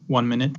1 minute.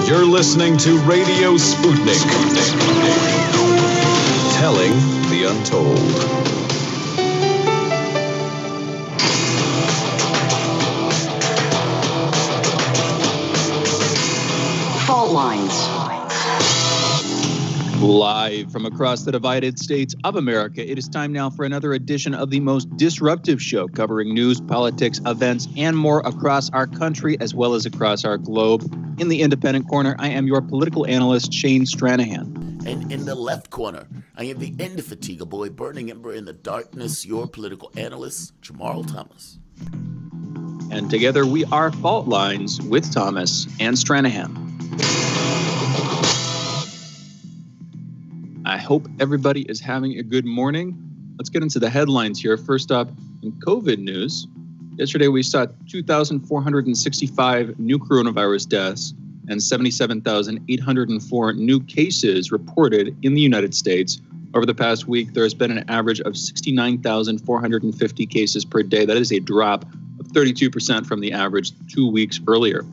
You're listening to Radio Sputnik, telling the untold. Fault lines. Live from across the divided states of America, it is time now for another edition of the most disruptive show covering news, politics, events, and more across our country as well as across our globe. In the independent corner, I am your political analyst, Shane Stranahan. And in the left corner, I am the indefatigable, burning ember in the darkness, your political analyst, Jamarl Thomas. And together we are Fault Lines with Thomas and Stranahan. I hope everybody is having a good morning. Let's get into the headlines here. First up, in COVID news, yesterday we saw 2,465 new coronavirus deaths and 77,804 new cases reported in the United States. Over the past week, there has been an average of 69,450 cases per day. That is a drop of 32% from the average 2 weeks earlier.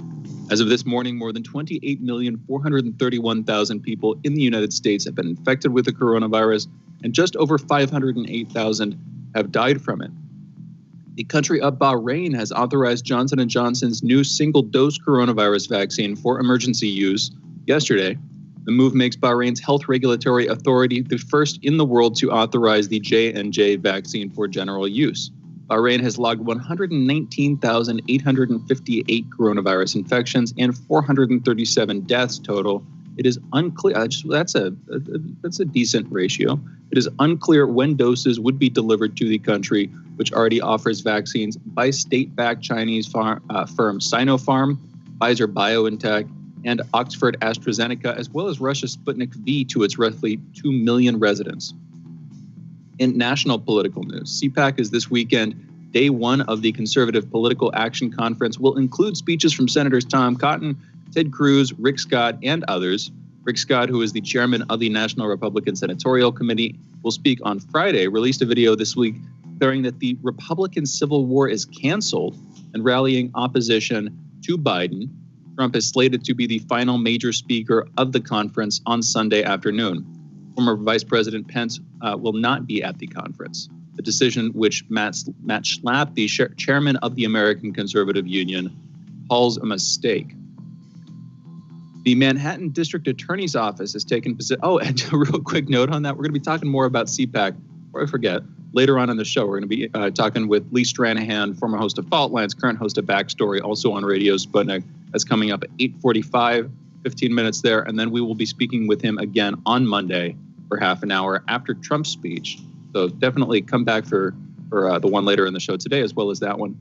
As of this morning, more than 28,431,000 people in the United States have been infected with the coronavirus, and just over 508,000 have died from it. The country of Bahrain has authorized Johnson & Johnson's new single-dose coronavirus vaccine for emergency use yesterday. The move makes Bahrain's health regulatory authority the first in the world to authorize the J&J vaccine for general use. Bahrain has logged 119,858 coronavirus infections and 437 deaths total. It is unclear. That's a decent ratio. It is unclear when doses would be delivered to the country, which already offers vaccines by state-backed Chinese firm Sinopharm, Pfizer BioNTech, and Oxford AstraZeneca, as well as Russia's Sputnik V to its roughly 2 million residents. In national political news, CPAC is this weekend. Day one of the Conservative Political Action Conference will include speeches from Senators Tom Cotton, Ted Cruz, Rick Scott, and others. Rick Scott, who is the chairman of the National Republican Senatorial Committee, will speak on Friday, released a video this week declaring that the Republican Civil War is canceled and rallying opposition to Biden. Trump is slated to be the final major speaker of the conference on Sunday afternoon. Former Vice President Pence will not be at the conference. The decision, which Matt Schlapp, the chairman of the American Conservative Union, calls a mistake. The Manhattan District Attorney's Office has taken position. Oh, and a real quick note on that. We're going to be talking more about CPAC, before I forget. Later on in the show, we're going to be talking with Lee Stranahan, former host of Fault Lines, current host of Backstory, also on Radio Sputnik. That's coming up at 8:45, 15 minutes there. And then we will be speaking with him again on Monday for half an hour after Trump's speech. So definitely come back for the one later in the show today, as well as that one.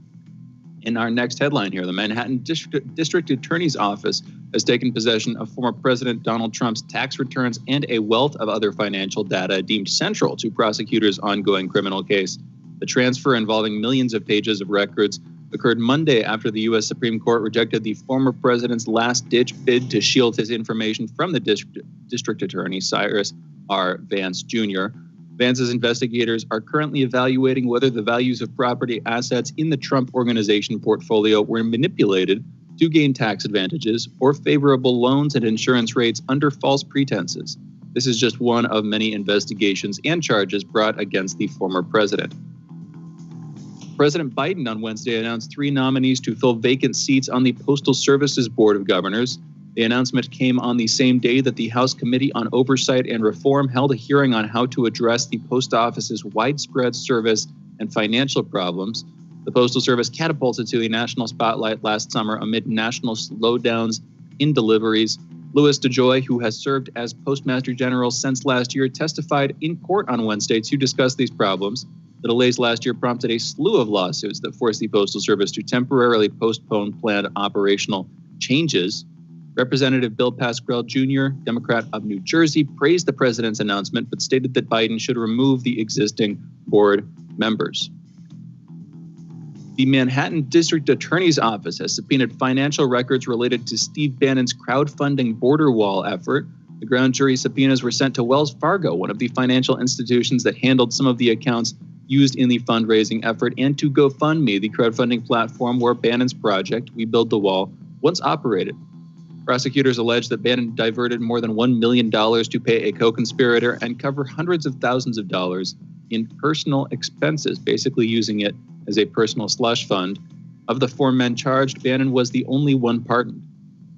In our next headline here, the Manhattan District Attorney's Office has taken possession of former President Donald Trump's tax returns and a wealth of other financial data deemed central to prosecutors' ongoing criminal case. The transfer, involving millions of pages of records, occurred Monday after the U.S. Supreme Court rejected the former president's last-ditch bid to shield his information from the district attorney, Cyrus R. Vance Jr. Vance's investigators are currently evaluating whether the values of property assets in the Trump Organization portfolio were manipulated to gain tax advantages or favorable loans and insurance rates under false pretenses. This is just one of many investigations and charges brought against the former president. President Biden on Wednesday announced 3 nominees to fill vacant seats on the Postal Service's Board of Governors. The announcement came on the same day that the House Committee on Oversight and Reform held a hearing on how to address the post office's widespread service and financial problems. The Postal Service catapulted to the national spotlight last summer amid national slowdowns in deliveries. Louis DeJoy, who has served as Postmaster General since last year, testified in court on Wednesday to discuss these problems. The delays last year prompted a slew of lawsuits that forced the Postal Service to temporarily postpone planned operational changes. Representative Bill Pascrell Jr., Democrat of New Jersey, praised the president's announcement, but stated that Biden should remove the existing board members. The Manhattan District Attorney's Office has subpoenaed financial records related to Steve Bannon's crowdfunding border wall effort. The grand jury subpoenas were sent to Wells Fargo, one of the financial institutions that handled some of the accounts used in the fundraising effort, and to GoFundMe, the crowdfunding platform where Bannon's project, We Build the Wall, once operated. Prosecutors allege that Bannon diverted more than $1 million to pay a co-conspirator and cover hundreds of thousands of dollars in personal expenses, basically using it as a personal slush fund. Of the 4 men charged, Bannon was the only one pardoned.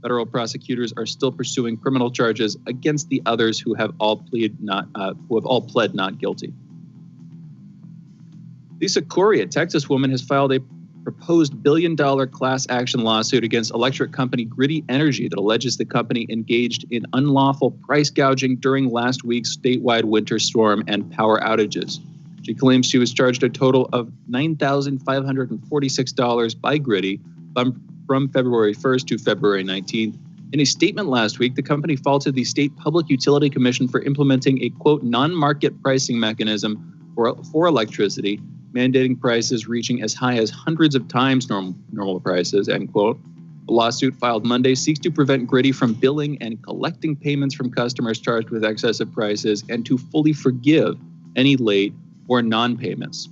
Federal prosecutors are still pursuing criminal charges against the others who have all pled not guilty. Lisa Corey, a Texas woman, has filed a proposed billion-dollar class action lawsuit against electric company Griddy Energy that alleges the company engaged in unlawful price gouging during last week's statewide winter storm and power outages. She claims she was charged a total of $9,546 by Griddy from February 1st to February 19th. In a statement last week, the company faulted the State Public Utility Commission for implementing a, quote, non-market pricing mechanism for electricity, mandating prices reaching as high as hundreds of times normal prices, end quote. The lawsuit filed Monday seeks to prevent Griddy from billing and collecting payments from customers charged with excessive prices and to fully forgive any late or non-payments.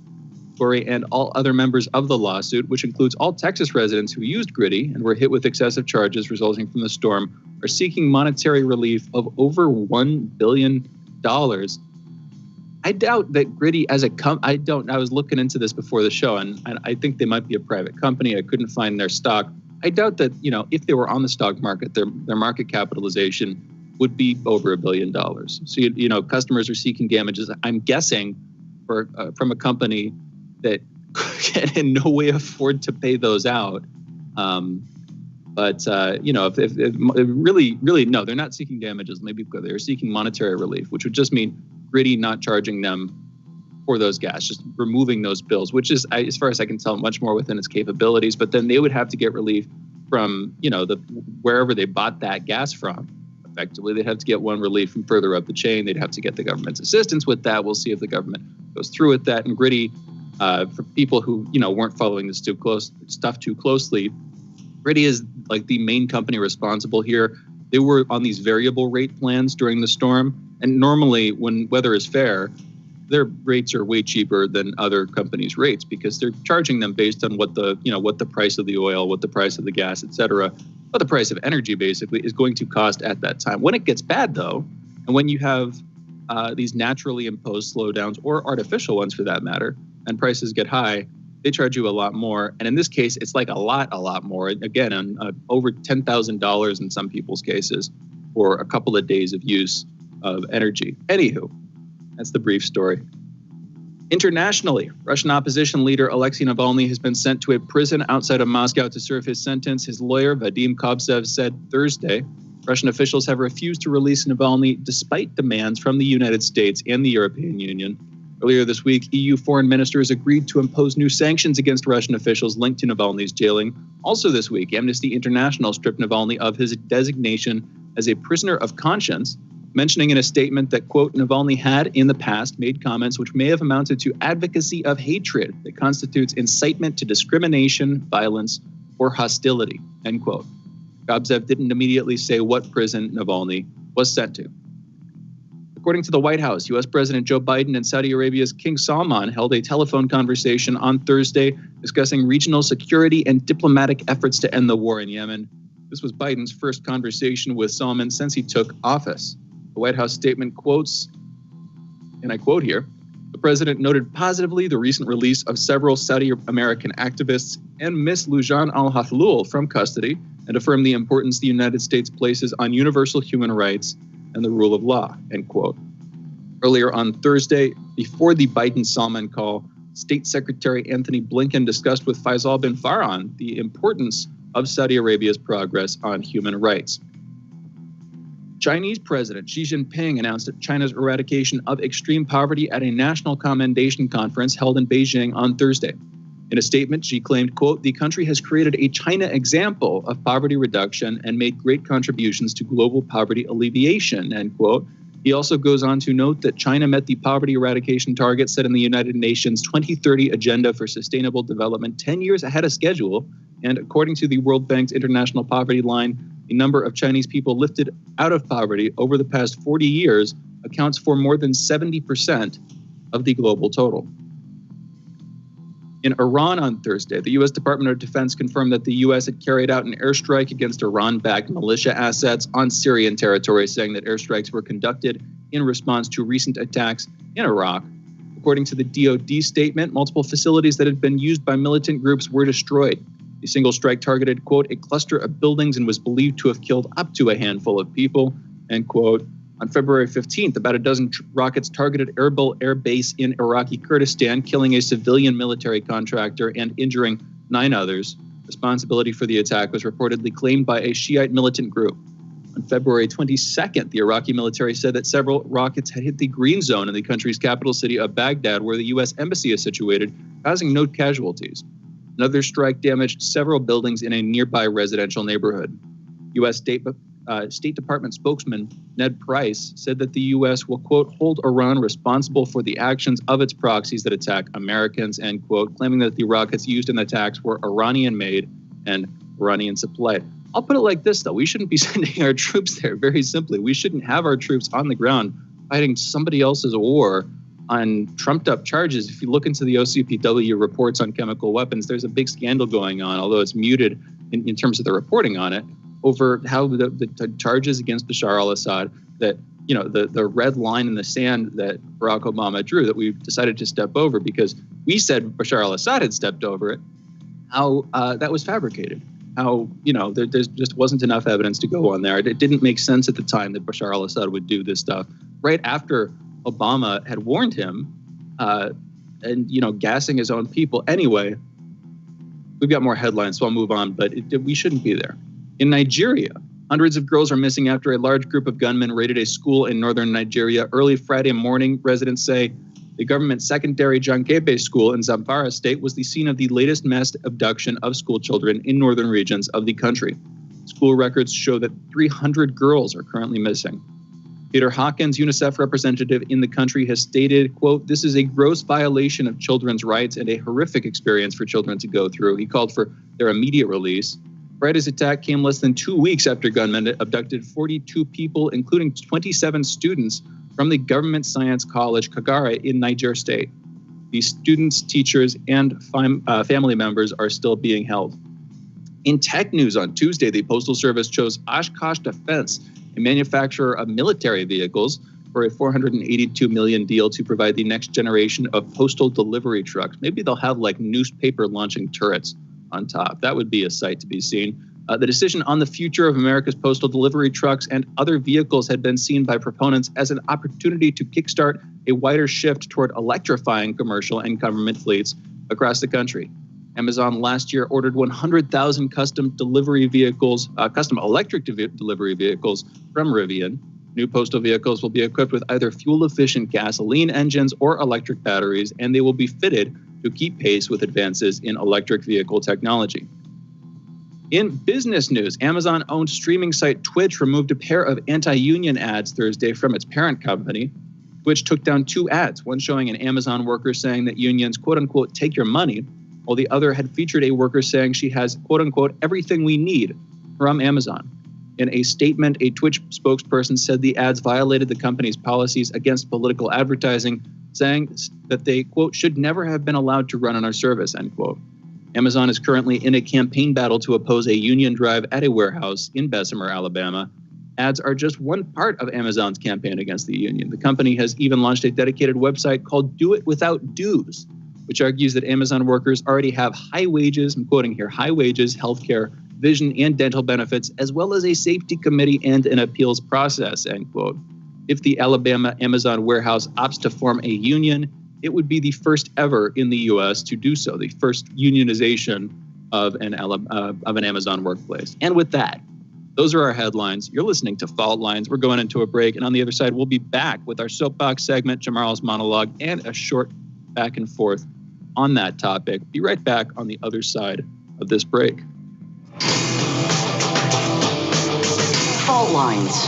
Corey and all other members of the lawsuit, which includes all Texas residents who used Griddy and were hit with excessive charges resulting from the storm, are seeking monetary relief of over $1 billion. I doubt that Griddy as a I was looking into this before the show, and I think they might be a private company. I couldn't find their stock. I doubt that, if they were on the stock market, their market capitalization would be over $1 billion. So, customers are seeking damages, I'm guessing, from a company that can in no way afford to pay those out. If really, no, they're not seeking damages. Maybe they're seeking monetary relief, which would just mean Griddy not charging them for those gas, just removing those bills, which is, as far as I can tell, much more within its capabilities. But then they would have to get relief from, wherever they bought that gas from. Effectively, they'd have to get one relief from further up the chain. They'd have to get the government's assistance with that. We'll see if the government goes through with that. And Griddy, for people who, weren't following this stuff too closely, Griddy is like the main company responsible here. They were on these variable rate plans during the storm. And normally when weather is fair, their rates are way cheaper than other companies' rates because they're charging them based on what the price of the oil, what the price of the gas, et cetera, what the price of energy basically is going to cost at that time. When it gets bad, though, and when you have these naturally imposed slowdowns or artificial ones for that matter, and prices get high, they charge you a lot more. And in this case, it's like a lot more. Again, over $10,000 in some people's cases for a couple of days of use of energy. Anywho, that's the brief story. Internationally, Russian opposition leader Alexei Navalny has been sent to a prison outside of Moscow to serve his sentence. His lawyer, Vadim Kovtsev, said Thursday Russian officials have refused to release Navalny despite demands from the United States and the European Union. Earlier this week, EU foreign ministers agreed to impose new sanctions against Russian officials linked to Navalny's jailing. Also this week, Amnesty International stripped Navalny of his designation as a prisoner of conscience, mentioning in a statement that, quote, Navalny had in the past made comments which may have amounted to advocacy of hatred that constitutes incitement to discrimination, violence, or hostility, end quote. Kovtsev didn't immediately say what prison Navalny was sent to. According to the White House, U.S. President Joe Biden and Saudi Arabia's King Salman held a telephone conversation on Thursday discussing regional security and diplomatic efforts to end the war in Yemen. This was Biden's first conversation with Salman since he took office. The White House statement quotes, and I quote here, The president noted positively the recent release of several Saudi American activists and Ms. Loujain al-Hathloul from custody and affirmed the importance the United States places on universal human rights and the rule of law, end quote. Earlier on Thursday, before the Biden-Salman call, State Secretary Anthony Blinken discussed with Faisal bin Farhan the importance of Saudi Arabia's progress on human rights. Chinese President Xi Jinping announced China's eradication of extreme poverty at a national commendation conference held in Beijing on Thursday. In a statement, Xi claimed, quote, "The country has created a China example of poverty reduction and made great contributions to global poverty alleviation," end quote. He also goes on to note that China met the poverty eradication target set in the United Nations 2030 Agenda for Sustainable Development 10 years ahead of schedule. And according to the World Bank's International Poverty Line, the number of Chinese people lifted out of poverty over the past 40 years accounts for more than 70% of the global total. In Iran on Thursday, the U.S. Department of Defense confirmed that the U.S. had carried out an airstrike against Iran-backed militia assets on Syrian territory, saying that airstrikes were conducted in response to recent attacks in Iraq. According to the DoD statement, multiple facilities that had been used by militant groups were destroyed. The single strike targeted, quote, "a cluster of buildings and was believed to have killed up to a handful of people," end quote. On February 15th, about a dozen rockets targeted Erbil Air Base in Iraqi Kurdistan, killing a civilian military contractor and injuring 9 others. Responsibility for the attack was reportedly claimed by a Shiite militant group. On February 22nd, the Iraqi military said that several rockets had hit the green zone in the country's capital city of Baghdad, where the U.S. embassy is situated, causing no casualties. Another strike damaged several buildings in a nearby residential neighborhood. U.S. State Department spokesman Ned Price said that the U.S. will, quote, "hold Iran responsible for the actions of its proxies that attack Americans," end quote, claiming that the rockets used in the attacks were Iranian-made and Iranian-supplied. I'll put it like this, though. We shouldn't be sending our troops there, very simply. We shouldn't have our troops on the ground fighting somebody else's war on trumped-up charges. If you look into the OCPW reports on chemical weapons, there's a big scandal going on, although it's muted in terms of the reporting on it, over how the charges against Bashar al-Assad, that, you know, the red line in the sand that Barack Obama drew, that we decided to step over because we said Bashar al-Assad had stepped over it, how that was fabricated. How, you know, there just wasn't enough evidence to go on there. It didn't make sense at the time that Bashar al-Assad would do this stuff. Right after Obama had warned him and, you know, gassing his own people. Anyway, we've got more headlines, so I'll move on, but we shouldn't be there. In Nigeria, hundreds of girls are missing after a large group of gunmen raided a school in northern Nigeria early Friday morning. Residents say the government's secondary Jankebe school in Zamfara state was the scene of the latest mass abduction of school children in northern regions of the country. School records show that 300 girls are currently missing. Peter Hawkins, UNICEF representative in the country, has stated, quote, "This is a gross violation of children's rights and a horrific experience for children to go through." He called for their immediate release. Friday's attack came less than 2 weeks after gunmen abducted 42 people, including 27 students from the government science college Kagara in Niger State. These students, teachers, and family members are still being held. In tech news on Tuesday, the Postal Service chose Oshkosh Defense, a manufacturer of military vehicles, for a $482 million deal to provide the next generation of postal delivery trucks. Maybe they'll have like newspaper launching turrets on top. That would be a sight to be seen. The decision on the future of America's postal delivery trucks and other vehicles had been seen by proponents as an opportunity to kickstart a wider shift toward electrifying commercial and government fleets across the country. Amazon last year ordered 100,000 custom electric delivery vehicles from Rivian. New postal vehicles will be equipped with either fuel-efficient gasoline engines or electric batteries, and they will be fitted to keep pace with advances in electric vehicle technology. In business news, Amazon-owned streaming site Twitch removed a pair of anti-union ads Thursday from its parent company. Twitch took down 2 ads, one showing an Amazon worker saying that unions, quote-unquote, take your money, while the other had featured a worker saying she has, quote-unquote, everything we need from Amazon. In a statement, a Twitch spokesperson said the ads violated the company's policies against political advertising, saying that they, quote, should never have been allowed to run on our service, end quote. Amazon is currently in a campaign battle to oppose a union drive at a warehouse in Bessemer, Alabama. Ads are just one part of Amazon's campaign against the union. The company has even launched a dedicated website called Do It Without Dues, which argues that Amazon workers already have high wages, I'm quoting here, high wages, healthcare, vision, and dental benefits, as well as a safety committee and an appeals process, end quote. If the Alabama Amazon warehouse opts to form a union, it would be the first ever in the U.S. to do so, the first unionization of an Amazon workplace. And with that, those are our headlines. You're listening to Fault Lines. We're going into a break, and on the other side, we'll be back with our soapbox segment, Jamarl's monologue, and a short back and forth on that topic. Be right back on the other side of this break. Fault Lines.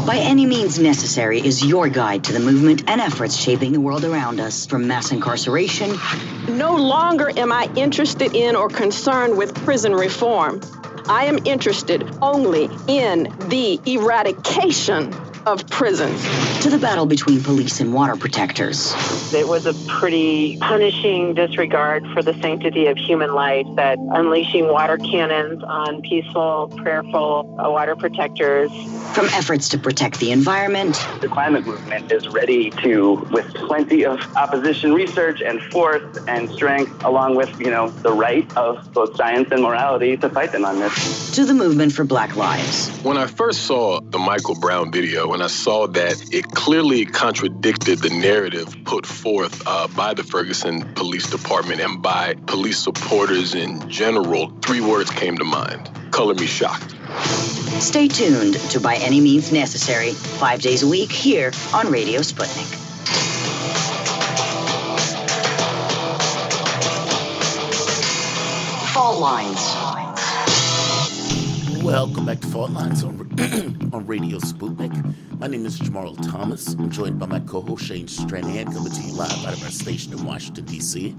By Any Means Necessary is your guide to the movement and efforts shaping the world around us, from mass incarceration. No longer am I interested in or concerned with prison reform. I am interested only in the eradication of prisons. To the battle between police and water protectors. It was a pretty punishing disregard for the sanctity of human life, that unleashing water cannons on peaceful, prayerful water protectors. From efforts to protect the environment. The climate movement is ready to, with plenty of opposition research and force and strength, along with, the right of both science and morality, to fight them on this. To the movement for Black lives. When I first saw the Michael Brown video, and I saw that it clearly contradicted the narrative put forth by the Ferguson Police Department and by police supporters in general, 3 words came to mind: color me shocked. Stay tuned to By Any Means Necessary, 5 days a week here on Radio Sputnik. Fault Lines. Welcome back to Fault Lines on Radio Sputnik. My name is Jamarl Thomas. I'm joined by my co-host Shane Stranahan, coming to you live out of our station in Washington, D.C.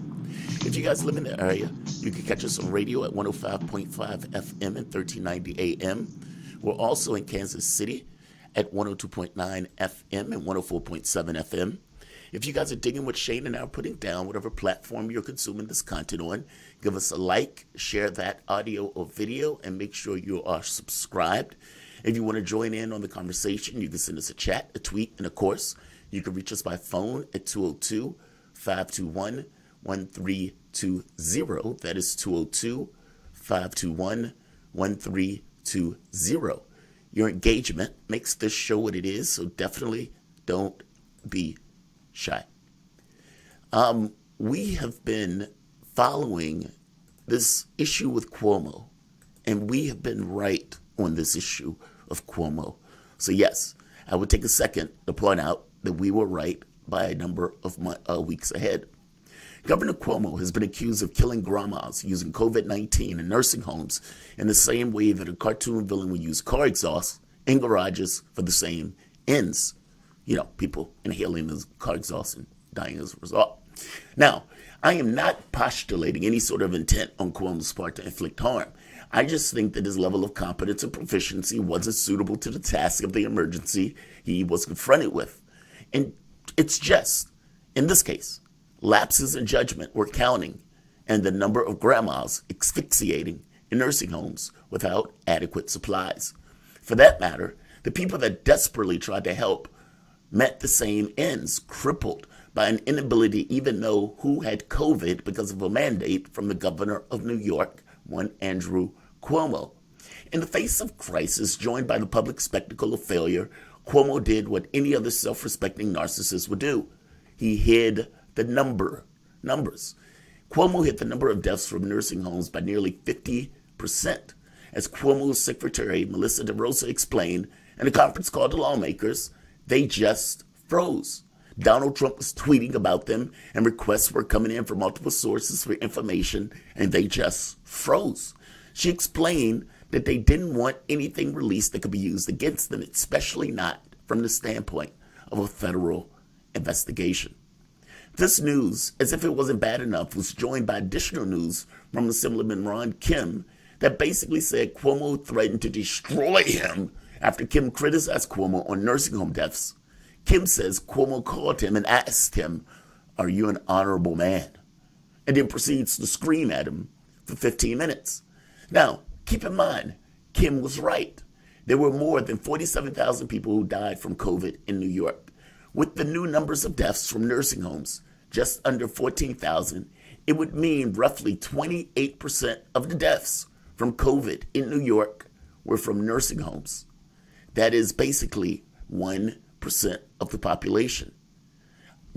If you guys live in the area, you can catch us on radio at 105.5 FM and 1390 AM. We're also in Kansas City at 102.9 FM and 104.7 FM. If you guys are digging what Shane and I are putting down, whatever platform you're consuming this content on, give us a like, share that audio or video, and make sure you are subscribed. If you want to join in on the conversation, you can send us a chat, a tweet, and of course, you can reach us by phone at 202-521-1320. That is 202-521-1320. Your engagement makes this show what it is, so definitely don't be shy. We have been following this issue with Cuomo, and we have been right on this issue of Cuomo. So yes, I would take a second to point out that we were right by a number of weeks ahead. Governor Cuomo has been accused of killing grandmas using COVID-19 in nursing homes in the same way that a cartoon villain would use car exhaust in garages for the same ends. People inhaling the car exhaust and dying as a result. Now, I am not postulating any sort of intent on Cuomo's part to inflict harm. I just think that his level of competence and proficiency wasn't suitable to the task of the emergency he was confronted with. And it's just, in this case, lapses in judgment were counting, and the number of grandmas asphyxiating in nursing homes without adequate supplies. For that matter, the people that desperately tried to help met the same ends, crippled by an inability to even know who had COVID because of a mandate from the governor of New York, one Andrew Cuomo. In the face of crisis, joined by the public spectacle of failure, Cuomo did what any other self-respecting narcissist would do. He hid the numbers. Cuomo hit the number of deaths from nursing homes by nearly 50%. As Cuomo's secretary, Melissa DeRosa, explained in a conference call to lawmakers, they just froze. Donald Trump was tweeting about them, and requests were coming in from multiple sources for information, and they just froze. She explained that they didn't want anything released that could be used against them, especially not from the standpoint of a federal investigation. This news, as if it wasn't bad enough, was joined by additional news from Assemblyman Ron Kim that basically said Cuomo threatened to destroy him after Kim criticized Cuomo on nursing home deaths. Kim says Cuomo called him and asked him, "Are you an honorable man?" and then proceeds to scream at him for 15 minutes. Now, keep in mind, Kim was right. There were more than 47,000 people who died from COVID in New York. With the new numbers of deaths from nursing homes, just under 14,000, it would mean roughly 28% of the deaths from COVID in New York were from nursing homes. That is basically 1% of the population.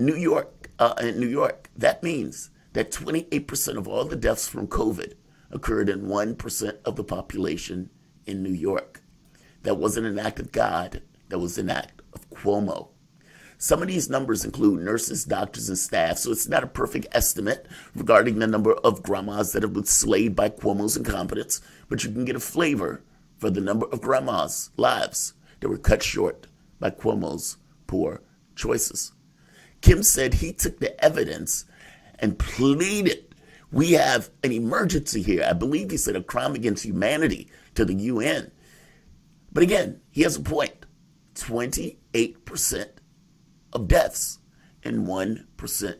In New York, that means that 28% of all the deaths from COVID occurred in 1% of the population in New York. That wasn't an act of God, that was an act of Cuomo. Some of these numbers include nurses, doctors, and staff, so it's not a perfect estimate regarding the number of grandmas that have been slayed by Cuomo's incompetence, but you can get a flavor for the number of grandmas' lives that were cut short by Cuomo's poor choices. Kim said he took the evidence and pleaded, we have an emergency here. I believe he said a crime against humanity to the UN. But again, he has a point. 28% of deaths and 1%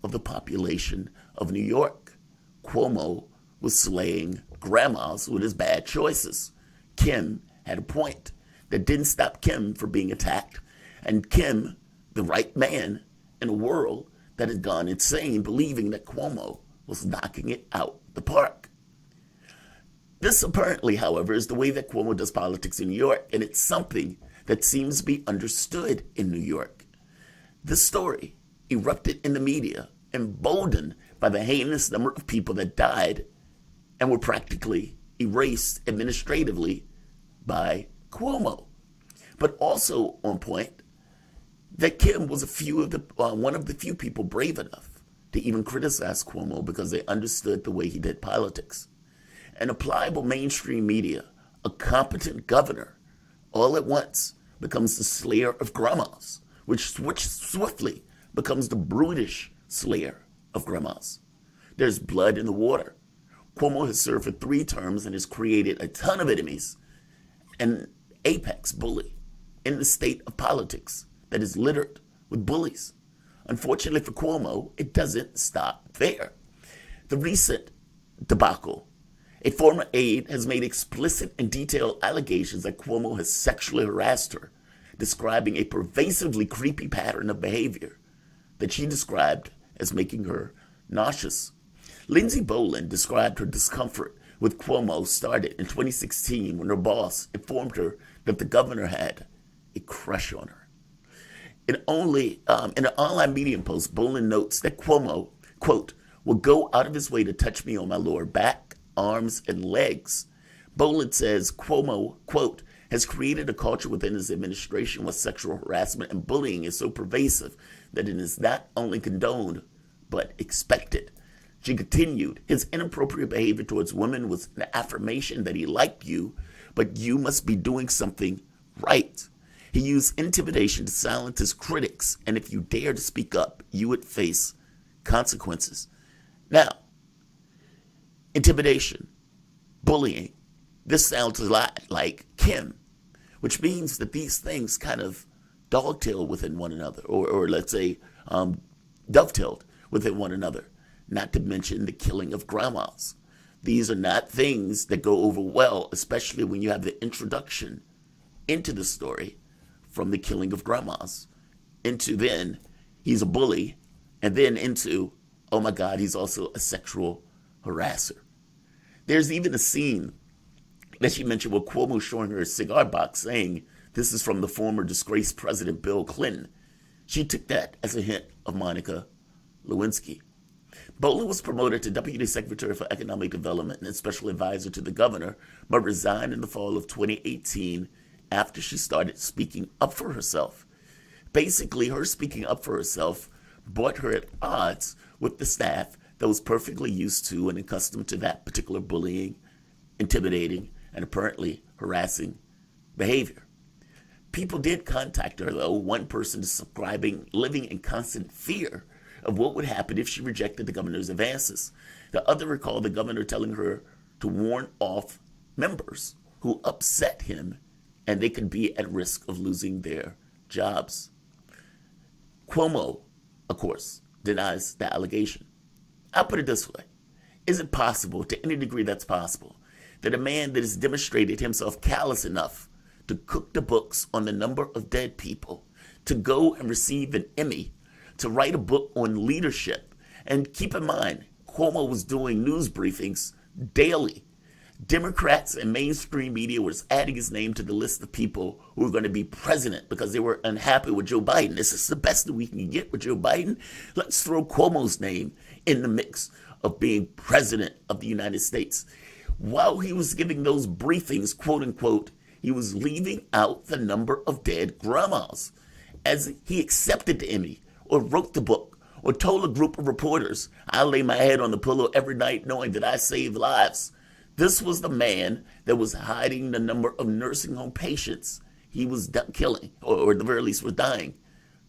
of the population of New York. Cuomo was slaying grandmas with his bad choices. Kim had a point. That didn't stop Kim from being attacked. And Kim, the right man in a world that had gone insane, believing that Cuomo was knocking it out the park. This apparently, however, is the way that Cuomo does politics in New York, and it's something that seems to be understood in New York. This story erupted in the media, emboldened by the heinous number of people that died and were practically erased administratively by Cuomo. But also on point, that Kim was one of the few people brave enough to even criticize Cuomo because they understood the way he did politics. An pliable mainstream media, a competent governor, all at once becomes the slayer of grandmas, which swiftly becomes the brutish slayer of grandmas. There's blood in the water. Cuomo has served for 3 terms and has created a ton of enemies, an apex bully in the state of politics that is littered with bullies. Unfortunately for Cuomo, it doesn't stop there. The recent debacle, a former aide has made explicit and detailed allegations that Cuomo has sexually harassed her, describing a pervasively creepy pattern of behavior that she described as making her nauseous. Lindsey Boland described her discomfort with Cuomo started in 2016 when her boss informed her that the governor had a crush on her. In an online Medium post, Boland notes that Cuomo, quote, will go out of his way to touch me on my lower back, arms, and legs. Boland says Cuomo, quote, has created a culture within his administration where sexual harassment and bullying is so pervasive that it is not only condoned, but expected. She continued, his inappropriate behavior towards women was an affirmation that he liked you, but you must be doing something right. He used intimidation to silence his critics, and if you dare to speak up, you would face consequences. Now, intimidation, bullying, this sounds a lot like Kim, which means that these things kind of dovetail within one another, or let's say dovetailed within one another, not to mention the killing of grandmas. These are not things that go over well, especially when you have the introduction into the story from the killing of grandmas into then he's a bully, and then into, oh my God, he's also a sexual harasser. There's even a scene that she mentioned with Cuomo showing her a cigar box saying, this is from the former disgraced President Bill Clinton. She took that as a hint of Monica Lewinsky. Boland was promoted to Deputy Secretary for Economic Development and Special Advisor to the governor, but resigned in the fall of 2018 after she started speaking up for herself. Basically, her speaking up for herself brought her at odds with the staff that was perfectly used to and accustomed to that particular bullying, intimidating, and apparently harassing behavior. People did contact her, though, one person describing living in constant fear of what would happen if she rejected the governor's advances. The other recalled the governor telling her to warn off members who upset him and they could be at risk of losing their jobs. Cuomo, of course, denies the allegation. I'll put it this way. Is it possible, to any degree that's possible, that a man that has demonstrated himself callous enough to cook the books on the number of dead people, to go and receive an Emmy, to write a book on leadership. And keep in mind, Cuomo was doing news briefings daily. Democrats and mainstream media was adding his name to the list of people who were going to be president because they were unhappy with Joe Biden. This is the best that we can get with Joe Biden. Let's throw Cuomo's name in the mix of being president of the United States. While he was giving those briefings, quote unquote, he was leaving out the number of dead grandmas. As he accepted the Emmy or wrote the book or told a group of reporters, I lay my head on the pillow every night knowing that I save lives. This was the man that was hiding the number of nursing home patients he was killing, or at the very least was dying.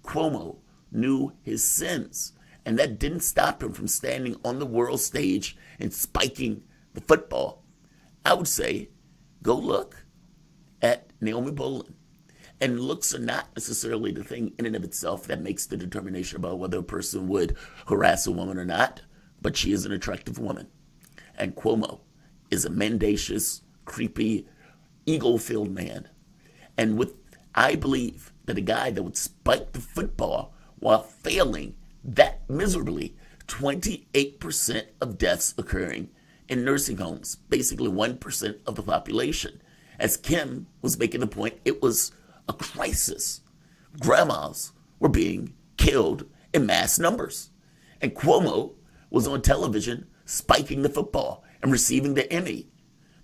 Cuomo knew his sins, and that didn't stop him from standing on the world stage and spiking the football. I would say, go look at Naomi Bolin. And looks are not necessarily the thing in and of itself that makes the determination about whether a person would harass a woman or not, but she is an attractive woman. And Cuomo is a mendacious, creepy, ego-filled man. And I believe that a guy that would spike the football while failing that miserably, 28% of deaths occurring in nursing homes, basically 1% of the population. As Kim was making the point, it was a crisis. Grandmas were being killed in mass numbers. And Cuomo was on television spiking the football and receiving the Emmy.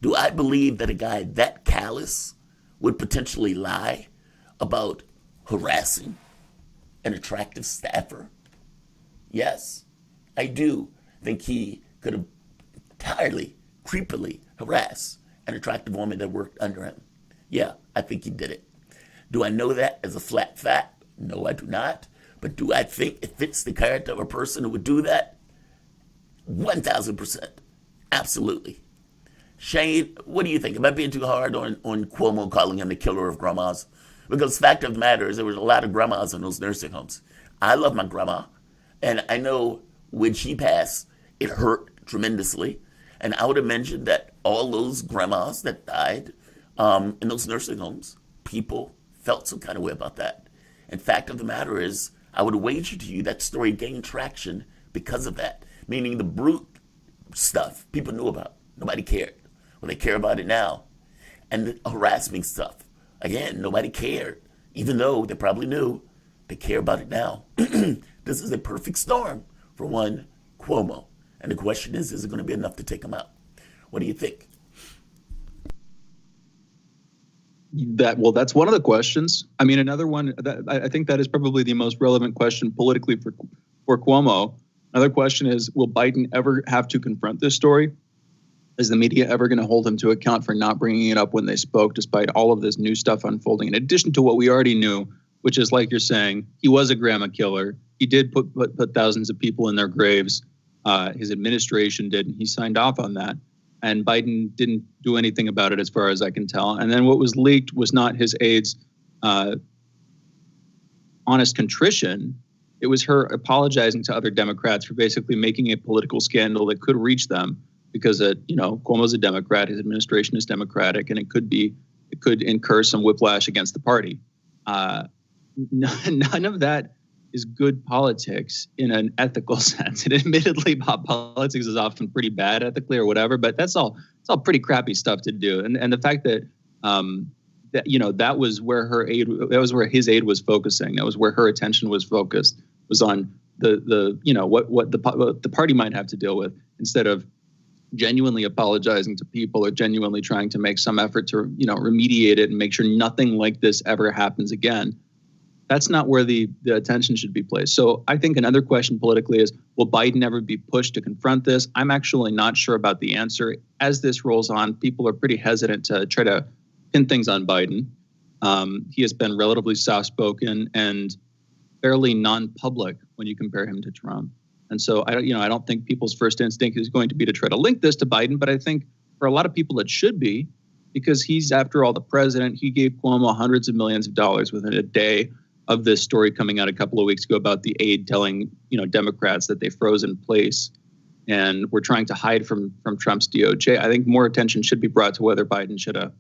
Do I believe that a guy that callous would potentially lie about harassing an attractive staffer? Yes, I do think he could have entirely, creepily harassed an attractive woman that worked under him. Yeah, I think he did it. Do I know that as a flat fact? No, I do not. But do I think it fits the character of a person who would do that? 1,000%. Absolutely. Shane, what do you think? Am I being too hard on Cuomo calling him the killer of grandmas? Because the fact of the matter is there was a lot of grandmas in those nursing homes. I love my grandma. And I know when she passed, it hurt tremendously. And I would have mentioned that all those grandmas that died in those nursing homes, people felt some kind of way about that. And fact of the matter is, I would wager to you that story gained traction because of that. Meaning the brute stuff people knew about. Nobody cared. Well, they care about it now. And the harassment stuff, again, nobody cared. Even though they probably knew, they care about it now. This is a perfect storm for one Cuomo. And the question is it going to be enough to take him out? What do you think? That's one of the questions. I mean, another one, I think that is probably the most relevant question politically for Cuomo. Another question is, will Biden ever have to confront this story? Is the media ever going to hold him to account for not bringing it up when they spoke, despite all of this new stuff unfolding, in addition to what we already knew, which is, like you're saying, he was a grandma killer. He did put thousands of people in their graves. His administration did, and he signed off on that. And Biden didn't do anything about it, as far as I can tell. And then what was leaked was not his aide's honest contrition. It was her apologizing to other Democrats for basically making a political scandal that could reach them because, Cuomo's a Democrat, his administration is Democratic, and it could incur some whiplash against the party. None of that is good politics in an ethical sense. And admittedly, politics is often pretty bad ethically or whatever, but it's all pretty crappy stuff to do. And the fact that that was where his aide was focusing. That was where her attention was focused, was on what the party might have to deal with, instead of genuinely apologizing to people or genuinely trying to make some effort to remediate it and make sure nothing like this ever happens again. That's not where the attention should be placed. So I think another question politically is, will Biden ever be pushed to confront this? I'm actually not sure about the answer. As this rolls on, people are pretty hesitant to try to pin things on Biden. He has been relatively soft-spoken and fairly non-public when you compare him to Trump. And so I don't think people's first instinct is going to be to try to link this to Biden, but I think for a lot of people it should be, because he's, after all, the president. He gave Cuomo hundreds of millions of dollars within a day of this story coming out a couple of weeks ago about the aide telling Democrats that they froze in place and were trying to hide from Trump's DOJ. I think more attention should be brought to whether Biden should have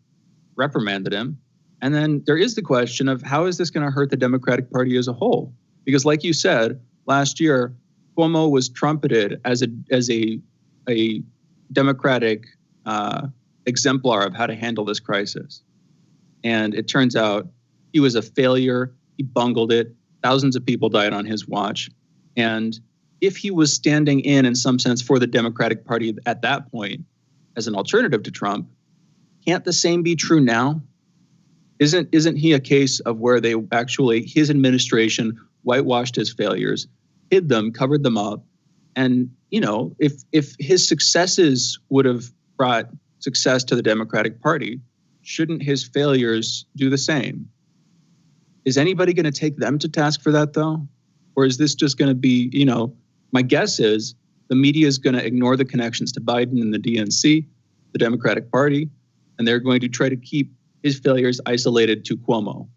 reprimanded him And then there is the question of how is this going to hurt the Democratic Party as a whole? Because like you said, last year, Cuomo was trumpeted as a Democratic exemplar of how to handle this crisis. And it turns out he was a failure. He bungled it. Thousands of people died on his watch. And if he was standing in some sense, for the Democratic Party at that point as an alternative to Trump, can't the same be true now? Isn't he a case of where they actually, his administration whitewashed his failures, hid them, covered them up? And, you know, if his successes would have brought success to the Democratic Party, shouldn't his failures do the same? Is anybody going to take them to task for that, though? Or is this just going to be, you know, my guess is the media is going to ignore the connections to Biden and the DNC, the Democratic Party, and they're going to try to keep his failures isolated to Cuomo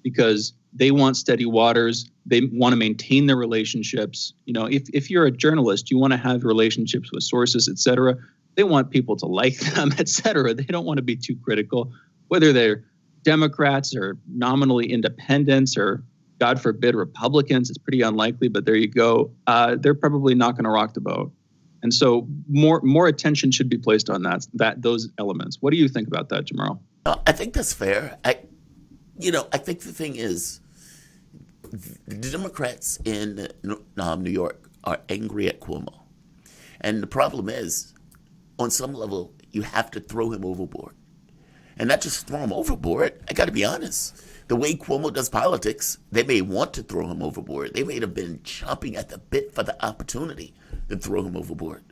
because they want steady waters. They want to maintain their relationships. You know, if you're a journalist, you want to have relationships with sources, et cetera. They want people to like them, et cetera. They don't want to be too critical, whether they're Democrats or nominally independents or, God forbid, Republicans. It's pretty unlikely, but there you go. They're probably not going to rock the boat. And so more attention should be placed on those elements. What do you think about that, Jamarl? I think that's fair. I think the thing is, the Democrats in New York are angry at Cuomo. And the problem is, on some level, you have to throw him overboard. And not just throw him overboard, I got to be honest. The way Cuomo does politics, they may want to throw him overboard. They may have been chomping at the bit for the opportunity to throw him overboard.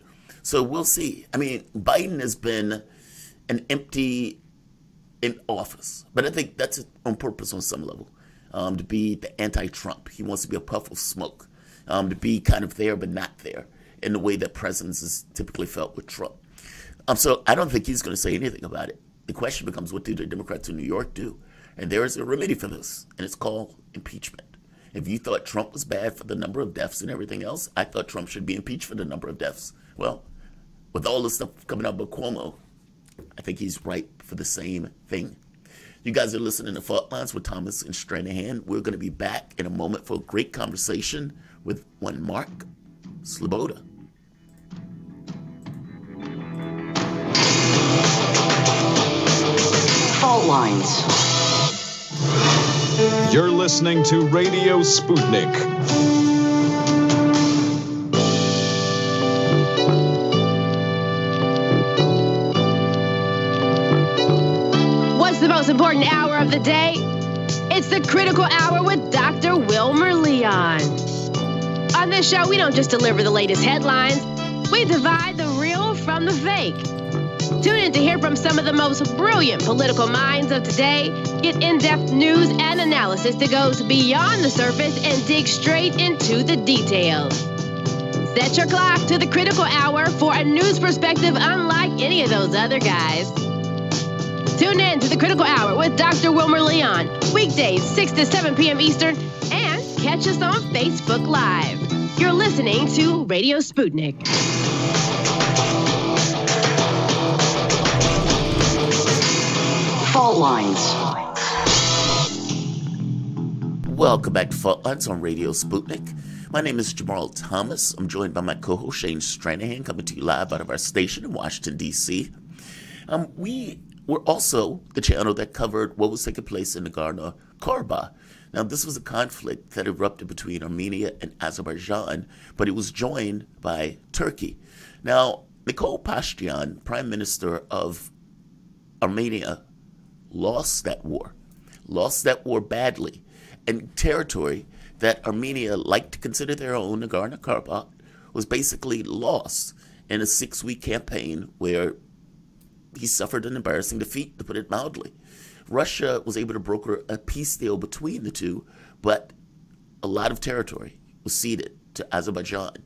So we'll see. I mean, Biden has been an empty in office, but I think that's on purpose on some level, to be the anti-Trump. He wants to be a puff of smoke, to be kind of there but not there in the way that presidents is typically felt with Trump. So I don't think he's going to say anything about it. The question becomes, what do the Democrats in New York do? And there is a remedy for this, and it's called impeachment. If you thought Trump was bad for the number of deaths and everything else, I thought Trump should be impeached for the number of deaths. Well, with all this stuff coming out about Cuomo, I think he's ripe for the same thing. You guys are listening to Fault Lines with Thomas and Stranahan. We're going to be back in a moment for a great conversation with one Mark Sloboda. Fault Lines. You're listening to Radio Sputnik. What's the most important hour of the day? It's the Critical Hour with Dr. Wilmer Leon. On this show, we don't just deliver the latest headlines. We divide the real from the fake. Tune in to hear from some of the most brilliant political minds of today. Get in-depth news and analysis that goes beyond the surface and digs straight into the details. Set your clock to the Critical Hour for a news perspective unlike any of those other guys. Tune in to the Critical Hour with Dr. Wilmer Leon, weekdays 6 to 7 p.m. Eastern, and catch us on Facebook Live. You're listening to Radio Sputnik. Fault Lines. Welcome back to Fault Lines on Radio Sputnik. My name is Jamarl Thomas. I'm joined by my co-host Shane Stranahan, coming to you live out of our station in Washington, D.C. We were also the channel that covered what was taking place in Nagorno-Karabakh. Now, this was a conflict that erupted between Armenia and Azerbaijan, but it was joined by Turkey. Now, Nikol Pashinyan, Prime Minister of Armenia, lost that war badly, and territory that Armenia liked to consider their own, Nagorno-Karabakh, was basically lost in a 6-week campaign where he suffered an embarrassing defeat, to put it mildly. Russia was able to broker a peace deal between the two, but a lot of territory was ceded to Azerbaijan.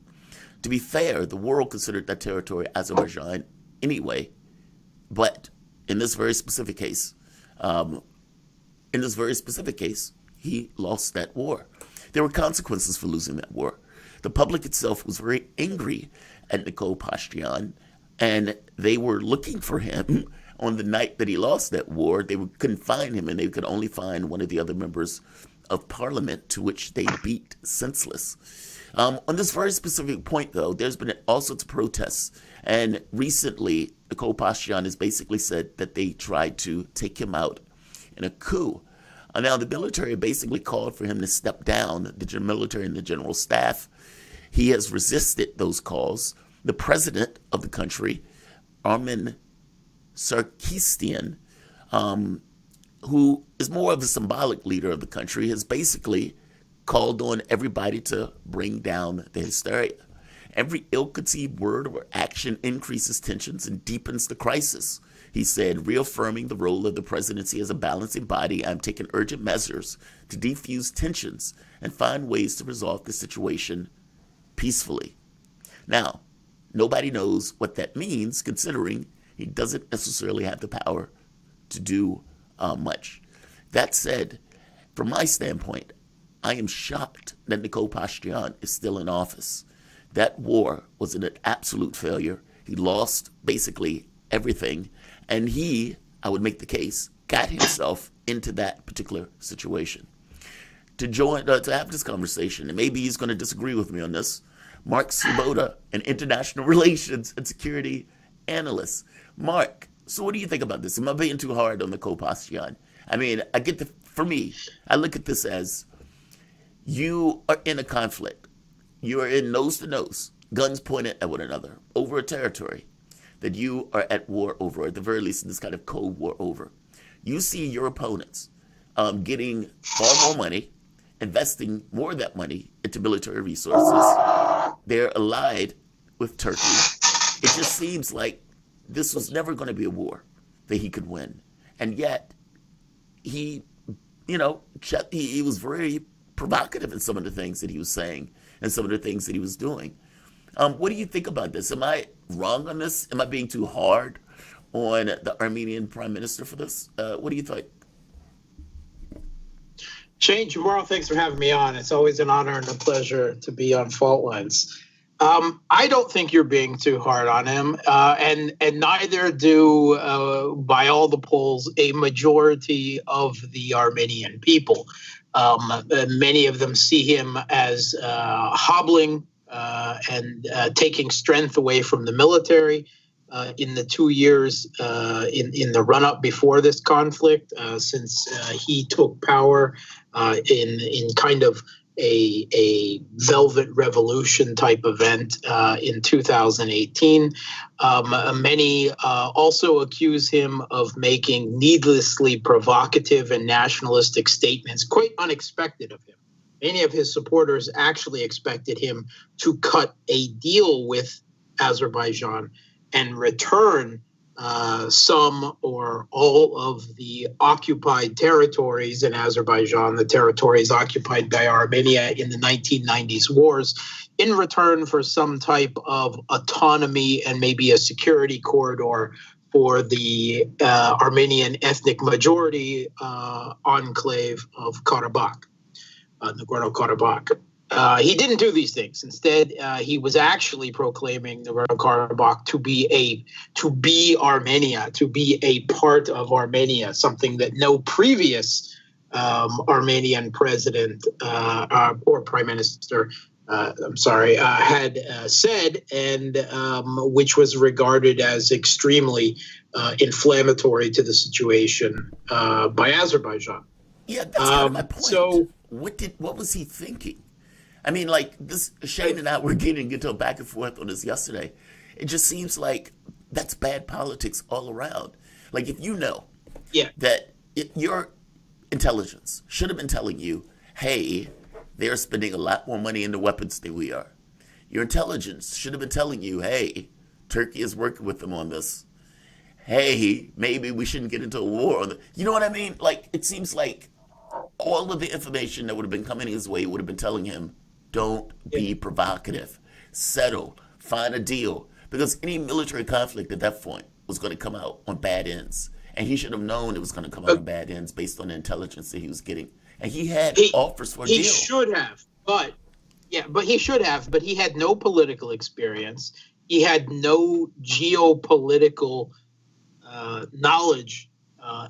To be fair, the world considered that territory Azerbaijan anyway, but in this very specific case, he lost that war. There were consequences for losing that war. The public itself was very angry at Nikol Pashinyan, and they were looking for him on the night that he lost that war, they couldn't find him, and they could only find one of the other members of parliament, to which they beat senseless. On this very specific point, though, there's been all sorts of protests. And recently, Nicole Pashinyan has basically said that they tried to take him out in a coup. Now, the military basically called for him to step down, the military and the general staff. He has resisted those calls. The president of the country, Armin Sarkisian, who is more of a symbolic leader of the country, has basically called on everybody to bring down the hysteria. Every ill-conceived word or action increases tensions and deepens the crisis. He said, reaffirming the role of the presidency as a balancing body, I'm taking urgent measures to defuse tensions and find ways to resolve the situation peacefully. Now, nobody knows what that means, considering he doesn't necessarily have the power to do much. That said, from my standpoint, I am shocked that Nicole Pashinyan is still in office. That war was an absolute failure. He lost basically everything. And he, I would make the case, got himself into that particular situation. To have this conversation, and maybe he's going to disagree with me on this, Mark Swoboda, an international relations and security analyst. Mark, so what do you think about this? Am I being too hard on Nicole Pashinyan? I mean, for me, I look at this as you are in a conflict. You are in nose to nose, guns pointed at one another, over a territory that you are at war over, or at the very least in this kind of Cold War over. You see your opponents getting far more money, investing more of that money into military resources. They're allied with Turkey. It just seems like this was never going to be a war that he could win. And yet, he was very provocative in some of the things that he was saying and some of the things that he was doing. What do you think about this? Am I wrong on this? Am I being too hard on the Armenian prime minister for this? What do you think? Shane, Jamarl, thanks for having me on. It's always an honor and a pleasure to be on Fault Lines. I don't think you're being too hard on him, and neither do, by all the polls, a majority of the Armenian people. Many of them see him as hobbling and taking strength away from the military. In the 2 years in the run-up before this conflict, since he took power in kind of a velvet revolution type event in 2018. Many also accuse him of making needlessly provocative and nationalistic statements, quite unexpected of him. Many of his supporters actually expected him to cut a deal with Azerbaijan and return some or all of the occupied territories in Azerbaijan, the territories occupied by Armenia in the 1990s wars, in return for some type of autonomy and maybe a security corridor for the Armenian ethnic majority enclave of Karabakh, Nagorno-Karabakh. He didn't do these things. Instead, he was actually proclaiming Nagorno-Karabakh to be Armenia, to be a part of Armenia, something that no previous Armenian president or prime minister, had said, and which was regarded as extremely inflammatory to the situation by Azerbaijan. Yeah, that's kind of my point. So, what was he thinking? I mean, like this, Shane and I were getting into a back and forth on this yesterday. It just seems like that's bad politics all around. Like if you know that your intelligence should have been telling you, hey, they're spending a lot more money into weapons than we are. Your intelligence should have been telling you, hey, Turkey is working with them on this. Hey, maybe we shouldn't get into a war. You know what I mean? Like it seems like all of the information that would have been coming his way would have been telling him, don't be provocative. Settle. Find a deal. Because any military conflict at that point was going to come out on bad ends. And he should have known it was going to come out on bad ends based on the intelligence that he was getting. And he had offers for a deal. He should have. But he had no political experience. He had no geopolitical knowledge,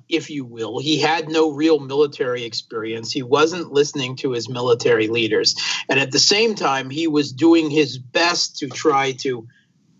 if you will. He had no real military experience. He wasn't listening to his military leaders. And at the same time, he was doing his best to try to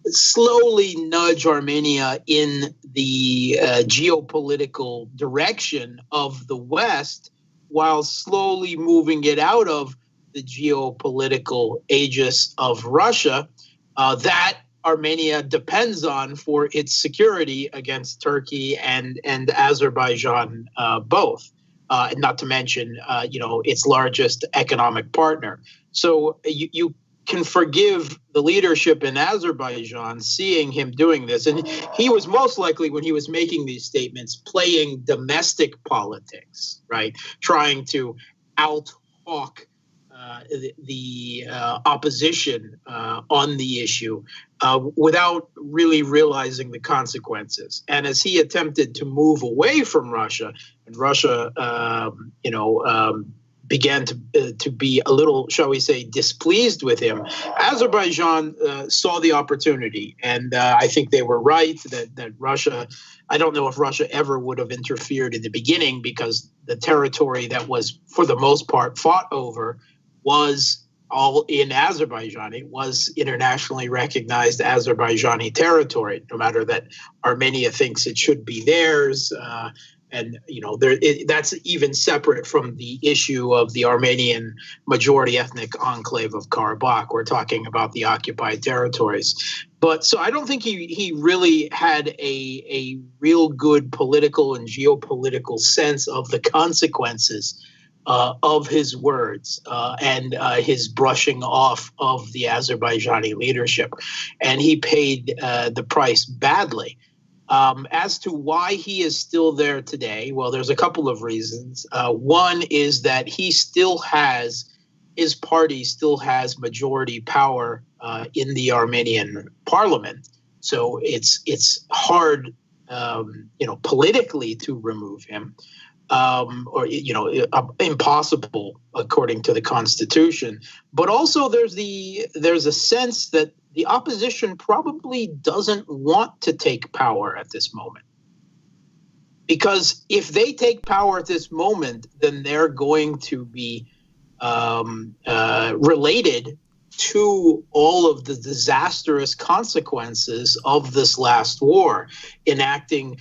slowly nudge Armenia in the geopolitical direction of the West, while slowly moving it out of the geopolitical aegis of Russia that Armenia depends on for its security against Turkey and Azerbaijan both, not to mention its largest economic partner. So you can forgive the leadership in Azerbaijan seeing him doing this. And he was most likely, when he was making these statements, playing domestic politics, right? Trying to out-hawk the opposition on the issue without really realizing the consequences. And as he attempted to move away from Russia, and Russia, began to be a little, shall we say, displeased with him, Azerbaijan saw the opportunity. And I think they were right that Russia, I don't know if Russia ever would have interfered in the beginning, because the territory that was, for the most part, fought over was all in Azerbaijan. It was internationally recognized Azerbaijani territory, no matter that Armenia thinks it should be theirs. That's even separate from the issue of the Armenian majority ethnic enclave of Karabakh. We're talking about the occupied territories. But so I don't think he really had a real good political and geopolitical sense of the consequences of his words and his brushing off of the Azerbaijani leadership. And he paid the price badly. As to why he is still there today, well, there's a couple of reasons. One is that his party still has majority power in the Armenian parliament. So it's hard, politically to remove him, impossible according to the Constitution. But also there's a sense that the opposition probably doesn't want to take power at this moment. Because if they take power at this moment, then they're going to be related to all of the disastrous consequences of this last war, enacting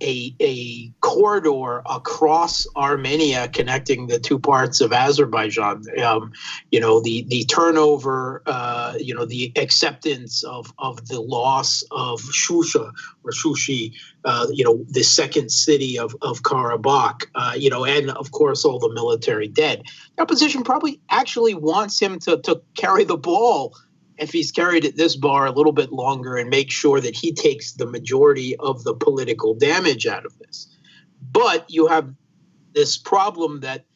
a corridor across Armenia connecting the two parts of Azerbaijan. The turnover, the acceptance of the loss of Shusha or Shushi, the second city of Karabakh, and of course all the military dead. The opposition probably actually wants him to carry the ball, if he's carried it this bar, a little bit longer, and make sure that he takes the majority of the political damage out of this. But you have this problem that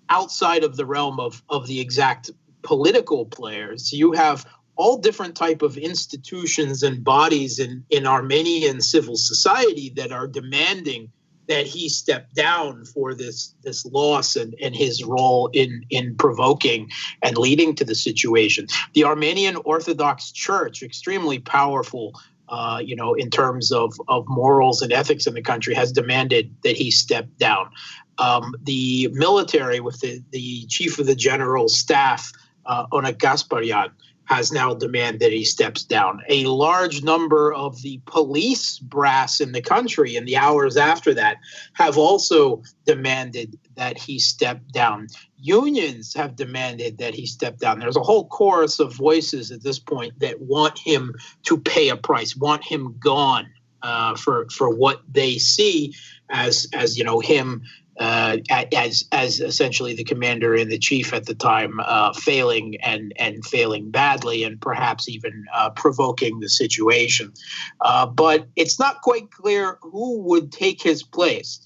outside of the realm of the exact political players, you have all different type of institutions and bodies in Armenian civil society that are demanding that he step down for this loss and his role in provoking and leading to the situation. The Armenian Orthodox Church, extremely powerful, in terms of morals and ethics in the country, has demanded that he step down. The military, with the chief of the general staff, Onak Gasparyan, has now demanded that he steps down. A large number of the police brass in the country in the hours after that have also demanded that he step down. Unions have demanded that he step down. There's a whole chorus of voices at this point that want him to pay a price, want him gone for what they see as him as essentially the commander and the chief at the time, failing and failing badly, and perhaps even provoking the situation. But it's not quite clear who would take his place.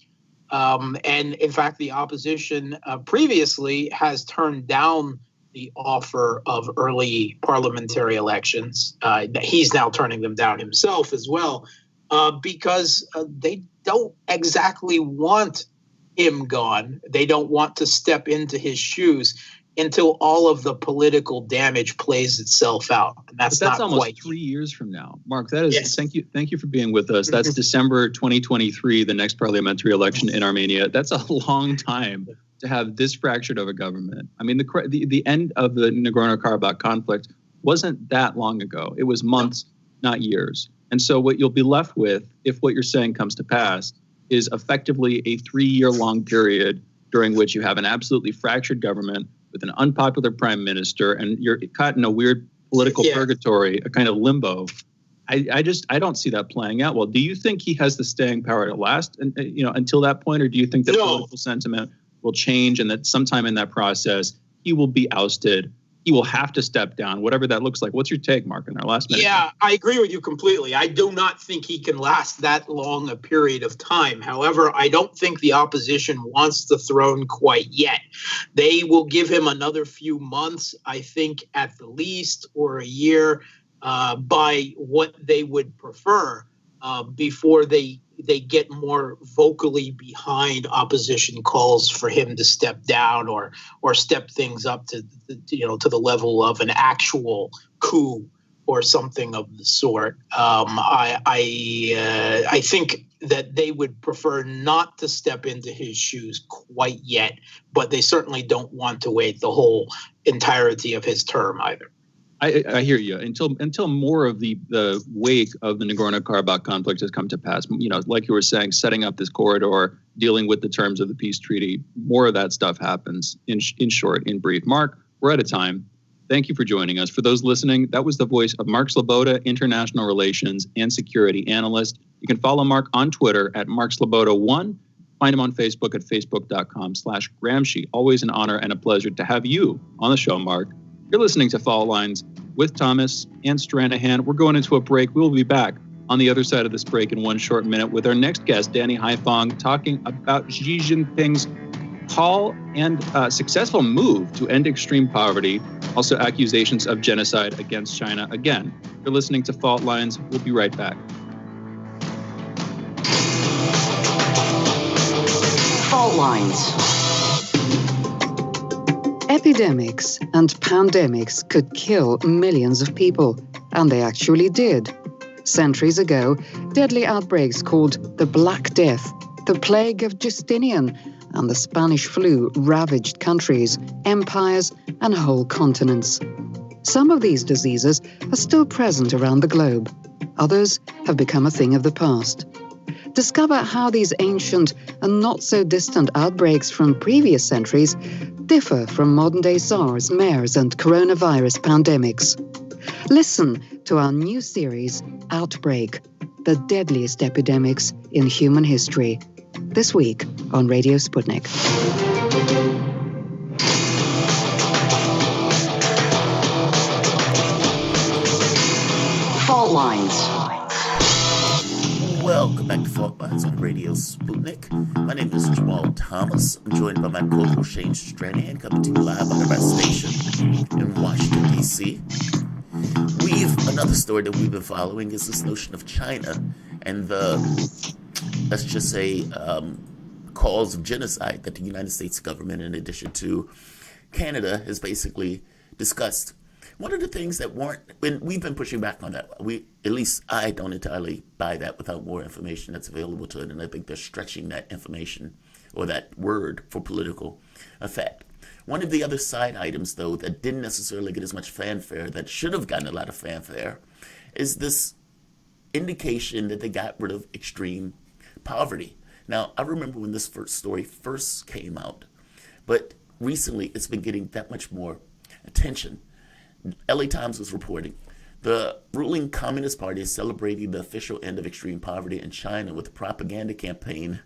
And in fact, the opposition previously has turned down the offer of early parliamentary elections. He's now turning them down himself as well, because they don't exactly want him gone. They don't want to step into his shoes. until all of the political damage plays itself out. And that's not almost quite 3 years from now. Mark, that is, yes. Thank you for being with us. That's December 2023, the next parliamentary election in Armenia. That's a long time to have this fractured of a government. I mean, the end of the Nagorno-Karabakh conflict wasn't that long ago. It was months, not years. And so what you'll be left with, if what you're saying comes to pass, is effectively a 3-year-long period during which you have an absolutely fractured government with an unpopular prime minister, and you're caught in a weird political purgatory, a kind of limbo. I don't see that playing out well. Do you think he has the staying power to last, until that point, or do you think that political sentiment will change and that sometime in that process he will be ousted? He will have to step down, whatever that looks like. What's your take, Mark, in our last minute? Yeah, I agree with you completely. I do not think he can last that long a period of time. However, I don't think the opposition wants the throne quite yet. They will give him another few months, I think, at the least, or a year, by what they would prefer, before they get more vocally behind opposition calls for him to step down or step things up to the level of an actual coup or something of the sort. I think that they would prefer not to step into his shoes quite yet, but they certainly don't want to wait the whole entirety of his term either. I hear you. Until more of the wake of the Nagorno-Karabakh conflict has come to pass, like you were saying, setting up this corridor, dealing with the terms of the peace treaty, more of that stuff happens. In short, in brief. Mark, we're out of time. Thank you for joining us. For those listening, that was the voice of Mark Sloboda, international relations and security analyst. You can follow Mark on Twitter at MarkSloboda1. Find him on Facebook at facebook.com/Gramsci. Always an honor and a pleasure to have you on the show, Mark. You're listening to Fault Lines with Thomas and Stranahan. We're going into a break. We'll be back on the other side of this break in one short minute with our next guest, Danny Haifong, talking about Xi Jinping's call and successful move to end extreme poverty, also accusations of genocide against China. Again, you're listening to Fault Lines. We'll be right back. Fault Lines. Epidemics and pandemics could kill millions of people, and they actually did. Centuries ago, deadly outbreaks called the Black Death, the Plague of Justinian, and the Spanish flu ravaged countries, empires, and whole continents. Some of these diseases are still present around the globe. Others have become a thing of the past. Discover how these ancient and not-so-distant outbreaks from previous centuries differ from modern-day SARS, MERS, and coronavirus pandemics. Listen to our new series, Outbreak, the deadliest epidemics in human history, this week on Radio Sputnik. Fault Lines. Welcome back to Fault Lines on Radio Sputnik. My name is Jamarl Thomas. I'm joined by my co-host Shane Stranahan, coming to you live out of our station in Washington, D.C. Another story that we've been following is this notion of China and the, let's just say, calls of genocide that the United States government, in addition to Canada, has basically discussed. One of the things that we've been pushing back on that. At least I don't entirely buy that without more information that's available to it. And I think they're stretching that information or that word for political effect. One of the other side items, though, that didn't necessarily get as much fanfare, that should have gotten a lot of fanfare, is this indication that they got rid of extreme poverty. Now, I remember when this story first came out, but recently it's been getting that much more attention. LA Times was reporting the ruling Communist Party is celebrating the official end of extreme poverty in China with a propaganda campaign.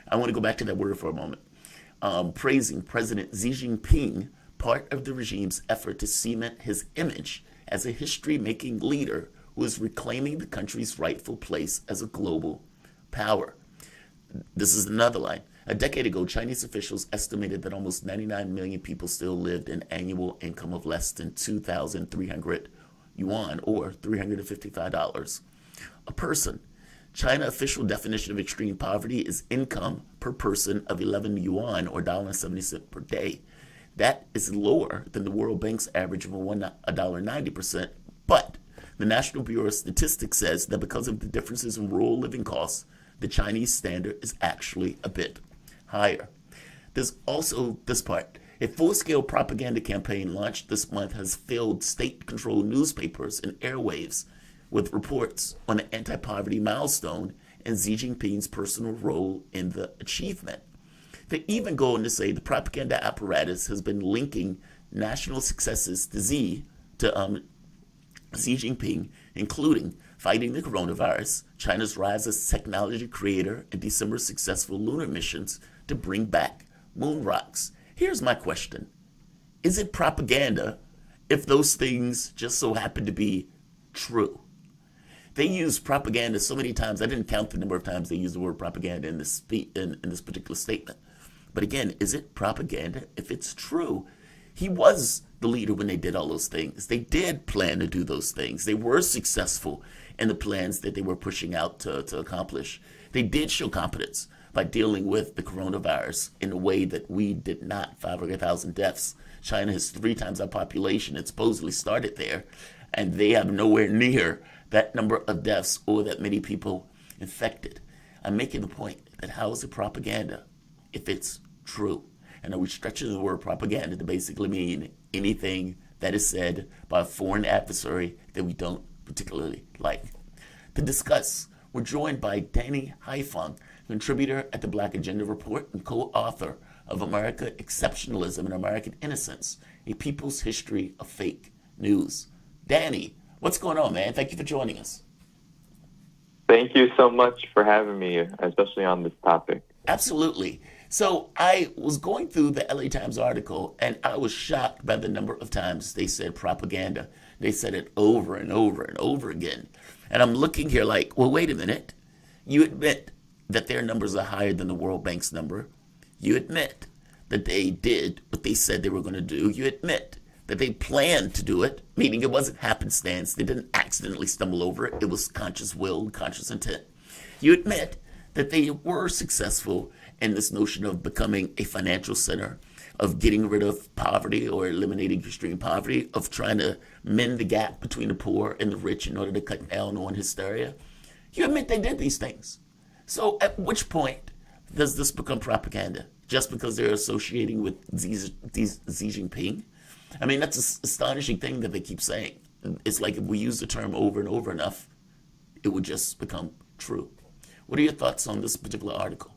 I want to go back to that word for a moment. Praising President Xi Jinping, part of the regime's effort to cement his image as a history-making leader who is reclaiming the country's rightful place as a global power. This is another line. A decade ago, Chinese officials estimated that almost 99 million people still lived in annual income of less than 2,300 yuan, or $355 a person. China official definition of extreme poverty is income per person of 11 yuan, or $1.70 per day. That is lower than the World Bank's average of $1.90%. But the National Bureau of Statistics says that because of the differences in rural living costs, the Chinese standard is actually a bit higher. There's also this part. A full-scale propaganda campaign launched this month has filled state-controlled newspapers and airwaves with reports on the anti-poverty milestone and Xi Jinping's personal role in the achievement. They even go on to say the propaganda apparatus has been linking national successes to Xi Jinping, including fighting the coronavirus, China's rise as technology creator, and December's successful lunar missions to bring back moon rocks. Here's my question. Is it propaganda if those things just so happen to be true? They use propaganda so many times. I didn't count the number of times they used the word propaganda in this particular statement. But again, is it propaganda if it's true? He was the leader when they did all those things. They did plan to do those things. They were successful in the plans that they were pushing out to accomplish. They did show competence by dealing with the coronavirus in a way that we did not. 500,000 deaths. China has 3 times our population. It supposedly started there, and they have nowhere near that number of deaths or that many people infected. I'm making the point that how is it propaganda if it's true? And are we stretching the word propaganda to basically mean anything that is said by a foreign adversary that we don't particularly like? To discuss, we're joined by Danny Haifong, contributor at the Black Agenda Report and co-author of America Exceptionalism and American Innocence, A People's History of Fake News. Danny, what's going on, man? Thank you for joining us. Thank you so much for having me, especially on this topic. Absolutely. So I was going through the LA Times article, and I was shocked by the number of times they said propaganda. They said it over and over and over again. And I'm looking here like, well, wait a minute. You admit that their numbers are higher than the World Bank's number. You admit that they did what they said they were going to do. You admit that they planned to do it, meaning it wasn't happenstance. They didn't accidentally stumble over it. It was conscious will, conscious intent. You admit that they were successful in this notion of becoming a financial center, of getting rid of poverty or eliminating extreme poverty, of trying to mend the gap between the poor and the rich in order to cut down on hysteria. You admit they did these things. So at which point does this become propaganda? Just because they're associating with Xi Jinping? I mean, that's an astonishing thing that they keep saying. It's like if we use the term over and over enough, it would just become true. What are your thoughts on this particular article?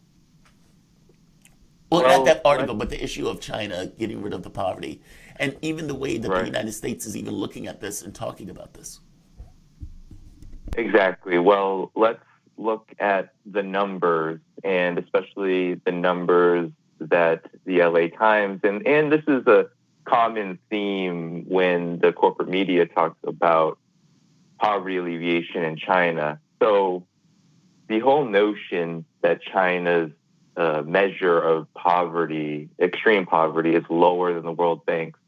Well, not that article, but the issue of China getting rid of the poverty, and even the way that the United States is even looking at this and talking about this. Exactly. Well, let's look at the numbers, and especially the numbers that the LA Times, and this is a common theme when the corporate media talks about poverty alleviation in China. So the whole notion that China's measure of poverty, extreme poverty, is lower than the World Bank's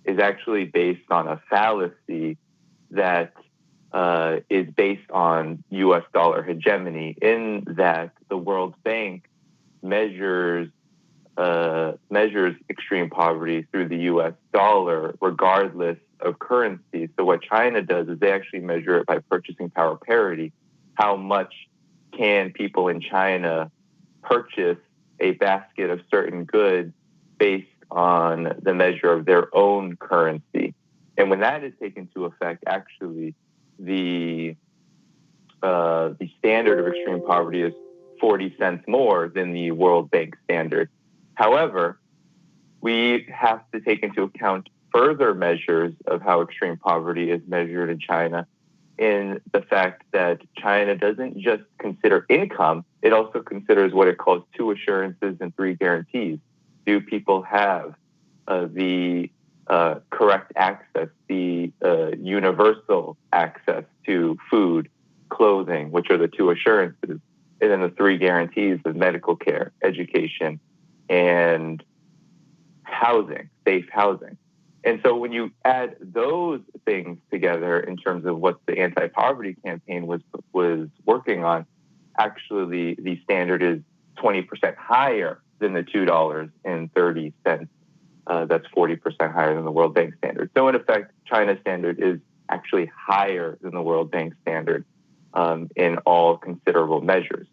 is actually based on a fallacy that is based on U.S. dollar hegemony, in that the World Bank measures extreme poverty through the U.S. dollar regardless of currency. So what China does is they actually measure it by purchasing power parity. How much can people in China purchase a basket of certain goods based on the measure of their own currency? And when that is taken into effect, actually, the standard of extreme poverty is 40 cents more than the World Bank standard. However, we have to take into account further measures of how extreme poverty is measured in China, in the fact that China doesn't just consider income, it also considers what it calls 2 assurances and 3 guarantees. Do people have the correct access, the universal access to food, clothing, which are the 2 assurances, and then the 3 guarantees of medical care, education, and housing, safe housing. And so when you add those things together in terms of what the anti-poverty campaign was working on, actually the standard is 20% higher than the $2.30 that's 40% higher than the World Bank standard. So in effect, China's standard is actually higher than the World Bank standard in all considerable measures.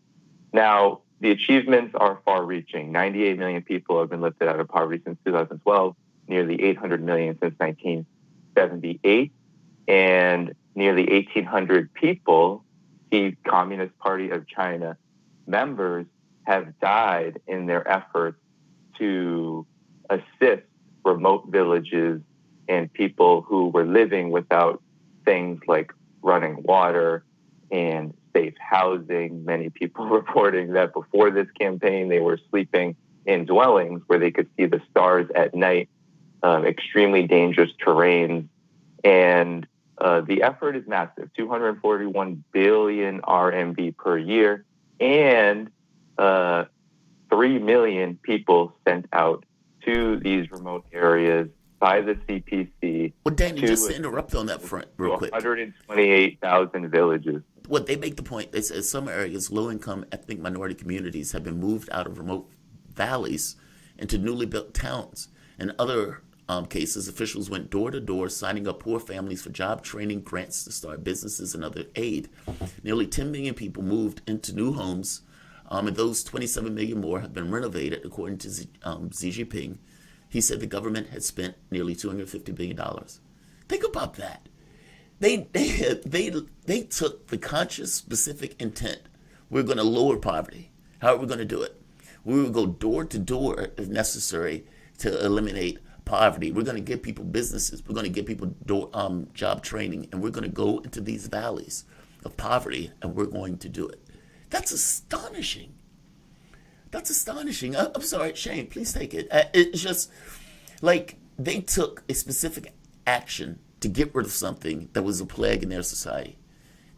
Now, the achievements are far-reaching. 98 million people have been lifted out of poverty since 2012, nearly 800 million since 1978, and nearly 1,800 people, the Communist Party of China members, have died in their efforts to assist remote villages and people who were living without things like running water and safe housing. Many people reporting that before this campaign, they were sleeping in dwellings where they could see the stars at night, extremely dangerous terrains. And the effort is massive, 241 billion RMB per year, and 3 million people sent out to these remote areas by the CPC. Well, Danny, just to interrupt on that front real quick. 128,000 villages. Well, they make the point, they say some areas, low-income ethnic minority communities have been moved out of remote valleys into newly built towns. In other cases, officials went door to door, signing up poor families for job training, grants to start businesses, and other aid. Nearly 10 million people moved into new homes, and those 27 million more have been renovated, according to Xi Jinping. He said the government had spent nearly $250 billion. Think about that. They took the conscious, specific intent. We're going to lower poverty. How are we going to do it? We will go door to door if necessary to eliminate poverty. We're going to give people businesses. We're going to give people job training, and we're going to go into these valleys of poverty, and we're going to do it. That's astonishing. That's astonishing. I'm sorry, Shane, please take it. It's just like they took a specific action to get rid of something that was a plague in their society.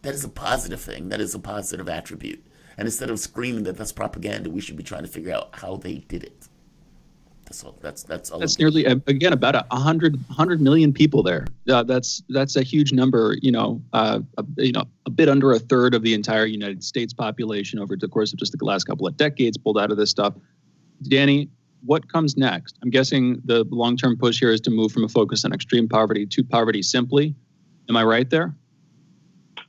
That is a positive thing. That is a positive attribute. And instead of screaming that that's propaganda, we should be trying to figure out how they did it. That's all. That's all. That's nearly, again, about 100 million people there. That's a huge number. A bit under a third of the entire United States population over the course of just the last couple of decades pulled out of this stuff. Danny, what comes next? I'm guessing the long-term push here is to move from a focus on extreme poverty to poverty simply. Am I right there?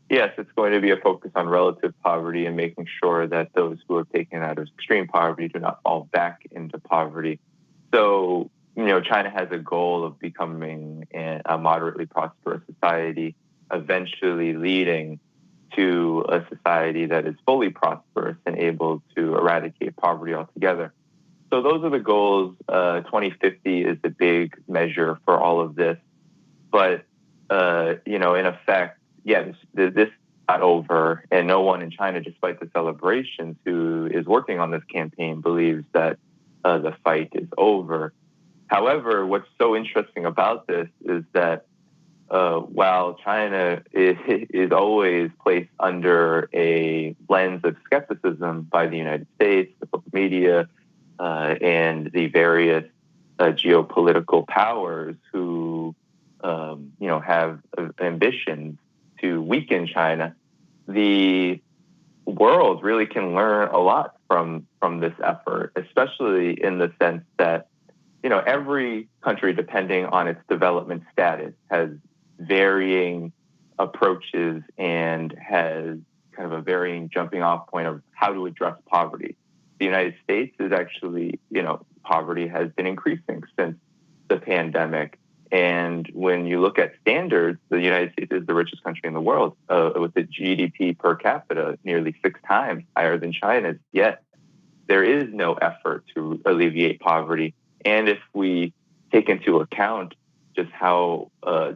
Yes, it's going to be a focus on relative poverty and making sure that those who are taken out of extreme poverty do not fall back into poverty. So, China has a goal of becoming a moderately prosperous society, eventually leading to a society that is fully prosperous and able to eradicate poverty altogether. So those are the goals. 2050 is the big measure for all of this. But, in effect, this is not over. And no one in China, despite the celebrations, who is working on this campaign believes that the fight is over. However, what's so interesting about this is that while China is always placed under a lens of skepticism by the United States, the corporate media, and the various geopolitical powers who, have ambitions to weaken China, the world really can learn a lot from this effort, especially in the sense that, every country, depending on its development status, has varying approaches and has kind of a varying jumping off point of how to address poverty. The United States is actually, poverty has been increasing since the pandemic. And when you look at standards, the United States is the richest country in the world with the GDP per capita nearly 6 times higher than China's. Yet there is no effort to alleviate poverty. And if we take into account just how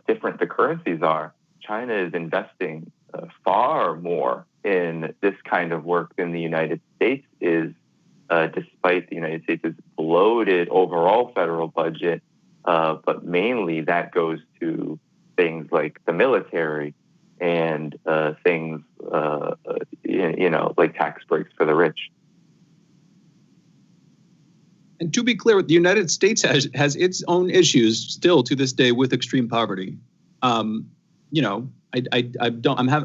different the currencies are, China is investing far more in this kind of work than the United States is, despite the United States' bloated overall federal budget. But mainly that goes to things like the military and things, like tax breaks for the rich. And to be clear, the United States has its own issues still to this day with extreme poverty.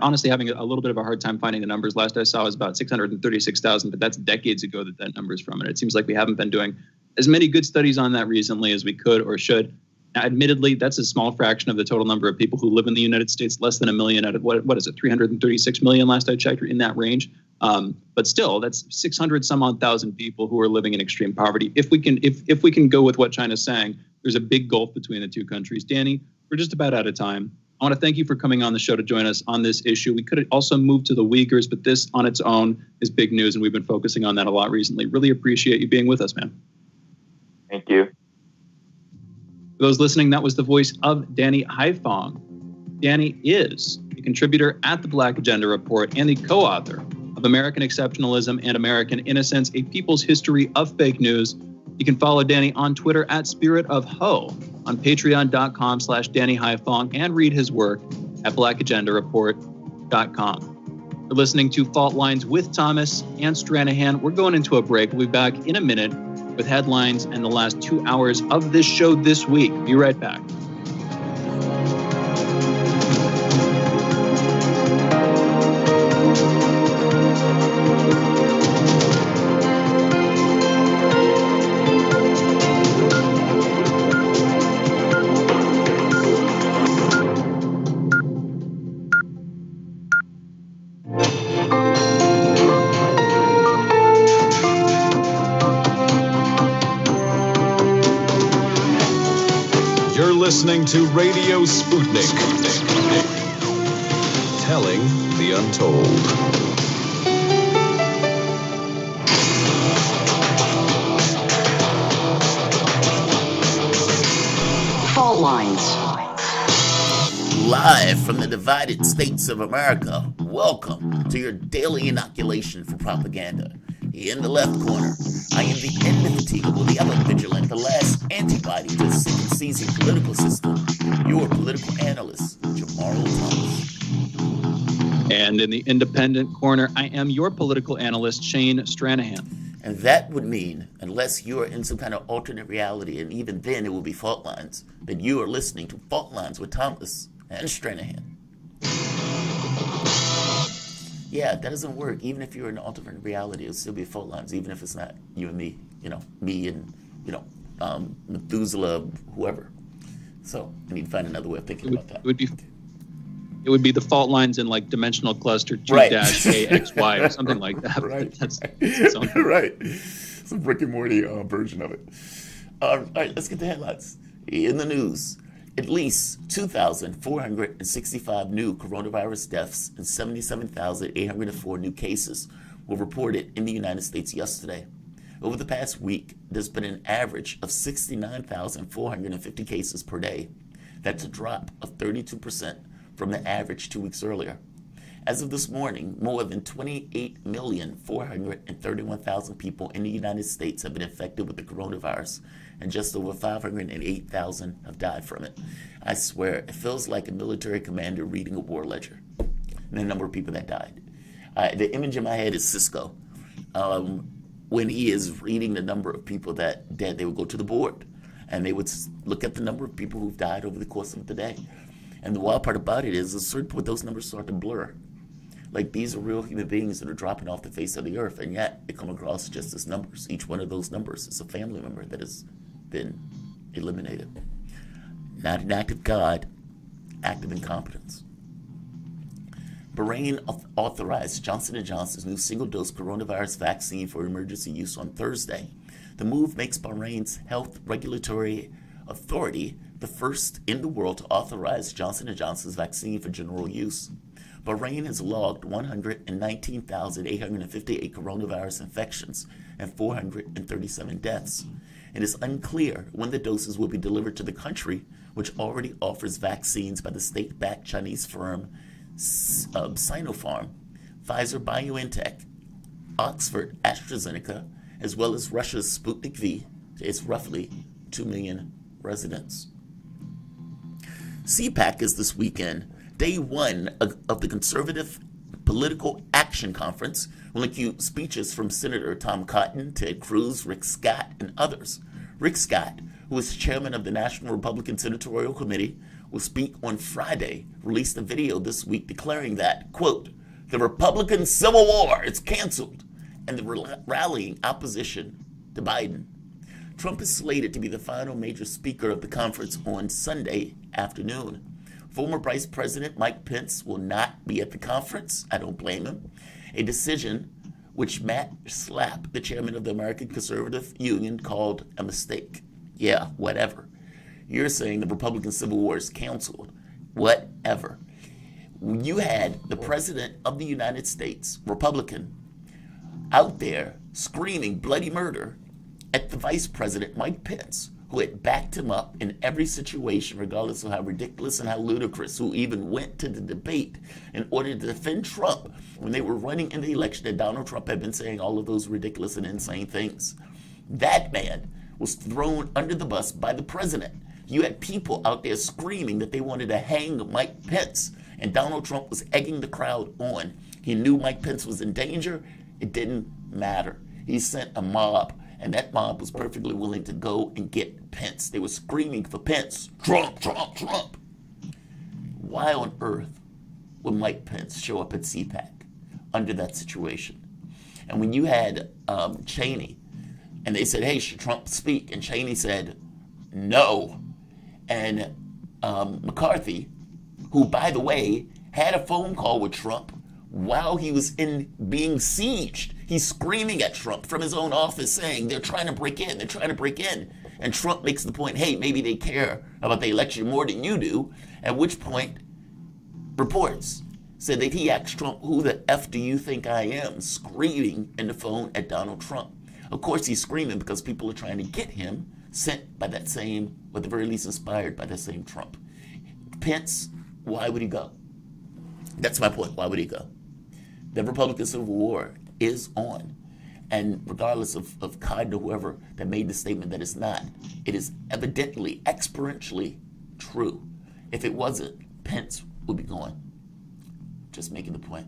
honestly having a little bit of a hard time finding the numbers. Last I saw was about 636,000, but that's decades ago that number is from. And it seems like we haven't been doing as many good studies on that recently as we could or should. Now, admittedly, that's a small fraction of the total number of people who live in the United States, less than 1 million out of what is it, 336 million last I checked, or in that range. But still, that's 600 some odd thousand people who are living in extreme poverty. If we can go with what China's saying, there's a big gulf between the two countries. Danny, we're just about out of time. I want to thank you for coming on the show to join us on this issue. We could also move to the Uyghurs, but this on its own is big news, and we've been focusing on that a lot recently. Really appreciate you being with us, man. Thank you. For those listening, that was the voice of Danny Haiphong. Danny is a contributor at the Black Agenda Report and the co-author of American Exceptionalism and American Innocence, a people's history of fake news. You can follow Danny on Twitter at Spirit of Ho, on patreon.com/Danny Haiphong, and read his work at blackagendareport.com. You're listening to Fault Lines with Thomas and Stranahan. We're going into a break. We'll be back in a minute with headlines and the last 2 hours of this show this week. Be right back. Listening to Radio Sputnik. Telling the untold. Fault Lines. Live from the divided states of America, welcome to your daily inoculation for propaganda. In the left corner, I am the indefatigable, the ever-vigilant, the last antibody to the sick and seizing political system, your political analyst, Jamarl Thomas. And in the independent corner, I am your political analyst, Shane Stranahan. And that would mean, unless you are in some kind of alternate reality, and even then it will be Fault Lines, that you are listening to Fault Lines with Thomas and Stranahan. Yeah, that doesn't work. Even if you're in an alternate reality, it'll still be Fault Lines, even if it's not you and me, me and, Methuselah, whoever. So I need to find another way of thinking about that. It would be the Fault Lines in like dimensional cluster 2-AXY or something like that. Right. That's right. It's a Rick and Morty version of it. All right, let's get the headlines. In the news, at least 2,465 new coronavirus deaths and 77,804 new cases were reported in the United States yesterday. Over the past week, there's been an average of 69,450 cases per day. That's a drop of 32% from the average 2 weeks earlier. As of this morning, more than 28,431,000 people in the United States have been infected with the coronavirus, and just over 508,000 have died from it. I swear, it feels like a military commander reading a war ledger. And the number of people that died. The image in my head is Cisco. When he is reading the number of people that dead, they would go to the board, and they would look at the number of people who've died over the course of the day. And the wild part about it is, at a certain point, those numbers start to blur. Like, these are real human beings that are dropping off the face of the earth, and yet they come across just as numbers. Each one of those numbers is a family member that has been eliminated. Not an act of God, act of incompetence. Bahrain authorized Johnson & Johnson's new single-dose coronavirus vaccine for emergency use on Thursday. The move makes Bahrain's health regulatory authority the first in the world to authorize Johnson & Johnson's vaccine for general use. Bahrain has logged 119,858 coronavirus infections and 437 deaths. It is unclear when the doses will be delivered to the country, which already offers vaccines by the state-backed Chinese firm Sinopharm, Pfizer-BioNTech, Oxford AstraZeneca, as well as Russia's Sputnik V to its roughly 2 million residents. CPAC is this weekend. Day one of the Conservative Political Action Conference will include speeches from Senator Tom Cotton, Ted Cruz, Rick Scott, and others. Rick Scott, who is chairman of the National Republican Senatorial Committee, will speak on Friday, released a video this week declaring that, quote, the Republican Civil War is canceled and the rallying opposition to Biden. Trump is slated to be the final major speaker of the conference on Sunday afternoon. Former Vice President Mike Pence will not be at the conference. I don't blame him. A decision which Matt Slapp, the chairman of the American Conservative Union, called a mistake. Yeah, whatever. You're saying the Republican Civil War is canceled. Whatever. You had the President of the United States, Republican, out there screaming bloody murder at the Vice President, Mike Pence, who had backed him up in every situation, regardless of how ridiculous and how ludicrous, who even went to the debate in order to defend Trump when they were running in the election that Donald Trump had been saying all of those ridiculous and insane things. That man was thrown under the bus by the president. You had people out there screaming that they wanted to hang Mike Pence, and Donald Trump was egging the crowd on. He knew Mike Pence was in danger. It didn't matter. He sent a mob, and that mob was perfectly willing to go and get Pence. They were screaming for Pence. Trump, Trump, Trump. Why on earth would Mike Pence show up at CPAC under that situation? And when you had Cheney, and they said, hey, should Trump speak? And Cheney said, no. And McCarthy, who, by the way, had a phone call with Trump while he was being sieged. He's screaming at Trump from his own office saying, they're trying to break in, they're trying to break in. And Trump makes the point, hey, maybe they care about the election more than you do, at which point reports said that he asked Trump, who the F do you think I am, screaming in the phone at Donald Trump. Of course, he's screaming because people are trying to get him sent by that same, or at the very least inspired by that same Trump. Pence, why would he go? That's my point. Why would he go? The Republican Civil War is on. And regardless of Cotton or whoever that made the statement that it's not, it is evidently, experientially true. If it wasn't, Pence would be gone. Just making the point.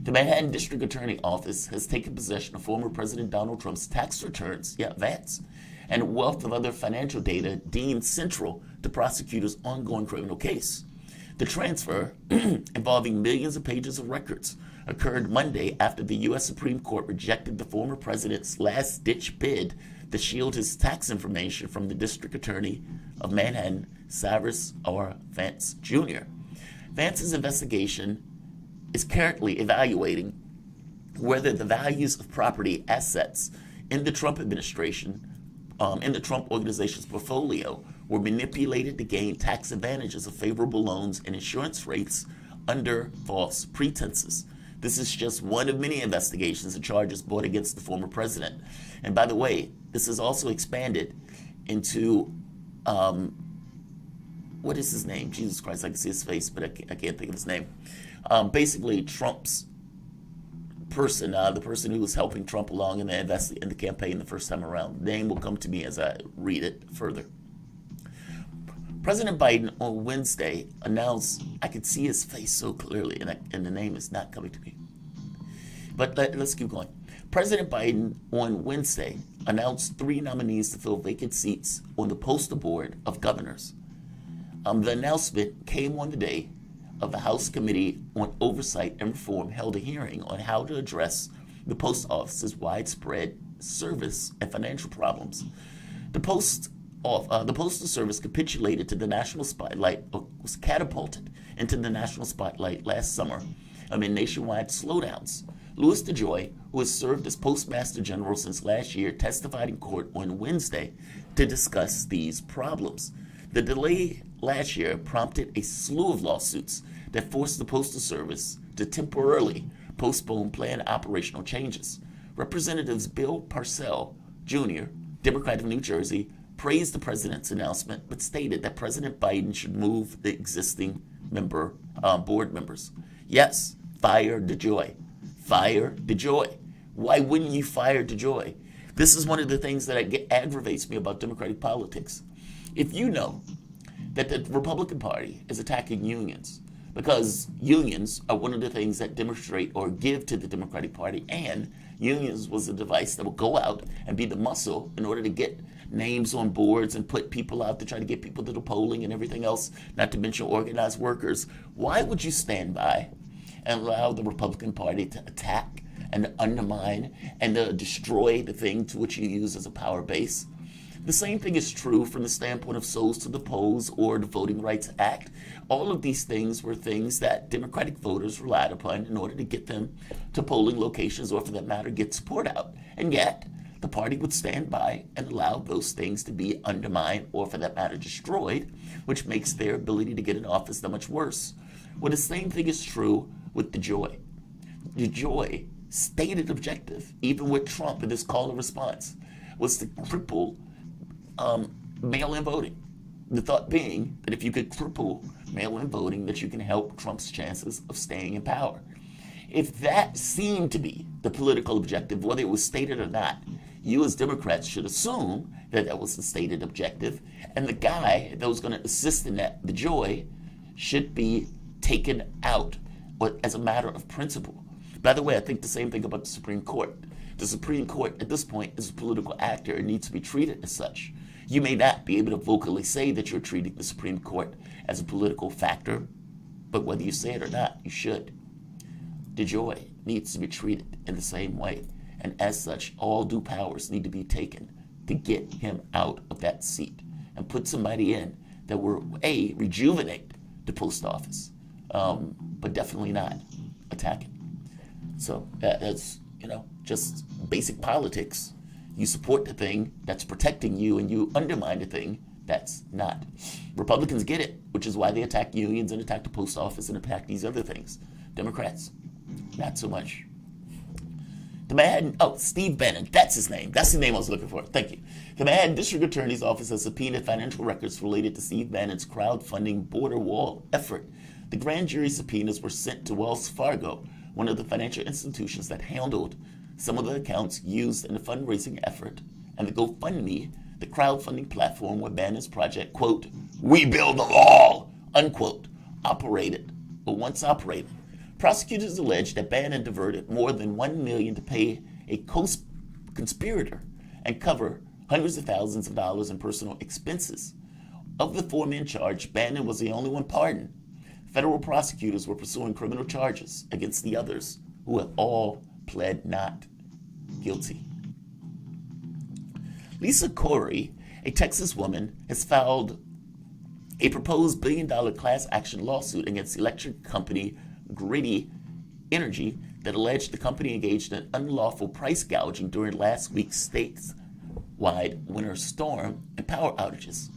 The Manhattan District Attorney Office has taken possession of former President Donald Trump's tax returns, VATs, and a wealth of other financial data deemed central to prosecutors' ongoing criminal case. The transfer, involving millions of pages of records, occurred Monday after the U.S. Supreme Court rejected the former president's last-ditch bid to shield his tax information from the District Attorney of Manhattan, Cyrus R. Vance, Jr. Vance's investigation is currently evaluating whether the values of property assets in the Trump administration, in the Trump organization's portfolio, were manipulated to gain tax advantages of favorable loans and insurance rates under false pretenses. This is just one of many investigations and charges brought against the former president. And by the way, this is also expanded into, what is his name? Jesus Christ, I can see his face, but I can't think of his name. Basically, Trump's person, the person who was helping Trump along in the campaign the first time around. The name will come to me as I read it further. President Biden on Wednesday announced, I could see his face so clearly, and the name is not coming to me. But let's keep going. President Biden on Wednesday announced 3 nominees to fill vacant seats on the postal board of governors. The announcement came on the day of the House Committee on Oversight and Reform held a hearing on how to address the post office's widespread service and financial problems. The Postal Service capitulated to the national spotlight, or was catapulted into the national spotlight last summer amid nationwide slowdowns. Louis DeJoy, who has served as Postmaster General since last year, testified in court on Wednesday to discuss these problems. The delay last year prompted a slew of lawsuits that forced the Postal Service to temporarily postpone planned operational changes. Representatives Bill Parcell, Jr., Democrat of New Jersey, praised the president's announcement, but stated that President Biden should move the existing board members. Yes, fire DeJoy. Fire DeJoy. Why wouldn't you fire DeJoy? This is one of the things that aggravates me about Democratic politics. If you know that the Republican Party is attacking unions, because unions are one of the things that demonstrate or give to the Democratic Party, and unions was a device that will go out and be the muscle in order to get names on boards and put people out to try to get people to the polling and everything else, not to mention organized workers. Why would you stand by and allow the Republican Party to attack and to undermine and to destroy the thing to which you use as a power base? The same thing is true from the standpoint of Souls to the Polls or the Voting Rights Act. All of these things were things that Democratic voters relied upon in order to get them to polling locations, or for that matter, get support out. And yet, the party would stand by and allow those things to be undermined, or for that matter, destroyed, which makes their ability to get in office that much worse. Well, the same thing is true with DeJoy. DeJoy stated objective, even with Trump in this call and response, was to cripple mail-in voting. The thought being that if you could cripple mail-in voting, that you can help Trump's chances of staying in power. If that seemed to be the political objective, whether it was stated or not, you as Democrats should assume that that was the stated objective, and the guy that was going to assist in that, DeJoy, should be taken out as a matter of principle. By the way, I think the same thing about the Supreme Court. The Supreme Court at this point is a political actor and needs to be treated as such. You may not be able to vocally say that you're treating the Supreme Court as a political factor, but whether you say it or not, you should. DeJoy needs to be treated in the same way, and as such, all due powers need to be taken to get him out of that seat and put somebody in that will, A, rejuvenate the post office, but definitely not attack it. So that's, just basic politics. You support the thing that's protecting you, and you undermine the thing that's not. Republicans get it, which is why they attack unions and attack the post office and attack these other things. Democrats, not so much. Steve Bannon, that's his name. That's the name I was looking for. Thank you. The Manhattan District Attorney's Office has subpoenaed financial records related to Steve Bannon's crowdfunding border wall effort. The grand jury subpoenas were sent to Wells Fargo, one of the financial institutions that handled some of the accounts used in the fundraising effort, and the GoFundMe, the crowdfunding platform where Bannon's project, quote, "We build the wall," unquote, operated. But once operating, prosecutors alleged that Bannon diverted more than $1 million to pay a co-conspirator and cover hundreds of thousands of dollars in personal expenses. Of the 4 men charged, Bannon was the only one pardoned. Federal prosecutors were pursuing criminal charges against the others, who have all pled not guilty. Lisa Corey, a Texas woman, has filed a proposed $1 billion class action lawsuit against electric company Griddy Energy that alleged the company engaged in unlawful price gouging during last week's statewide winter storm and power outages.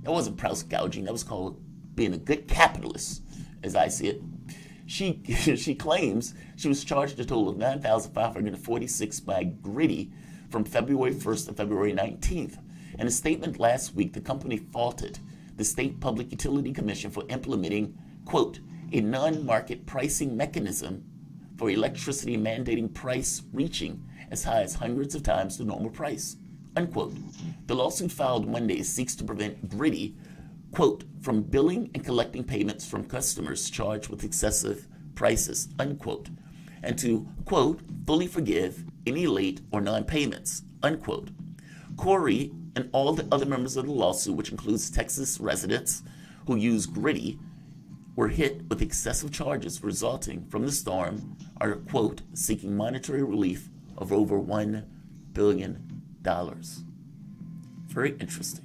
That wasn't price gouging, that was called being a good capitalist, as I see it. She claims she was charged a total of $9,546 by Griddy from February 1st to February 19th. In a statement last week, the company faulted the State Public Utility Commission for implementing, quote, a non-market pricing mechanism for electricity mandating price reaching as high as hundreds of times the normal price, unquote. The lawsuit filed Monday seeks to prevent Griddy, quote, from billing and collecting payments from customers charged with excessive prices, unquote, and to, quote, fully forgive any late or non-payments, unquote. Corey and all the other members of the lawsuit, which includes Texas residents who use Griddy, were hit with excessive charges resulting from the storm, are, quote, seeking monetary relief of over $1 billion. Very interesting.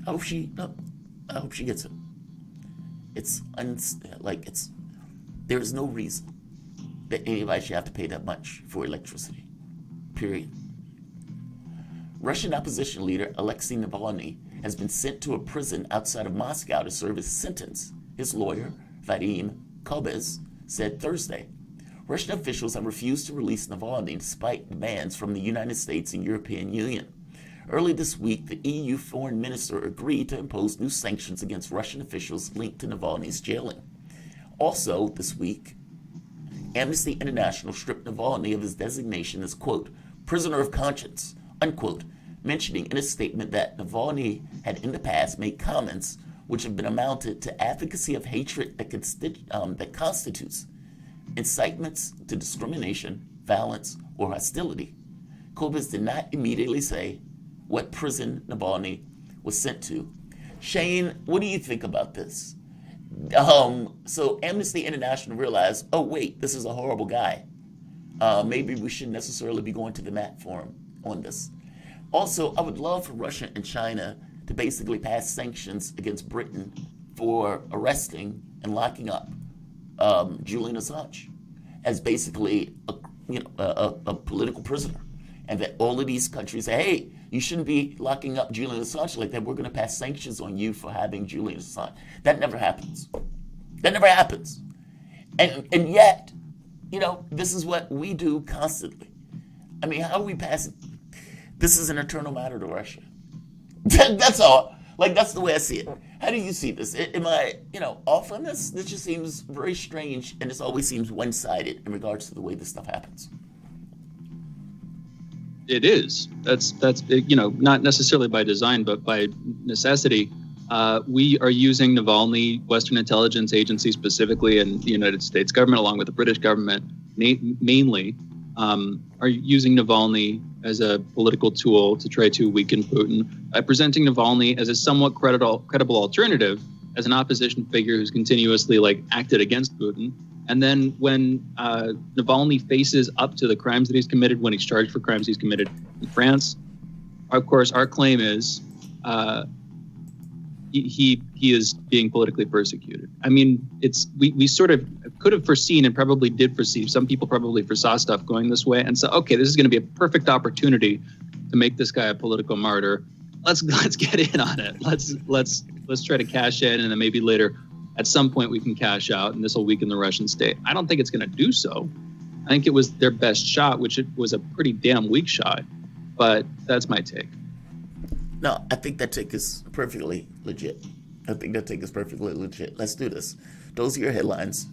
I hope she gets it. There is no reason that anybody should have to pay that much for electricity. Period. Russian opposition leader Alexei Navalny has been sent to a prison outside of Moscow to serve his sentence, his lawyer, Vadim Kobes, said Thursday. Russian officials have refused to release Navalny despite demands from the United States and European Union. Early this week, the EU foreign minister agreed to impose new sanctions against Russian officials linked to Navalny's jailing. Also this week, Amnesty International stripped Navalny of his designation as, quote, prisoner of conscience, unquote, mentioning in a statement that Navalny had in the past made comments which have been amounted to advocacy of hatred that constitutes incitements to discrimination, violence, or hostility. Kobus did not immediately say what prison Navalny was sent to. Shane, what do you think about this? So Amnesty International realized, oh wait, this is a horrible guy. Maybe we shouldn't necessarily be going to the mat for him on this. Also, I would love for Russia and China to basically pass sanctions against Britain for arresting and locking up Julian Assange as basically a political prisoner. And that all of these countries say, hey, you shouldn't be locking up Julian Assange like that. We're going to pass sanctions on you for having Julian Assange. That never happens. That never happens. And yet, this is what we do constantly. I mean, how are we passing? This is an eternal matter to Russia. That's all. Like, that's the way I see it. How do you see this? Am I, off on this? This just seems very strange, and this always seems one-sided in regards to the way this stuff happens. It is. That's not necessarily by design, but by necessity. We are using Navalny, Western intelligence agencies specifically, and the United States government, along with the British government, mainly, are using Navalny as a political tool to try to weaken Putin by presenting Navalny as a somewhat credible alternative, as an opposition figure who's continuously acted against Putin. And then when Navalny faces up to the crimes that he's committed, when he's charged for crimes he's committed in France, of course, our claim is he is being politically persecuted. I mean, we sort of could have foreseen and probably did foresee. Some people probably foresaw stuff going this way and said, okay, this is going to be a perfect opportunity to make this guy a political martyr. Let's get in on it. Let's try to cash in, and then maybe later, at some point, we can cash out, and this will weaken the Russian state. I don't think it's going to do so. I think it was their best shot, which it was a pretty damn weak shot. But that's my take. No, I think that take is perfectly legit. Let's do this. Those are your headlines.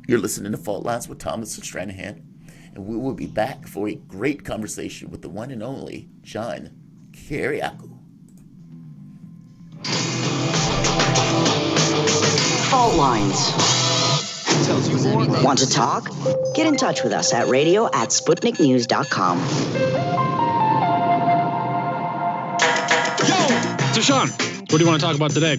You're listening to Fault Lines with Thomas and Stranahan, and we will be back for a great conversation with the one and only John Kiriakou. Fault Lines. Want to talk? Get in touch with us at radio@sputniknews.com. So Sean, what do you want to talk about today?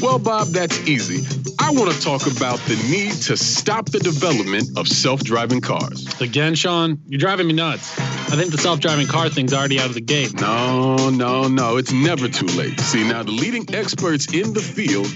Well, Bob, that's easy. I want to talk about the need to stop the development of self-driving cars. Again, Sean, you're driving me nuts. I think the self-driving car thing's already out of the gate. No. It's never too late. See, now the leading experts in the field,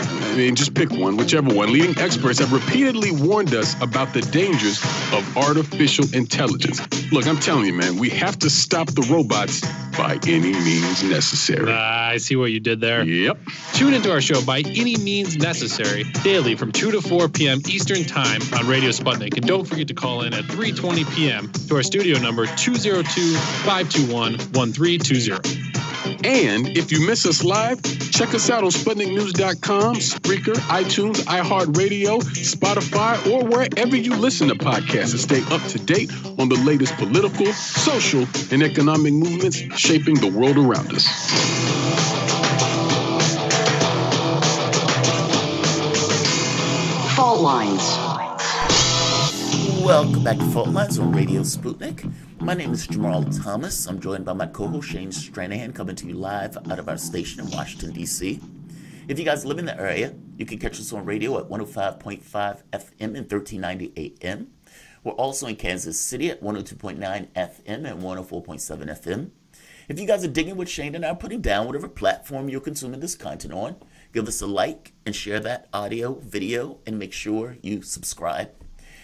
just pick one, whichever one, leading experts have repeatedly warned us about the dangers of artificial intelligence. Look, I'm telling you, man, we have to stop the robots by any means necessary. I see what you did there. Yep. Tune into our show By Any Means Necessary daily from 2 to 4 p.m. Eastern Time on Radio Sputnik. And don't forget to call in at 3:20 p.m. to our studio number 202-521-1320. And if you miss us live, check us out on SputnikNews.com, Spreaker, iTunes, iHeartRadio, Spotify, or wherever you listen to podcasts to stay up to date on the latest political, social, and economic movements shaping the world around us. Fault Lines. Welcome back to Fault Lines on Radio Sputnik. My name is Jamarl Thomas. I'm joined by my co-host Shane Stranahan, coming to you live out of our station in Washington, D.C. If you guys live in the area, you can catch us on radio at 105.5 FM and 1390 AM. We're also in Kansas City at 102.9 FM and 104.7 FM. If you guys are digging what Shane and I are putting down, whatever platform you're consuming this content on, give us a like and share that audio, video, and make sure you subscribe.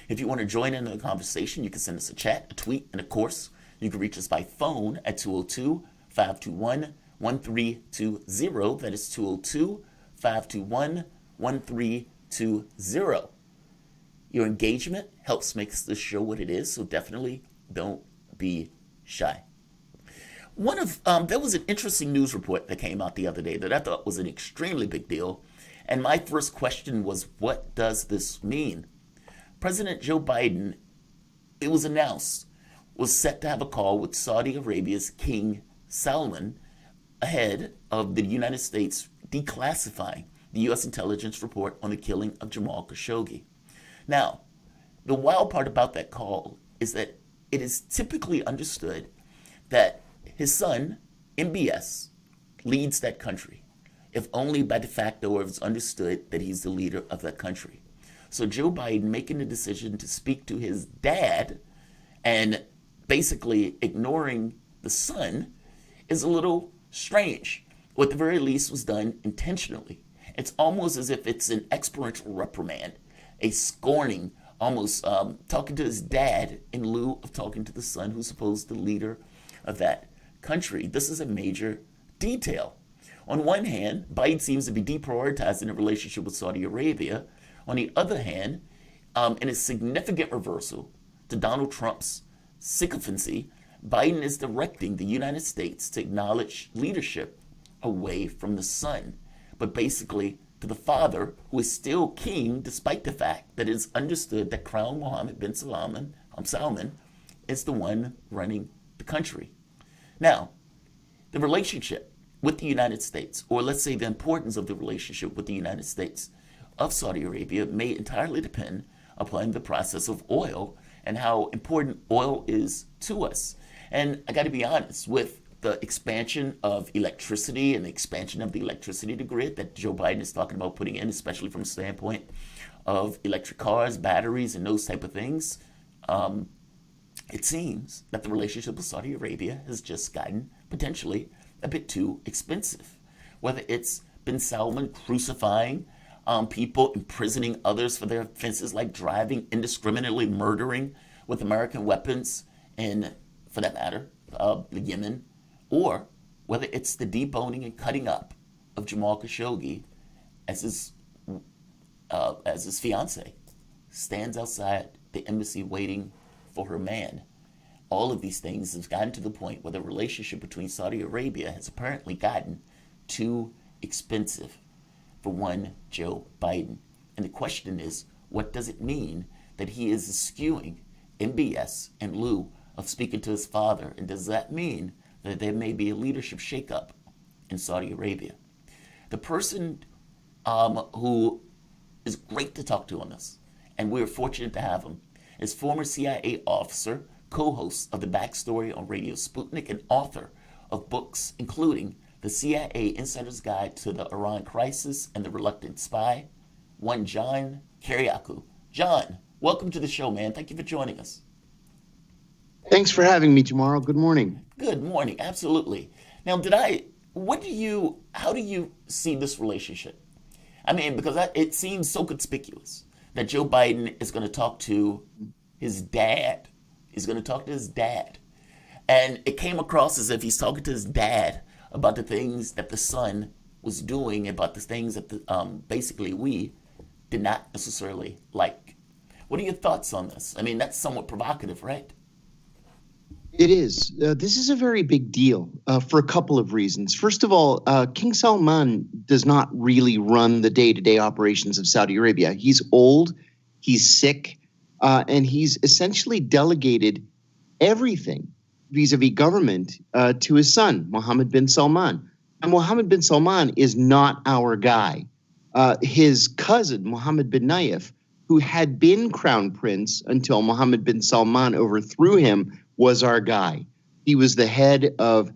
If you want to join in the conversation, you can send us a chat, a tweet, and of course, you can reach us by phone at 202-521-1320. That is 202-521-1320. Your engagement helps make this show what it is, so definitely don't be shy. There was an interesting news report that came out the other day that I thought was an extremely big deal, and my first question was, what does this mean? President Joe Biden, it was announced, was set to have a call with Saudi Arabia's King Salman ahead of the United States declassifying the U.S. intelligence report on the killing of Jamal Khashoggi. Now, the wild part about that call is that it is typically understood that his son, MBS, leads that country, if only by de facto or if it's understood that he's the leader of that country. So Joe Biden making the decision to speak to his dad and basically ignoring the son is a little strange, or at the very least was done intentionally. It's almost as if it's an experiential reprimand, a scorning, almost talking to his dad in lieu of talking to the son who's supposed to be the leader of that country. This is a major detail. On one hand, Biden seems to be deprioritizing the relationship with Saudi Arabia. On the other hand, in a significant reversal to Donald Trump's sycophancy, Biden is directing the United States to acknowledge leadership away from the son, but basically to the father, who is still king despite the fact that it is understood that Crown Mohammed bin Salman is the one running the country. Now, the relationship with the United States, or let's say the importance of the relationship with the United States of Saudi Arabia, may entirely depend upon the process of oil and how important oil is to us. And I got to be honest, with the expansion of electricity and the expansion of the electricity grid that Joe Biden is talking about putting in, especially from the standpoint of electric cars, batteries, and those type of things, it seems that the relationship with Saudi Arabia has just gotten potentially a bit too expensive. Whether it's bin Salman crucifying people, imprisoning others for their offenses like driving, indiscriminately murdering with American weapons, and for that matter, Yemen, or whether it's the deboning and cutting up of Jamal Khashoggi as his fiance stands outside the embassy waiting for her man. All of these things have gotten to the point where the relationship between Saudi Arabia has apparently gotten too expensive for one Joe Biden. And the question is, what does it mean that he is eschewing MBS in lieu of speaking to his father? And does that mean that there may be a leadership shakeup in Saudi Arabia? The person who is great to talk to on this, and we're fortunate to have him, is former CIA officer, co-host of The Backstory on Radio Sputnik, and author of books including The CIA Insider's Guide to the Iran Crisis and The Reluctant Spy, one John Kiriakou. John, welcome to the show, man. Thank you for joining us. Thanks for having me, Jamarl. Good morning. Good morning. Absolutely. Now, how do you see this relationship? I mean, because it seems so conspicuous that Joe Biden is going to talk to his dad. He's going to talk to his dad. And it came across as if he's talking to his dad about the things that the son was doing, about the things that basically we did not necessarily like. What are your thoughts on this? I mean, that's somewhat provocative, right? It is. This is a very big deal for a couple of reasons. First of all, King Salman does not really run the day-to-day operations of Saudi Arabia. He's old, he's sick, and he's essentially delegated everything vis-a-vis government to his son, Mohammed bin Salman. And Mohammed bin Salman is not our guy. His cousin, Mohammed bin Nayef, who had been crown prince until Mohammed bin Salman overthrew him, was our guy. He was the head of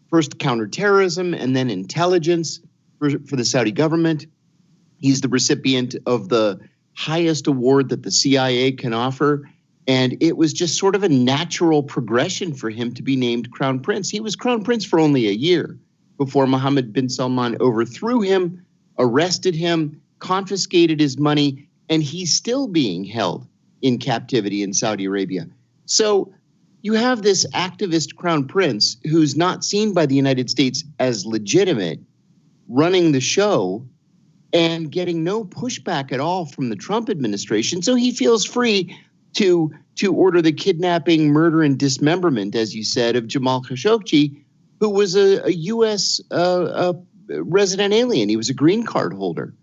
first counterterrorism and then intelligence for the Saudi government. He's the recipient of the highest award that the CIA can offer. And it was just sort of a natural progression for him to be named crown prince. He was crown prince for only a year before Mohammed bin Salman overthrew him, arrested him, confiscated his money, and he's still being held in captivity in Saudi Arabia. So you have this activist crown prince who's not seen by the United States as legitimate, running the show and getting no pushback at all from the Trump administration. So he feels free to order the kidnapping, murder, and dismemberment, as you said, of Jamal Khashoggi, who was a U.S. resident alien. He was a green card holder.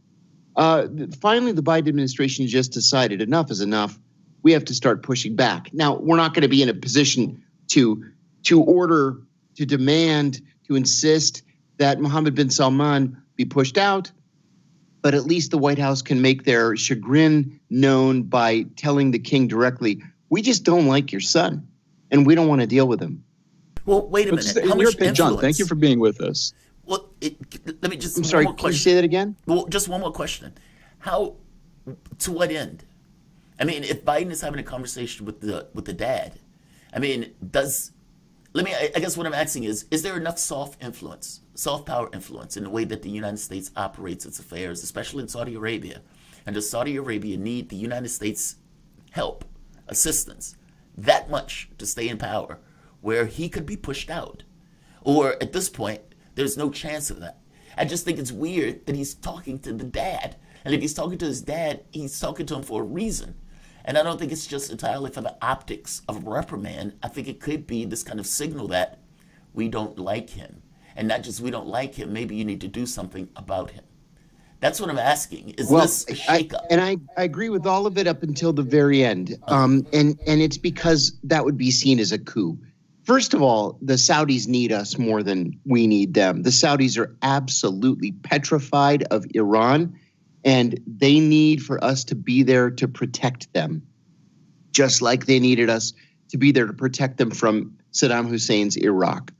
Finally, the Biden administration just decided enough is enough. We have to start pushing back. Now, we're not going to be in a position to order, to demand, to insist that Mohammed bin Salman be pushed out, but at least the White House can make their chagrin known by telling the king directly, we just don't like your son, and we don't want to deal with him. Well, wait a minute. How much influence? John, thank you for being with us. Well, let me just. I'm sorry. Can you say that again? Well, just one more question. How? To what end? I mean, if Biden is having a conversation with the dad, I mean, I guess what I'm asking is there enough soft power influence in the way that the United States operates its affairs, especially in Saudi Arabia? And does Saudi Arabia need the United States' help, assistance, that much to stay in power, where he could be pushed out? Or at this point, there's no chance of that. I just think it's weird that he's talking to the dad. And if he's talking to his dad, he's talking to him for a reason. And I don't think it's just entirely for the optics of a reprimand. I think it could be this kind of signal that we don't like him. And not just we don't like him, maybe you need to do something about him. That's what I'm asking. Is this a shakeup? I agree with all of it up until the very end. And it's because that would be seen as a coup. First of all, the Saudis need us more than we need them. The Saudis are absolutely petrified of Iran, and they need for us to be there to protect them, just like they needed us to be there to protect them from Saddam Hussein's Iraq.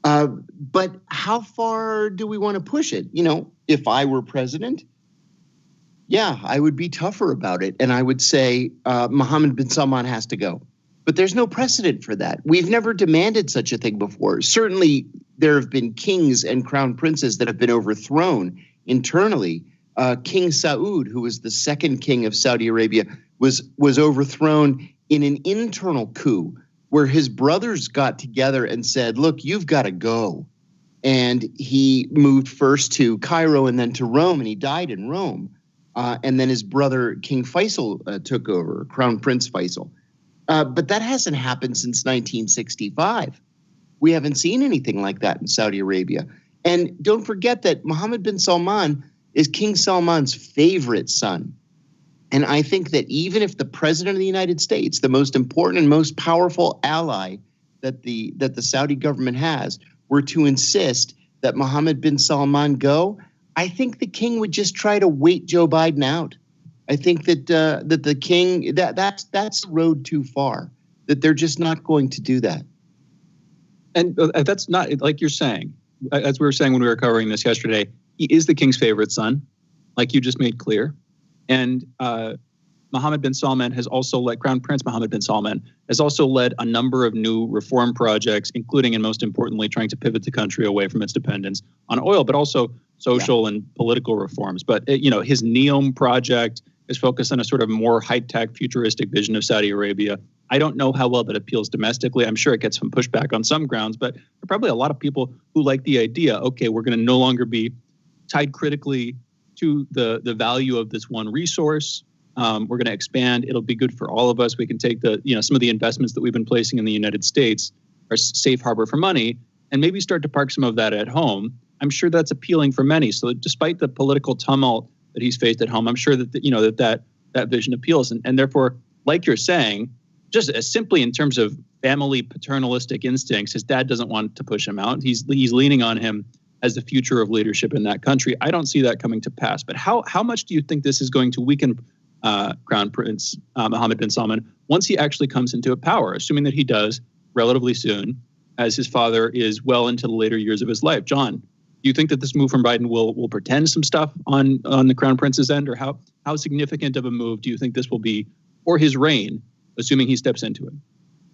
But how far do we want to push it? You know, if I were president, yeah, I would be tougher about it. And I would say Mohammed bin Salman has to go. But there's no precedent for that. We've never demanded such a thing before. Certainly, there have been kings and crown princes that have been overthrown internally. King Saud, who was the second king of Saudi Arabia, was overthrown in an internal coup where his brothers got together and said, look, you've got to go. And he moved first to Cairo and then to Rome, and he died in Rome. And then his brother, King Faisal, took over, Crown Prince Faisal. But that hasn't happened since 1965. We haven't seen anything like that in Saudi Arabia. And don't forget that Mohammed bin Salman is King Salman's favorite son. And I think that even if the president of the United States, the most important and most powerful ally that the Saudi government has, were to insist that Mohammed bin Salman go, I think the king would just try to wait Joe Biden out. I think that the king, that's the road too far, that they're just not going to do that. And that's not, like you're saying, as we were saying when we were covering this yesterday, he is the king's favorite son, like you just made clear. And Mohammed bin Salman has also led, Crown Prince Mohammed bin Salman has also led a number of new reform projects, including and most importantly, trying to pivot the country away from its dependence on oil, but also social and political reforms. But, his NEOM project is focused on a sort of more high-tech, futuristic vision of Saudi Arabia. I don't know how well that appeals domestically. I'm sure it gets some pushback on some grounds, but there are probably a lot of people who like the idea, okay, we're going to no longer be tied critically to the value of this one resource. We're going to expand. It'll be good for all of us. We can take some of the investments that we've been placing in the United States, our safe harbor for money, and maybe start to park some of that at home. I'm sure that's appealing for many. So despite the political tumult that he's faced at home, I'm sure that that vision appeals. And therefore, like you're saying, just as simply in terms of family paternalistic instincts, his dad doesn't want to push him out. He's leaning on him as the future of leadership in that country. I don't see that coming to pass. But how much do you think this is going to weaken Crown Prince Mohammed bin Salman once he actually comes into power, assuming that he does relatively soon, as his father is well into the later years of his life? John, do you think that this move from Biden will pretend some stuff on the Crown Prince's end, or how significant of a move do you think this will be for his reign, assuming he steps into it?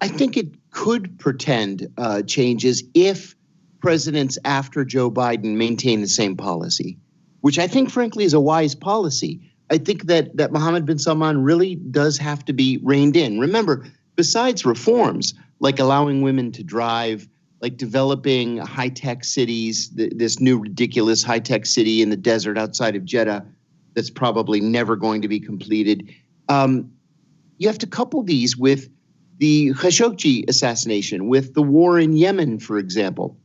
I think it could pretend changes if presidents after Joe Biden maintain the same policy, which I think, frankly, is a wise policy. I think that Mohammed bin Salman really does have to be reined in. Remember, besides reforms like allowing women to drive, like developing high-tech cities, this new ridiculous high-tech city in the desert outside of Jeddah that's probably never going to be completed. You have to couple these with the Khashoggi assassination, with the war in Yemen, for example.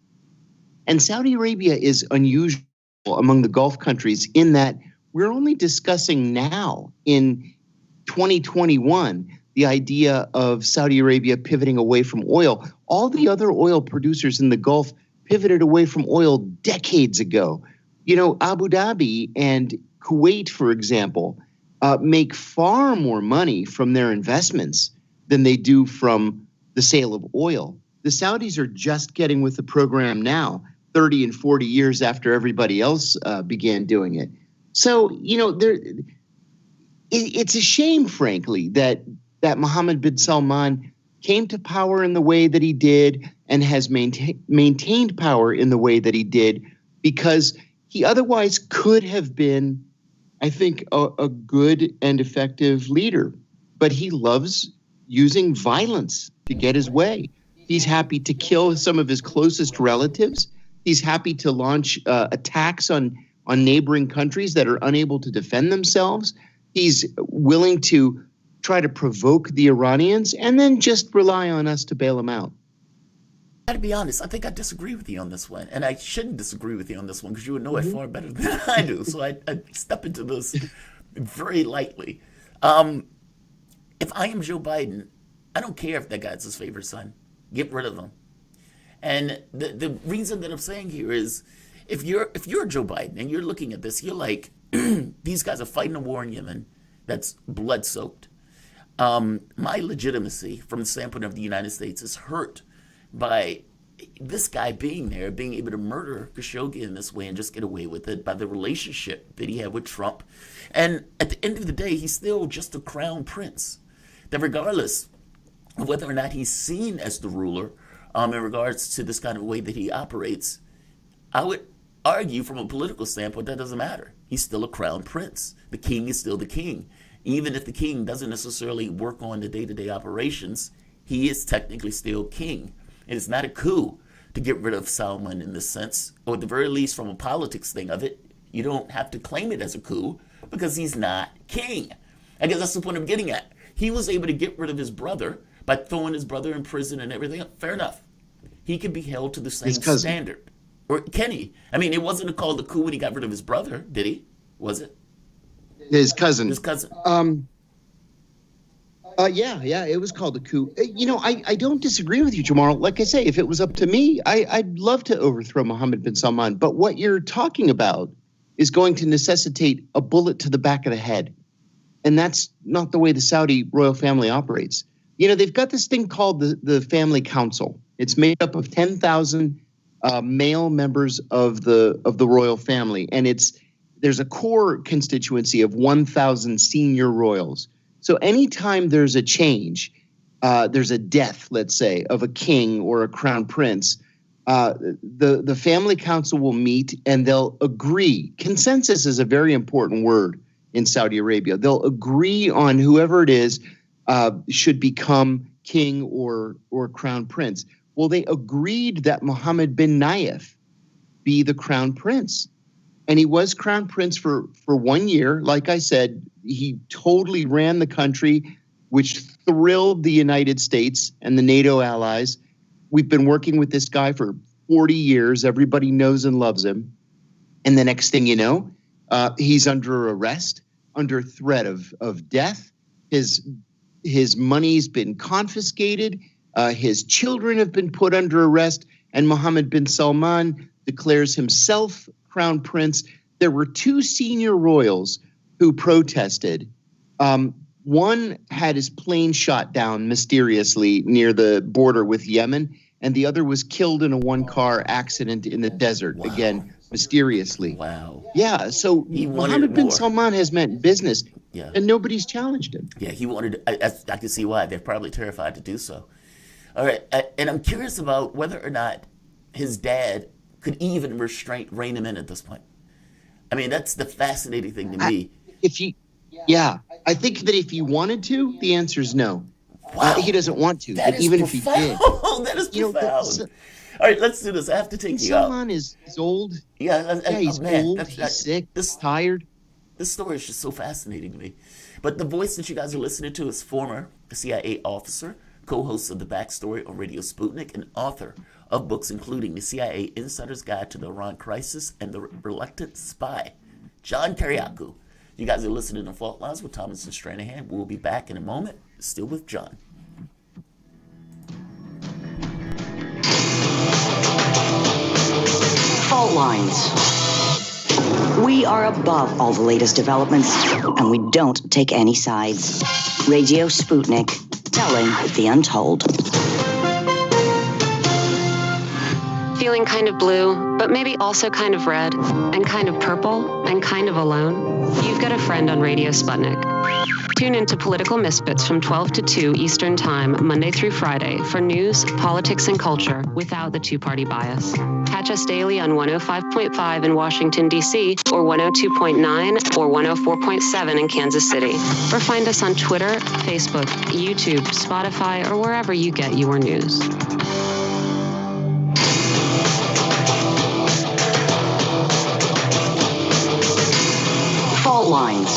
And Saudi Arabia is unusual among the Gulf countries in that we're only discussing now in 2021 the idea of Saudi Arabia pivoting away from oil. All the other oil producers in the Gulf pivoted away from oil decades ago. Abu Dhabi and Kuwait, for example, make far more money from their investments than they do from the sale of oil. The Saudis are just getting with the program now, 30 and 40 years after everybody else began doing it. So, it's a shame, frankly, that Mohammed bin Salman came to power in the way that he did and has maintained power in the way that he did, because he otherwise could have been, I think, a good and effective leader. But he loves using violence to get his way. He's happy to kill some of his closest relatives. He's happy to launch attacks on neighboring countries that are unable to defend themselves. He's willing to try to provoke the Iranians and then just rely on us to bail him out. I gotta be honest, I think I disagree with you on this one. And I shouldn't disagree with you on this one because you would know it far better than I do. So I step into this very lightly. If I am Joe Biden, I don't care if that guy's his favorite son. Get rid of him. And the reason that I'm saying here is if you're Joe Biden and you're looking at this, you're like, these guys are fighting a war in Yemen that's blood-soaked. My legitimacy from the standpoint of the United States is hurt by this guy being there, being able to murder Khashoggi in this way and just get away with it, by the relationship that he had with Trump. And at the end of the day, he's still just a crown prince. That regardless of whether or not he's seen as the ruler in regards to this kind of way that he operates, I would argue from a political standpoint that doesn't matter. He's still a crown prince. The king is still the king. Even if the king doesn't necessarily work on the day-to-day operations, he is technically still king. And it's not a coup to get rid of Salman in this sense, or at the very least from a politics thing of it. You don't have to claim it as a coup because he's not king. I guess that's the point I'm getting at. He was able to get rid of his brother by throwing his brother in prison and everything. Fair enough. He can be held to the same standard. Or can he? I mean, it wasn't called a coup when he got rid of his brother, did he? Was it? His cousin. His cousin. Yeah, it was called a coup. I don't disagree with you, Jamarl. Like I say, if it was up to me, I'd love to overthrow Mohammed bin Salman. But what you're talking about is going to necessitate a bullet to the back of the head. And that's not the way the Saudi royal family operates. They've got this thing called the family council. It's made up of 10,000 male members of the royal family. And there's a core constituency of 1,000 senior royals. So anytime there's a change, there's a death, let's say, of a king or a crown prince, the family council will meet and they'll agree. Consensus is a very important word in Saudi Arabia. They'll agree on whoever it is should become king or crown prince. Well, they agreed that Mohammed bin Nayef be the crown prince. And he was crown prince for 1 year. Like I said, he totally ran the country, which thrilled the United States and the NATO allies. We've been working with this guy for 40 years. Everybody knows and loves him. And the next thing you know, he's under arrest, under threat of death. His money's been confiscated. His children have been put under arrest. And Mohammed bin Salman declares himself crown prince. There were two senior royals who protested. One had his plane shot down mysteriously near the border with Yemen, and the other was killed in a one-car accident in the desert, again, mysteriously. Wow. Yeah, so Mohammed bin Salman has meant business, and nobody's challenged him. Yeah, he wanted to, I can see why. They're probably terrified to do so. All right, and I'm curious about whether or not his dad could even rein him in at this point. I mean, that's the fascinating thing to me. I think that if he wanted to, the answer is no. Wow. He doesn't want to, but even if he did. That is profound. All right, let's do this. I have to take you out. Salman is old. Yeah, he's old. He's sick. Tired. This story is just so fascinating to me. But the voice that you guys are listening to is former CIA officer, co-host of The Backstory on Radio Sputnik, and author of books including The CIA Insider's Guide to the Iran Crisis and The Reluctant Spy, John Kiriakou. You guys are listening to Fault Lines with Thomas and Stranahan. We'll be back in a moment, still with John. Fault Lines. We are above all the latest developments, and we don't take any sides. Radio Sputnik, telling the untold. Feeling kind of blue, but maybe also kind of red, and kind of purple, and kind of alone? You've got a friend on Radio Sputnik. Tune into Political Misfits from 12 to 2 Eastern Time, Monday through Friday, for news, politics, and culture without the two-party bias. Catch us daily on 105.5 in Washington, D.C., or 102.9 or 104.7 in Kansas City. Or find us on Twitter, Facebook, YouTube, Spotify, or wherever you get your news. Fault Lines.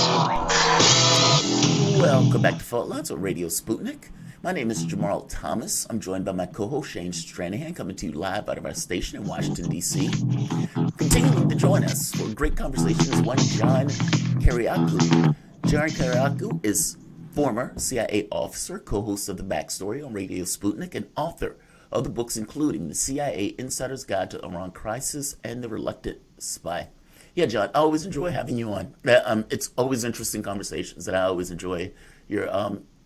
Welcome back to Fault Lines on Radio Sputnik. My name is Jamarl Thomas. I'm joined by my co-host Shane Stranahan, coming to you live out of our station in Washington, D.C. Continuing to join us for a great conversation is one John Kiriakou. John Kiriakou is former CIA officer, co-host of The Backstory on Radio Sputnik, and author of the books including The CIA Insider's Guide to Iran Crisis and The Reluctant Spy. Yeah, John, I always enjoy having you on. It's always interesting conversations, and I always enjoy your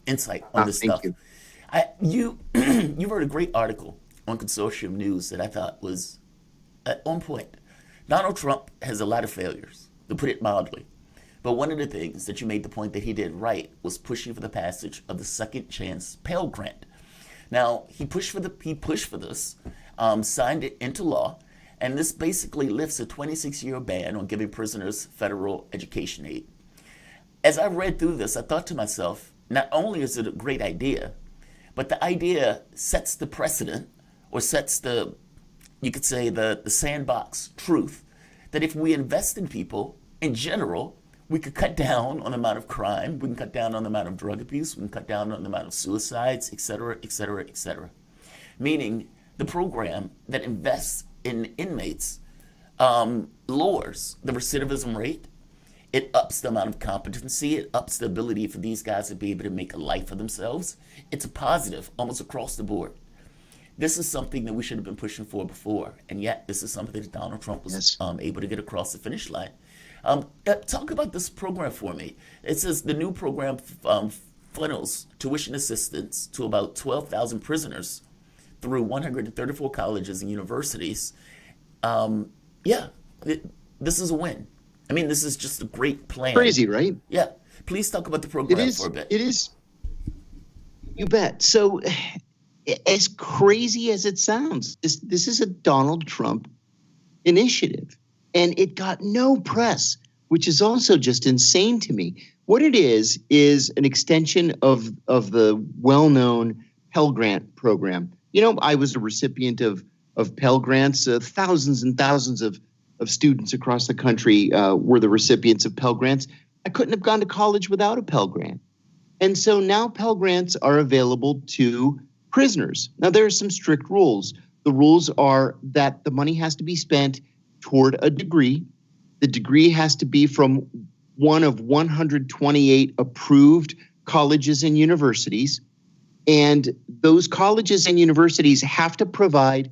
insight on this stuff. You wrote a great article on Consortium News that I thought was on point. Donald Trump has a lot of failures, to put it mildly. But one of the things that you made the point that he did right was pushing for the passage of the Second Chance Pell Grant. Now, he pushed for this, signed it into law, and this basically lifts a 26-year ban on giving prisoners federal education aid. As I read through this, I thought to myself, not only is it a great idea, but the idea sets the precedent, or sets the sandbox truth, that if we invest in people, in general, we could cut down on the amount of crime, we can cut down on the amount of drug abuse, we can cut down on the amount of suicides, et cetera, et cetera, et cetera. Meaning, the program that invests in inmates lowers the recidivism rate. It ups the amount of competency. It ups the ability for these guys to be able to make a life for themselves. It's a positive almost across the board. This is something that we should have been pushing for before, and yet this is something that Donald Trump was able to get across the finish line. Talk about this program for me. It says the new program funnels tuition assistance to about 12,000 prisoners through 134 colleges and universities. This is a win. I mean, this is just a great plan. Crazy, right? Yeah. Please talk about the program for a bit. It is. You bet. So, as crazy as it sounds, this is a Donald Trump initiative, and it got no press, which is also just insane to me. What it is an extension of the well-known Pell Grant program. You know, I was a recipient of Pell Grants. Thousands and thousands of students across the country were the recipients of Pell Grants. I couldn't have gone to college without a Pell Grant. And so now Pell Grants are available to prisoners. Now, there are some strict rules. The rules are that the money has to be spent toward a degree. The degree has to be from one of 128 approved colleges and universities. And those colleges and universities have to provide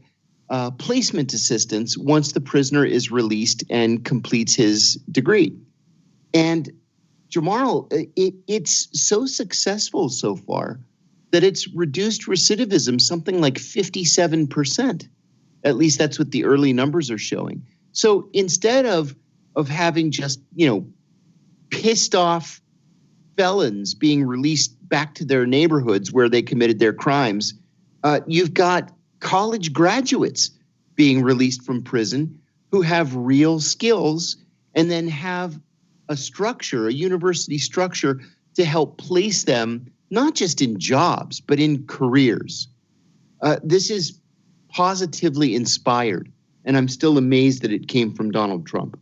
placement assistance once the prisoner is released and completes his degree. And Jamarl, it's so successful so far that it's reduced recidivism something like 57%. At least that's what the early numbers are showing. So instead of having just, pissed off felons being released back to their neighborhoods where they committed their crimes, you've got college graduates being released from prison who have real skills and then have a university structure to help place them not just in jobs, but in careers. This is positively inspired, and I'm still amazed that it came from Donald Trump.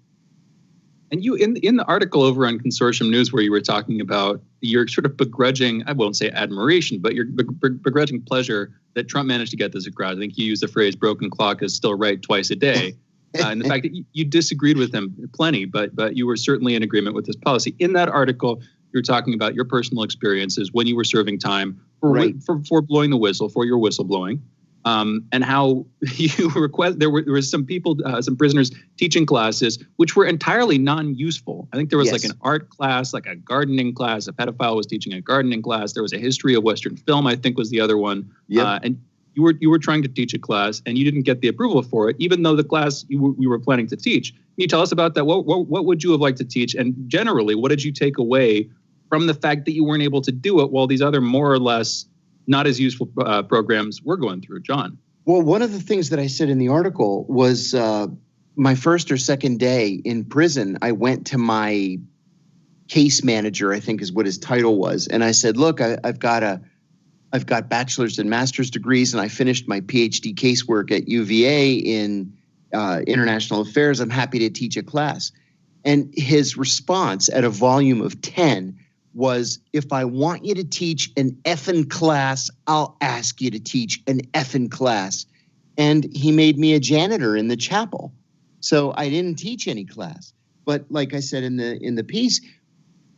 And you, in the article over on Consortium News where you were talking about your sort of begrudging, I won't say admiration, but your begrudging pleasure that Trump managed to get this across. I think you used the phrase broken clock is still right twice a day. And the fact that you disagreed with him plenty, but you were certainly in agreement with his policy. In that article, you're talking about your personal experiences when you were serving time for blowing the whistle, for your whistleblowing. And how you request there were some people, some prisoners teaching classes which were entirely non-useful. I think there was like an art class, like a gardening class. A pedophile was teaching a gardening class. There was a history of Western film, I think, was the other one. And you were trying to teach a class and you didn't get the approval for it, even though the class we were planning to teach. Can you tell us about that? What would you have liked to teach? And generally, what did you take away from the fact that you weren't able to do it while these other more or less not as useful programs were going through? John? Well, one of the things that I said in the article was my first or second day in prison, I went to my case manager, I think is what his title was. And I said, look, I've got bachelor's and master's degrees, and I finished my PhD casework at UVA in international affairs. I'm happy to teach a class. And his response at a volume of 10 was, if I want you to teach an effing class, I'll ask you to teach an effing class. And he made me a janitor in the chapel. So I didn't teach any class. But like I said in the piece,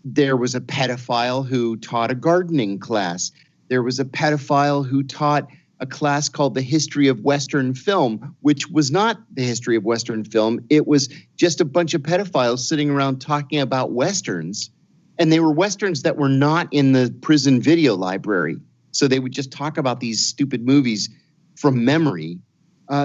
there was a pedophile who taught a gardening class. There was a pedophile who taught a class called the History of Western Film, which was not the history of Western film. It was just a bunch of pedophiles sitting around talking about Westerns. And they were Westerns that were not in the prison video library. So they would just talk about these stupid movies from memory.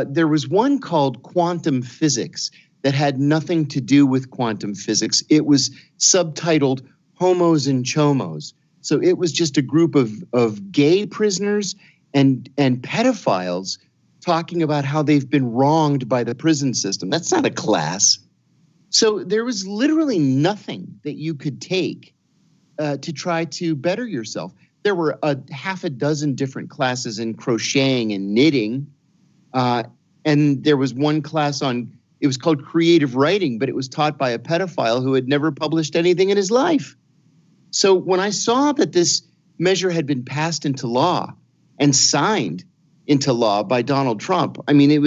There was one called Quantum Physics that had nothing to do with quantum physics. It was subtitled Homos and Chomos. So it was just a group of gay prisoners and pedophiles talking about how they've been wronged by the prison system. That's not a class. So there was literally nothing that you could take to try to better yourself. There were half a dozen different classes in crocheting and knitting. And there was one class it was called creative writing, but it was taught by a pedophile who had never published anything in his life. So when I saw that this measure had been passed into law and signed into law by Donald Trump, I mean, I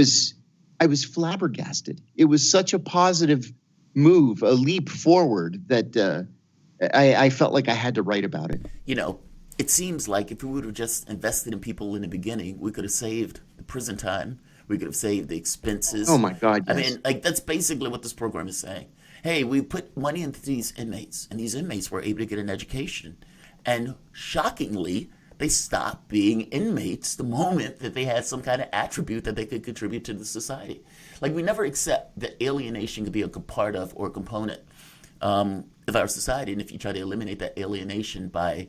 was flabbergasted. It was such a positive move, a leap forward, that I felt like I had to write about it. You know, it seems like if we would have just invested in people in the beginning, we could have saved the prison time. We could have saved the expenses. Oh, my God, yes. I mean, like, that's basically what this program is saying. Hey, we put money into these inmates, and these inmates were able to get an education. And shockingly, they stopped being inmates the moment that they had some kind of attribute that they could contribute to the society. Like, we never accept that alienation could be a part of or a component of our society. And if you try to eliminate that alienation by,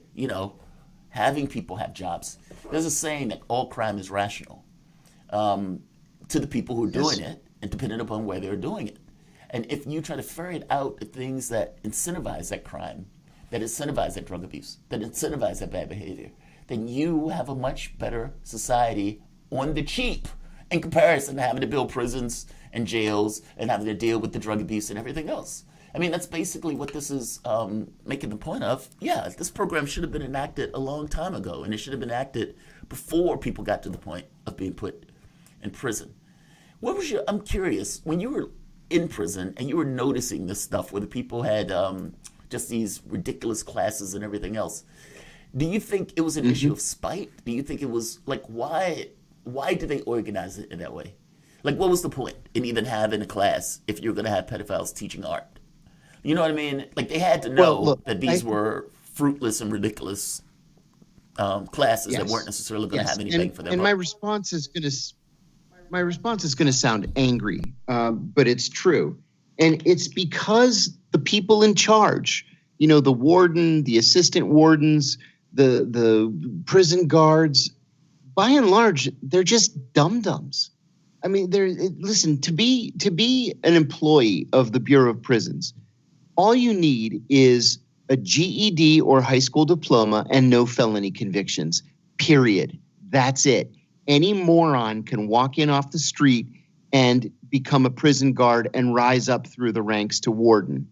having people have jobs, there's a saying that all crime is rational to the people who are doing it and depending upon where they're doing it. And if you try to ferret out the things that incentivize that crime, that incentivize that drug abuse, that incentivize that bad behavior, then you have a much better society on the cheap in comparison to having to build prisons and jails and having to deal with the drug abuse and everything else. I mean, that's basically what this is making the point of. Yeah, this program should have been enacted a long time ago, and it should have been enacted before people got to the point of being put in prison. I'm curious, when you were in prison and you were noticing this stuff where the people had just these ridiculous classes and everything else, do you think it was an issue of spite? Do you think it was like, why did they organize it in that way? Like, what was the point in even having a class if you're going to have pedophiles teaching art? You know what I mean? Like, they had to know that these were fruitless and ridiculous classes that weren't necessarily going to have anything for them. And my response is going to sound angry, but it's true. And it's because the people in charge, the warden, the assistant wardens, the prison guards, by and large, they're just dum-dums. I mean, listen, to be an employee of the Bureau of Prisons, all you need is a GED or high school diploma and no felony convictions, period. That's it. Any moron can walk in off the street and become a prison guard and rise up through the ranks to warden.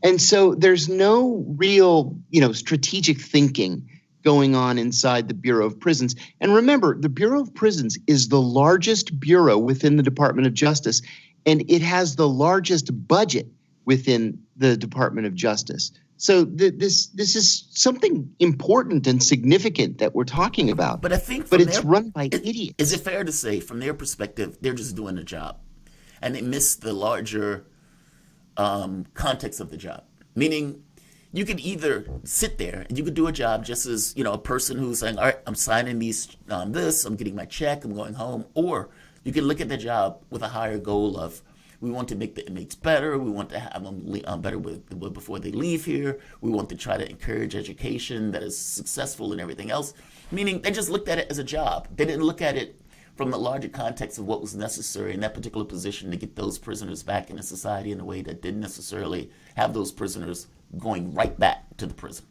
And so there's no real, strategic thinking going on inside the Bureau of Prisons. And remember, the Bureau of Prisons is the largest bureau within the Department of Justice, and it has the largest budget within the Department of Justice. So this is something important and significant that we're talking about. But I think, it's run by idiots. Is it fair to say, from their perspective, they're just doing a job, and they miss the larger context of the job? Meaning, you can either sit there and you could do a job just as, a person who's saying, all right, I'm signing these, this, I'm getting my check, I'm going home. Or you can look at the job with a higher goal of, we want to make the inmates better. We want to have them better before they leave here. We want to try to encourage education that is successful and everything else. Meaning they just looked at it as a job. They didn't look at it from the larger context of what was necessary in that particular position to get those prisoners back into society in a way that didn't necessarily have those prisoners going right back to the prison.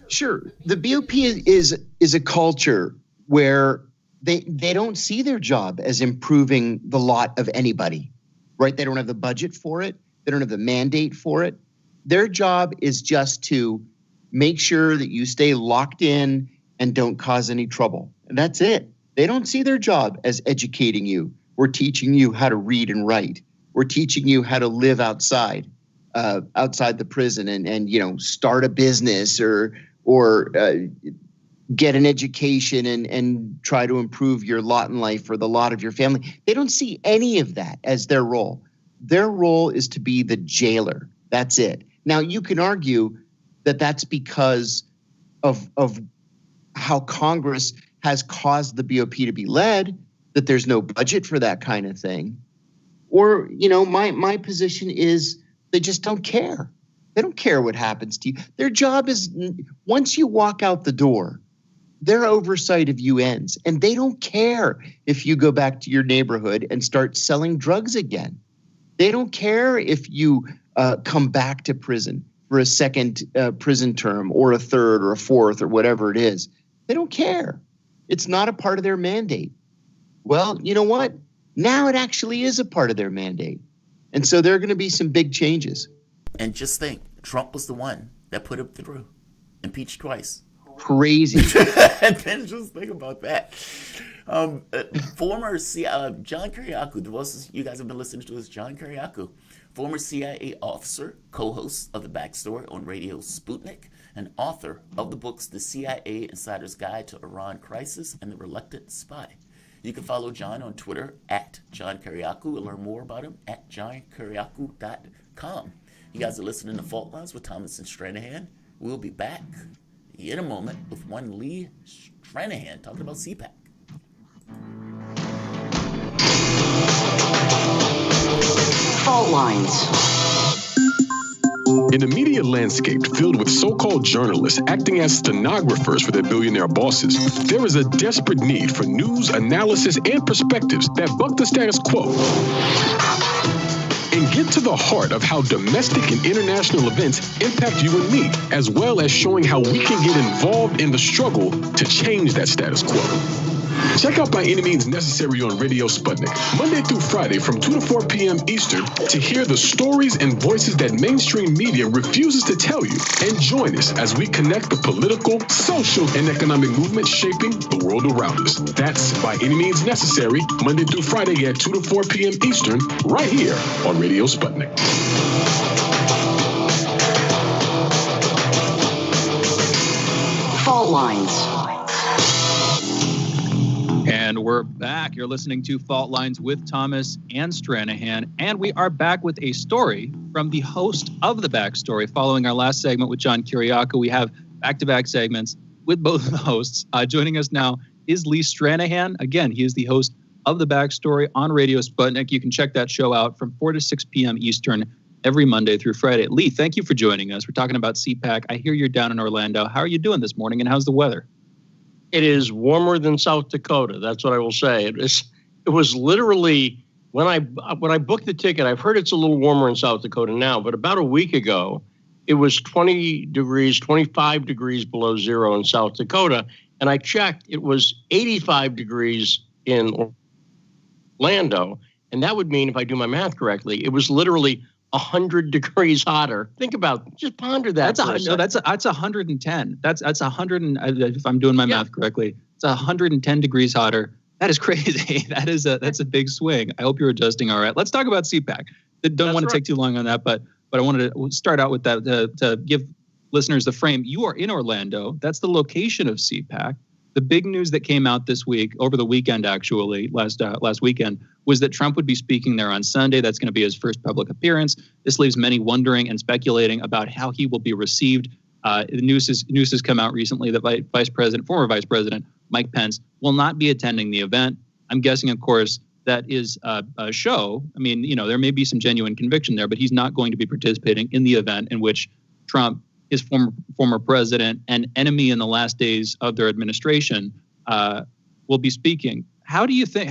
Sure. The BOP is a culture where they don't see their job as improving the lot of anybody, right? They don't have the budget for it. They don't have the mandate for it. Their job is just to make sure that you stay locked in and don't cause any trouble. And that's it. They don't see their job as educating you or teaching you how to read and write or teaching you how to live outside the prison and start a business or get an education and try to improve your lot in life or the lot of your family. They don't see any of that as their role. Their role is to be the jailer. That's it. Now, you can argue that that's because of how Congress has caused the BOP to be led, that there's no budget for that kind of thing. Or, my position is they just don't care. They don't care what happens to you. Their job is, once you walk out the door, their oversight of you ends. And they don't care if you go back to your neighborhood and start selling drugs again. They don't care if you come back to prison for a second prison term or a third or a fourth or whatever it is. They don't care. It's not a part of their mandate. Well, you know what? Now it actually is a part of their mandate. And so there are going to be some big changes. And just think, Trump was the one that put him through, impeached twice. Crazy. And then just think about that. Former John Kiriakou, the voice you guys have been listening to is John Kiriakou, former CIA officer, co-host of The Backstory on Radio Sputnik, and author of the books The CIA Insider's Guide to Iran Crisis and The Reluctant Spy. You can follow John on Twitter at John Kiriakou and learn more about him at johnkiriakou.com. You guys are listening to Fault Lines with Thomas and Stranahan. We'll be back in a moment with one Lee Stranahan talking about CPAC. Fault Lines. In a media landscape filled with so-called journalists acting as stenographers for their billionaire bosses, there is a desperate need for news, analysis, and perspectives that buck the status quo and get to the heart of how domestic and international events impact you and me, as well as showing how we can get involved in the struggle to change that status quo. Check out By Any Means Necessary on Radio Sputnik, Monday through Friday from 2 to 4 p.m. Eastern, to hear the stories and voices that mainstream media refuses to tell you. And join us as we connect the political, social, and economic movements shaping the world around us. That's By Any Means Necessary, Monday through Friday at 2 to 4 p.m. Eastern, right here on Radio Sputnik. Fault Lines. And we're back. You're listening to Fault Lines with Thomas and Stranahan. And we are back with a story from the host of The Backstory. Following our last segment with John Kiriakou, we have back-to-back segments with both of the hosts. Joining us now is Lee Stranahan. Again, he is the host of The Backstory on Radio Sputnik. You can check that show out from 4 to 6 p.m. Eastern every Monday through Friday. Lee, thank you for joining us. We're talking about CPAC. I hear you're down in Orlando. How are you doing this morning, and how's the weather? It is warmer than South Dakota. That's what I will say. It was literally when I booked the ticket. I've heard it's a little warmer in South Dakota now, but about a week ago, it was 25 degrees below zero in South Dakota, and I checked. It was 85 degrees in Orlando, and that would mean, if I do my math correctly, it was literally 100 degrees hotter. Think about, just ponder that. That's 110. That's 100. If I'm doing my math correctly, it's 110 degrees hotter. That is crazy. That's a big swing. I hope you're adjusting all right. Let's talk about CPAC. Don't want to take too long on that, but I wanted to start out with that to give listeners the frame. You are in Orlando. That's the location of CPAC. The big news that came out this week, over the weekend actually, last weekend, was that Trump would be speaking there on Sunday. That's going to be his first public appearance. This leaves many wondering and speculating about how he will be received. The news has come out recently that former Vice President Mike Pence will not be attending the event. I'm guessing, of course, that is a show. I mean, there may be some genuine conviction there, but he's not going to be participating in the event in which Trump, his former president and enemy in the last days of their administration, will be speaking. How do you think?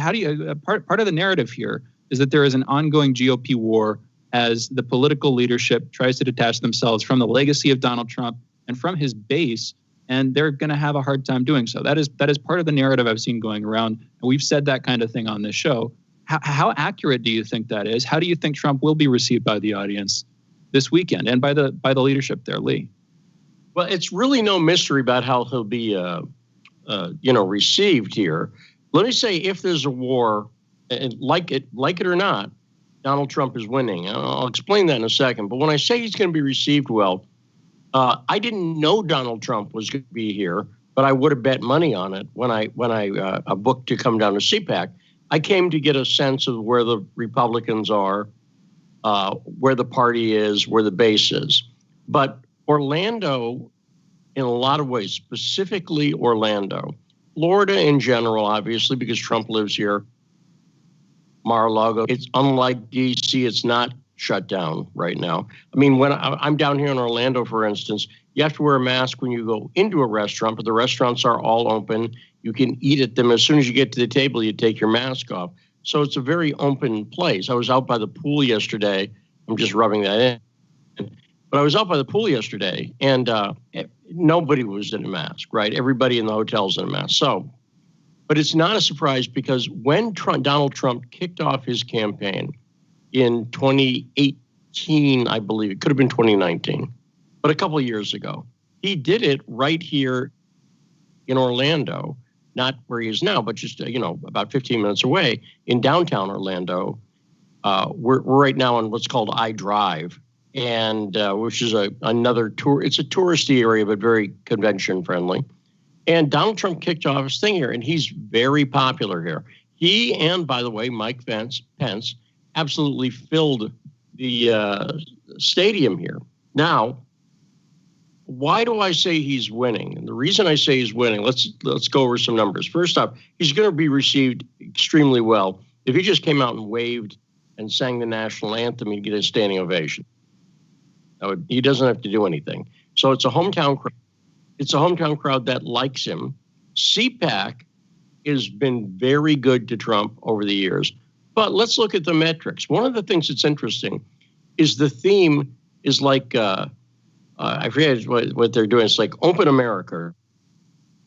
Part of the narrative here is that there is an ongoing GOP war as the political leadership tries to detach themselves from the legacy of Donald Trump and from his base, and they're going to have a hard time doing so. That is part of the narrative I've seen going around, and we've said that kind of thing on this show. How accurate do you think that is? How do you think Trump will be received by the audience this weekend and by the leadership there, Lee? Well, it's really no mystery about how he'll be, received here. Let me say, if there's a war, and like it or not, Donald Trump is winning. I'll explain that in a second. But when I say he's going to be received well, I didn't know Donald Trump was going to be here, but I would have bet money on it when I booked to come down to CPAC. I came to get a sense of where the Republicans are, where the party is, where the base is. But Orlando, in a lot of ways, specifically Orlando, Florida in general, obviously, because Trump lives here, Mar-a-Lago, it's unlike D.C., it's not shut down right now. I mean, when I'm down here in Orlando, for instance, you have to wear a mask when you go into a restaurant, but the restaurants are all open. You can eat at them. As soon as you get to the table, you take your mask off. So it's a very open place. I was out by the pool yesterday. I'm just rubbing that in. But I was out by the pool yesterday, and nobody was in a mask, right? Everybody in the hotel's in a mask. So, but it's not a surprise because when Donald Trump kicked off his campaign in 2018, I believe, it could have been 2019, but a couple of years ago, he did it right here in Orlando, not where he is now, but just, about 15 minutes away in downtown Orlando. We're right now on what's called iDrive, and which is another tour. It's a touristy area, but very convention friendly. And Donald Trump kicked off his thing here, and he's very popular here. He and, by the way, Mike Pence absolutely filled the stadium here. Now, why do I say he's winning? And the reason I say he's winning, let's go over some numbers. First off, he's going to be received extremely well. If he just came out and waved and sang the national anthem, he'd get a standing ovation. He doesn't have to do anything. So it's a hometown crowd. It's a hometown crowd that likes him. CPAC has been very good to Trump over the years. But let's look at the metrics. One of the things that's interesting is the theme is like, I forget what they're doing. It's like Open America,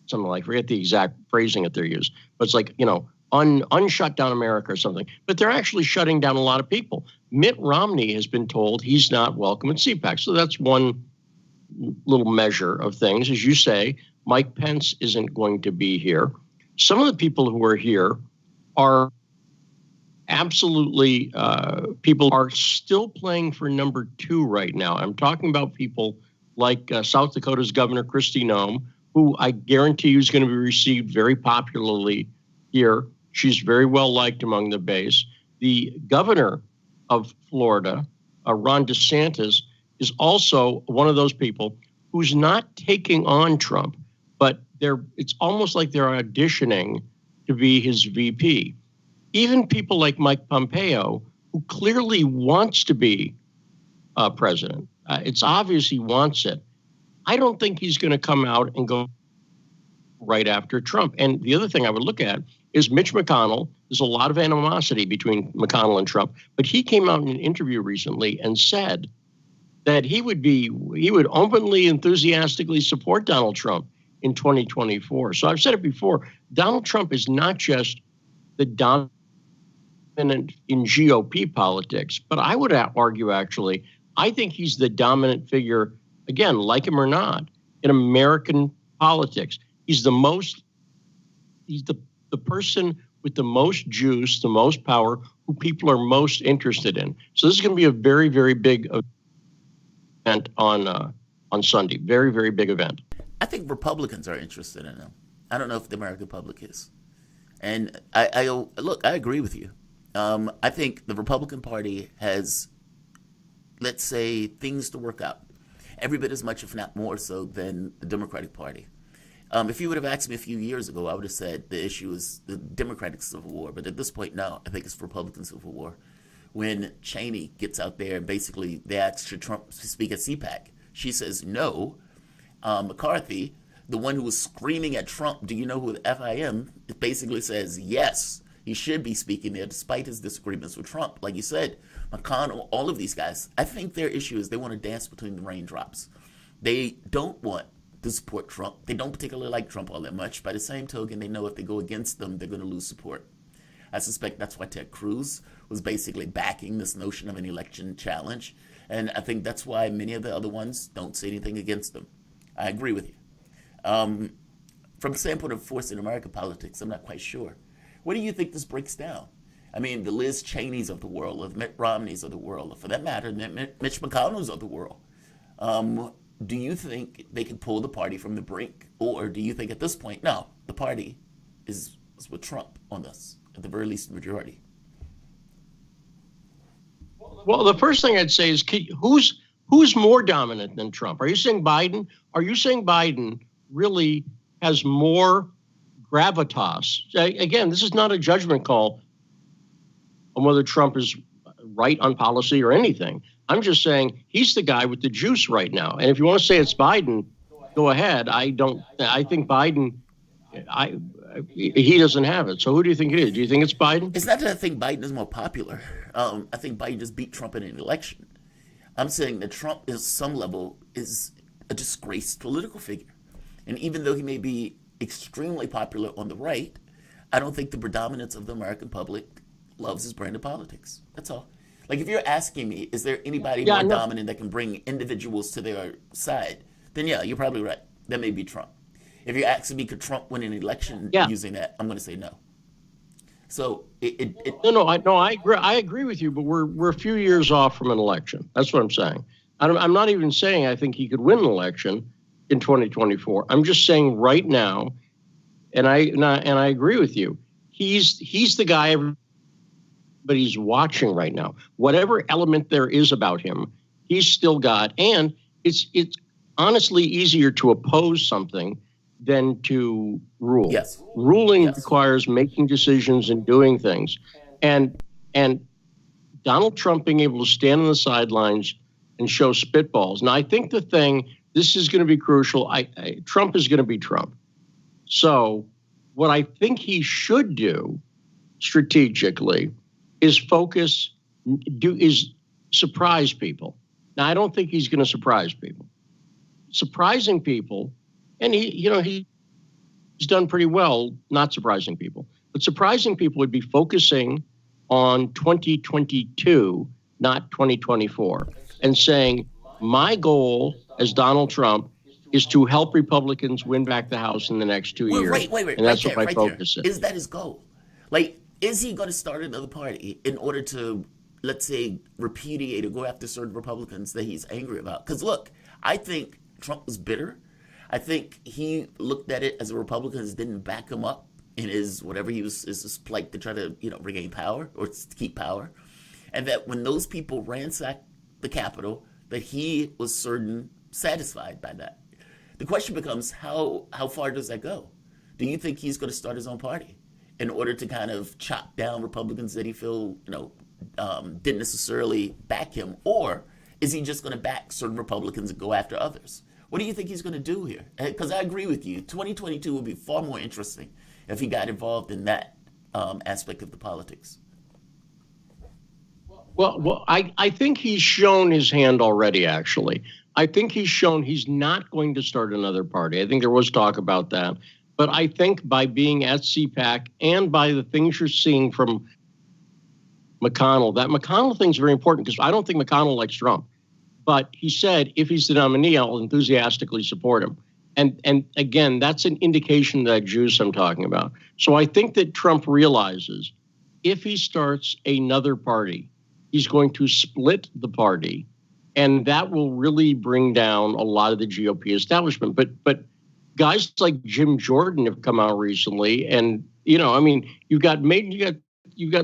something like, I forget the exact phrasing that they're using. But it's like, unshut down America or something. But they're actually shutting down a lot of people. Mitt Romney has been told he's not welcome at CPAC. So that's one little measure of things. As you say, Mike Pence isn't going to be here. Some of the people who are here are absolutely, people are still playing for number 2 right now. I'm talking about people like South Dakota's Governor Kristi Noem, who I guarantee you is going to be received very popularly here. She's very well liked among the base. The governor of Florida, Ron DeSantis, is also one of those people who's not taking on Trump, but it's almost like they're auditioning to be his VP. Even people like Mike Pompeo, who clearly wants to be president, it's obvious he wants it. I don't think he's going to come out and go right after Trump. And the other thing I would look at is Mitch McConnell. There's a lot of animosity between McConnell and Trump, but he came out in an interview recently and said that he would openly, enthusiastically support Donald Trump in 2024. So I've said it before, Donald Trump is not just the dominant in GOP politics, but I would argue, actually, I think he's the dominant figure, again, like him or not, in American politics. He's the person with the most juice, the most power, who people are most interested in. So this is going to be a very, very big event on Sunday. Very, very big event. I think Republicans are interested in him. I don't know if the American public is. And I look, I agree with you. I think the Republican Party has, let's say, things to work out every bit as much, if not more so, than the Democratic Party. If you would have asked me a few years ago, I would have said the issue is the Democratic Civil War. But at this point, no, I think it's Republican Civil War. When Cheney gets out there and basically they ask should Trump speak at CPAC, she says no. McCarthy, the one who was screaming at Trump, do you know who the F I am? It basically says yes, he should be speaking there despite his disagreements with Trump. Like you said, McConnell, all of these guys, I think their issue is they want to dance between the raindrops. They don't want to support Trump. They don't particularly like Trump all that much. By the same token, they know if they go against them, they're going to lose support. I suspect that's why Ted Cruz was basically backing this notion of an election challenge. And I think that's why many of the other ones don't say anything against them. I agree with you. From the standpoint of forcing American politics, I'm not quite sure. Where do you think this breaks down? I mean, the Liz Cheneys of the world, or the Mitt Romneys of the world, or for that matter, the Mitch McConnells of the world. Do you think they can pull the party from the brink? Or do you think at this point, no, the party is with Trump on this, at the very least the majority? Well, the first thing I'd say is who's more dominant than Trump? Are you saying Biden? Are you saying Biden really has more gravitas? Again, this is not a judgment call on whether Trump is right on policy or anything. I'm just saying he's the guy with the juice right now. And if you want to say it's Biden, go ahead. I think Biden, he doesn't have it. So who do you think it is? Do you think it's Biden? It's not that I think Biden is more popular. I think Biden just beat Trump in an election. I'm saying that Trump, at some level, is a disgraced political figure. And even though he may be extremely popular on the right, I don't think the predominance of the American public loves his brand of politics. That's all. Like, if you're asking me, is there anybody more dominant that can bring individuals to their side, then yeah, you're probably right. That may be Trump. If you're asking me, could Trump win an election using that, I'm going to say no. So I agree with you, but we're a few years off from an election. That's what I'm saying. I'm not even saying I think he could win an election in 2024. I'm just saying right now, and I agree with you. He's the guy everybody's watching right now. Whatever element there is about him, he's still got. And it's honestly easier to oppose something than to rule. Yes. Ruling requires making decisions and doing things. And Donald Trump being able to stand on the sidelines and show spitballs. Now, I think this is going to be crucial. Trump is going to be Trump. So what I think he should do strategically is surprise people. Now, I don't think he's going to surprise people. Surprising people, and he's done pretty well not surprising people, but surprising people would be focusing on 2022, not 2024, and saying, my goal as Donald Trump is to help Republicans win back the House in the next 2 years. Wait, and that's what my focus is. Is that his goal? Like, is he going to start another party in order to, let's say, repudiate or go after certain Republicans that he's angry about? Because look, I think Trump was bitter. I think he looked at it as the Republicans didn't back him up in his whatever his plight to try to regain power or to keep power, and that when those people ransacked the Capitol, that he was satisfied by that. The question becomes how far does that go? Do you think he's going to start his own party in order to kind of chop down Republicans that he feel didn't necessarily back him, or is he just going to back certain Republicans and go after others? What do you think he's going to do here? Because I agree with you. 2022 would be far more interesting if he got involved in that aspect of the politics. Well, I think he's shown his hand already, actually. I think he's shown he's not going to start another party. I think there was talk about that. But I think by being at CPAC and by the things you're seeing from McConnell, that McConnell thing is very important because I don't think McConnell likes Trump. But he said, if he's the nominee, I'll enthusiastically support him. And again, that's an indication of that juice I'm talking about. So I think that Trump realizes if he starts another party, he's going to split the party, and that will really bring down a lot of the GOP establishment. But guys like Jim Jordan have come out recently, and you've got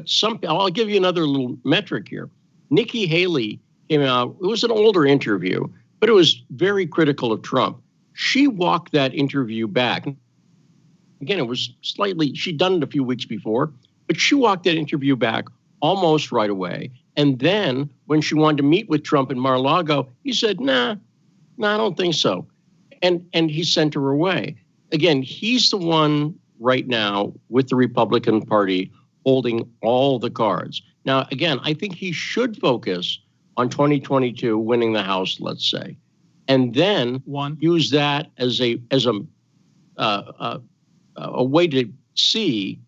some. I'll give you another little metric here. Nikki Haley came out. It was an older interview, but it was very critical of Trump. She walked that interview back. Again, it was she'd done it a few weeks before, but she walked that interview back almost right away. And then when she wanted to meet with Trump in Mar-a-Lago, he said, nah, I don't think so. And he sent her away. Again, he's the one right now with the Republican Party holding all the cards. Now, again, I think he should focus on 2022 winning the House, let's say, and then use that as a way to see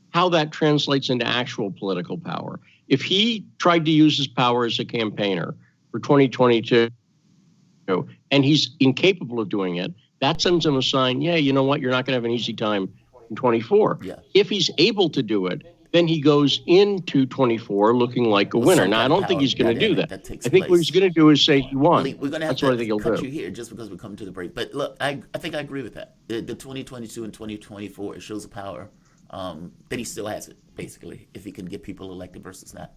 how that translates into actual political power. If he tried to use his power as a campaigner for 2022 and he's incapable of doing it, that sends him a sign, you know what, you're not going to have an easy time in 24. Yeah. If he's able to do it, then he goes into 24 looking like a winner. Now, I don't think he's going to do that. I think what he's going to do is say he won. We're going to have to cut you here just because we're coming to the break. But look, I think I agree with that. The 2022 and 2024, it shows a power that he still has it, basically, if he can get people elected versus not.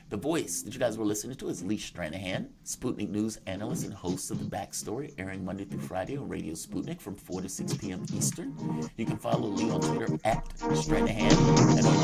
The voice that you guys were listening to is Lee Stranahan, Sputnik News analyst and host of The Backstory, airing Monday through Friday on Radio Sputnik from 4 to 6 p.m. Eastern. You can follow Lee on Twitter at Stranahan and on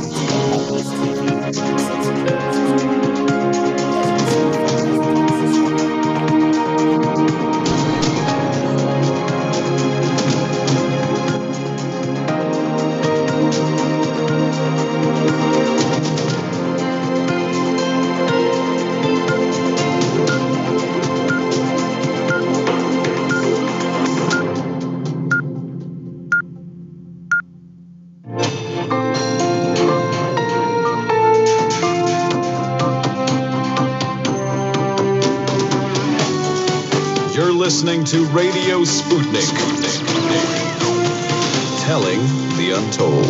Listening to Radio Sputnik. Telling the untold.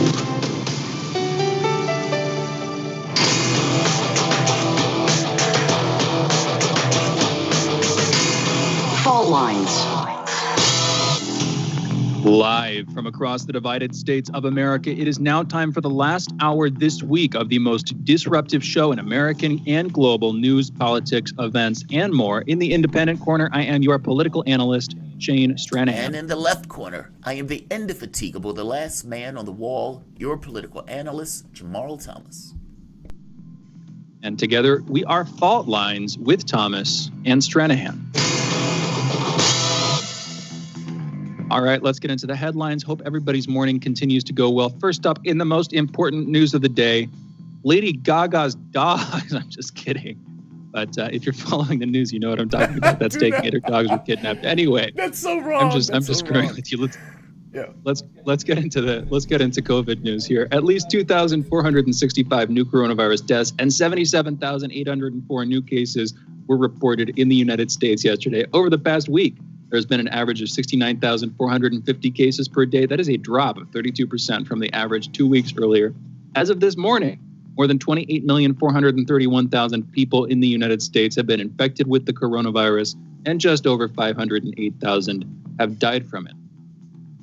Fault lines. Live from across the divided states of America, it is now time for the last hour this week of the most disruptive show in American and global news, politics, events, and more. In the Independent Corner, I am your political analyst, Shane Stranahan. And in the left corner, I am the indefatigable, the last man on the wall, your political analyst, Jamarl Thomas. And together, we are Fault Lines with Thomas and Stranahan. All right, let's get into the headlines. Hope everybody's morning continues to go well. First up, in the most important news of the day, Lady Gaga's dogs. I'm just kidding. But if you're following the news, you know what I'm talking about. That's taking it. Her dogs were kidnapped. Anyway, that's so wrong. I'm just screwing with you. Let's get into COVID news here. At least 2,465 new coronavirus deaths and 77,804 new cases were reported in the United States yesterday. Over the past week, there's been an average of 69,450 cases per day. That is a drop of 32% from the average 2 weeks earlier. As of this morning, more than 28,431,000 people in the United States have been infected with the coronavirus, and just over 508,000 have died from it.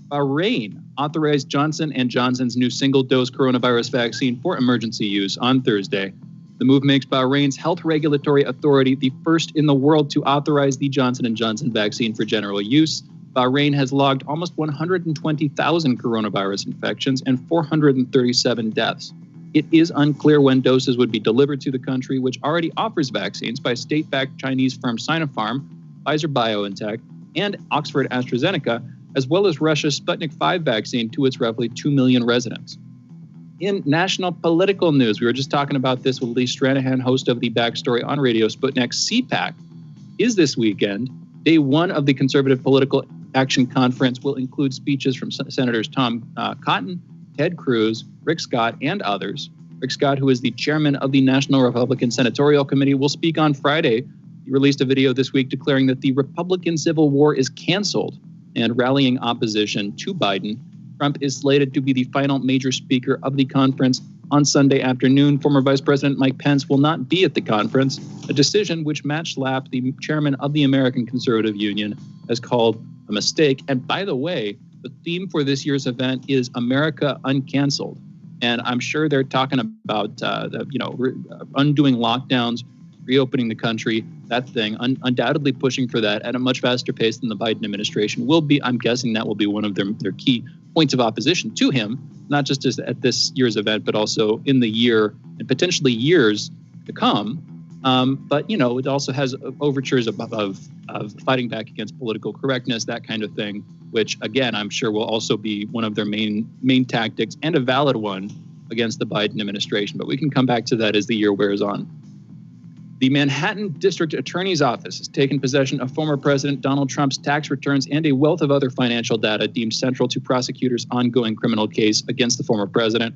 Bahrain authorized Johnson & Johnson's new single-dose coronavirus vaccine for emergency use on Thursday. The move makes Bahrain's health regulatory authority the first in the world to authorize the Johnson & Johnson vaccine for general use. Bahrain has logged almost 120,000 coronavirus infections and 437 deaths. It is unclear when doses would be delivered to the country, which already offers vaccines by state-backed Chinese firm Sinopharm, Pfizer-BioNTech, and Oxford AstraZeneca, as well as Russia's Sputnik V vaccine to its roughly 2 million residents. In national political news, we were just talking about this with Lee Stranahan, host of The Backstory on Radio Sputnik. CPAC is this weekend. Day one of the Conservative Political Action Conference will include speeches from Senators Tom Cotton, Ted Cruz, Rick Scott, and others. Rick Scott, who is the chairman of the National Republican Senatorial Committee, will speak on Friday. He released a video this week declaring that the Republican Civil War is canceled and rallying opposition to Biden. Trump is slated to be the final major speaker of the conference on Sunday afternoon. Former Vice President Mike Pence will not be at the conference, a decision which Matt Schlapp, the chairman of the American Conservative Union, has called a mistake. And by the way, The theme for this year's event is America Uncanceled. And I'm sure they're talking about, undoing lockdowns, reopening the country, that thing, undoubtedly pushing for that at a much faster pace than the Biden administration will be. I'm guessing that will be one of their key points of opposition to him, not just at this year's event, but also in the year and potentially years to come. But, it also has overtures of fighting back against political correctness, that kind of thing, which, again, I'm sure will also be one of their main tactics and a valid one against the Biden administration. But we can come back to that as the year wears on. The Manhattan District Attorney's Office has taken possession of former President Donald Trump's tax returns and a wealth of other financial data deemed central to prosecutors' ongoing criminal case against the former president.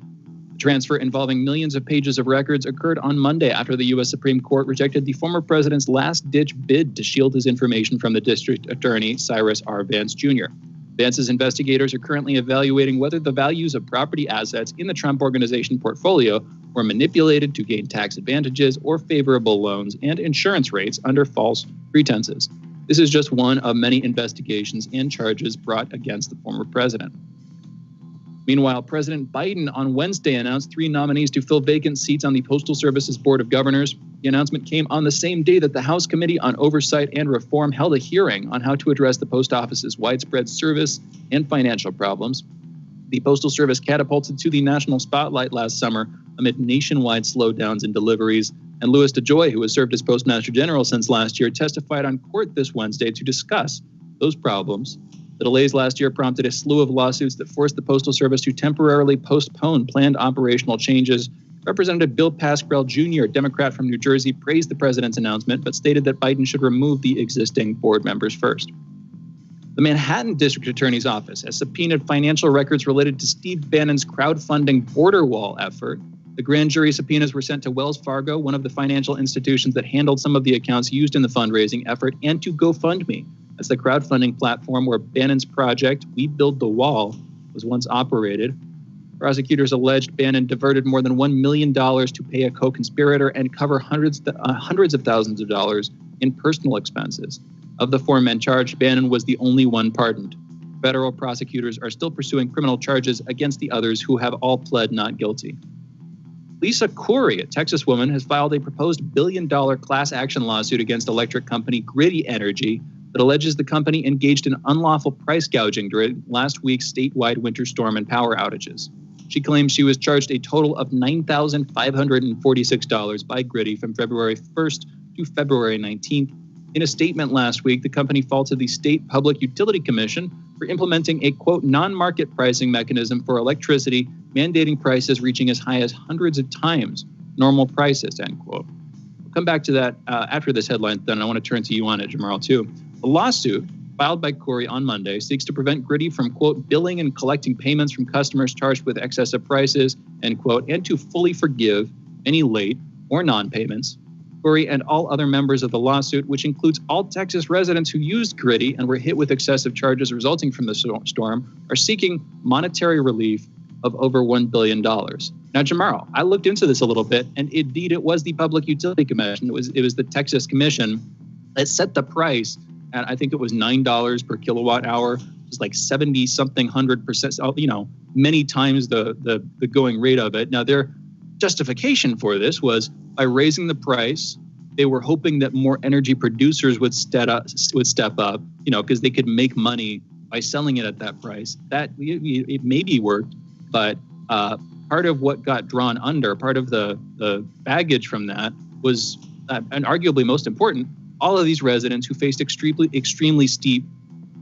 The transfer involving millions of pages of records occurred on Monday after the U.S. Supreme Court rejected the former president's last-ditch bid to shield his information from the district attorney, Cyrus R. Vance Jr. Vance's investigators are currently evaluating whether the values of property assets in the Trump Organization portfolio were manipulated to gain tax advantages or favorable loans and insurance rates under false pretenses. This is just one of many investigations and charges brought against the former president. Meanwhile, President Biden on Wednesday announced 3 nominees to fill vacant seats on the Postal Service's Board of Governors. The announcement came on the same day that the House Committee on Oversight and Reform held a hearing on how to address the post office's widespread service and financial problems. The Postal Service catapulted to the national spotlight last summer amid nationwide slowdowns in deliveries. And Louis DeJoy, who has served as Postmaster General since last year, testified on court this Wednesday to discuss those problems. The delays last year prompted a slew of lawsuits that forced the Postal Service to temporarily postpone planned operational changes. Representative Bill Pascrell Jr., Democrat from New Jersey, praised the president's announcement, but stated that Biden should remove the existing board members first. The Manhattan District Attorney's Office has subpoenaed financial records related to Steve Bannon's crowdfunding border wall effort. The grand jury subpoenas were sent to Wells Fargo, one of the financial institutions that handled some of the accounts used in the fundraising effort, and to GoFundMe. That's the crowdfunding platform where Bannon's project, We Build the Wall, was once operated. Prosecutors alleged Bannon diverted more than $1 million to pay a co-conspirator and cover hundreds of thousands of dollars in personal expenses. Of the 4 men charged, Bannon was the only one pardoned. Federal prosecutors are still pursuing criminal charges against the others who have all pled not guilty. Lisa Corey, a Texas woman, has filed a proposed billion-dollar class action lawsuit against electric company Griddy Energy that alleges the company engaged in unlawful price gouging during last week's statewide winter storm and power outages. She claims she was charged a total of $9,546 by Griddy from February 1st to February 19th. In a statement last week, the company faulted the State Public Utility Commission for implementing a, quote, non-market pricing mechanism for electricity, mandating prices reaching as high as hundreds of times normal prices, end quote. We'll come back to that after this headline, then I want to turn to you on it, Jamarl, too. The lawsuit filed by Corey on Monday seeks to prevent Griddy from, quote, billing and collecting payments from customers charged with excessive prices, end quote, and to fully forgive any late or non-payments. Corey and all other members of the lawsuit, which includes all Texas residents who used Griddy and were hit with excessive charges resulting from the storm, are seeking monetary relief of over $1 billion. Now, Jamarl, I looked into this a little bit, and indeed it was the Public Utility Commission. It was the Texas Commission that set the price at, I think it was $9 per kilowatt hour. It was like 70-something 100%, many times the going rate of it. Now, their justification for this was by raising the price, they were hoping that more energy producers would step up, because they could make money by selling it at that price. That it maybe worked, but part of what got drawn under, part of the baggage from that was, and arguably most important, all of these residents who faced extremely steep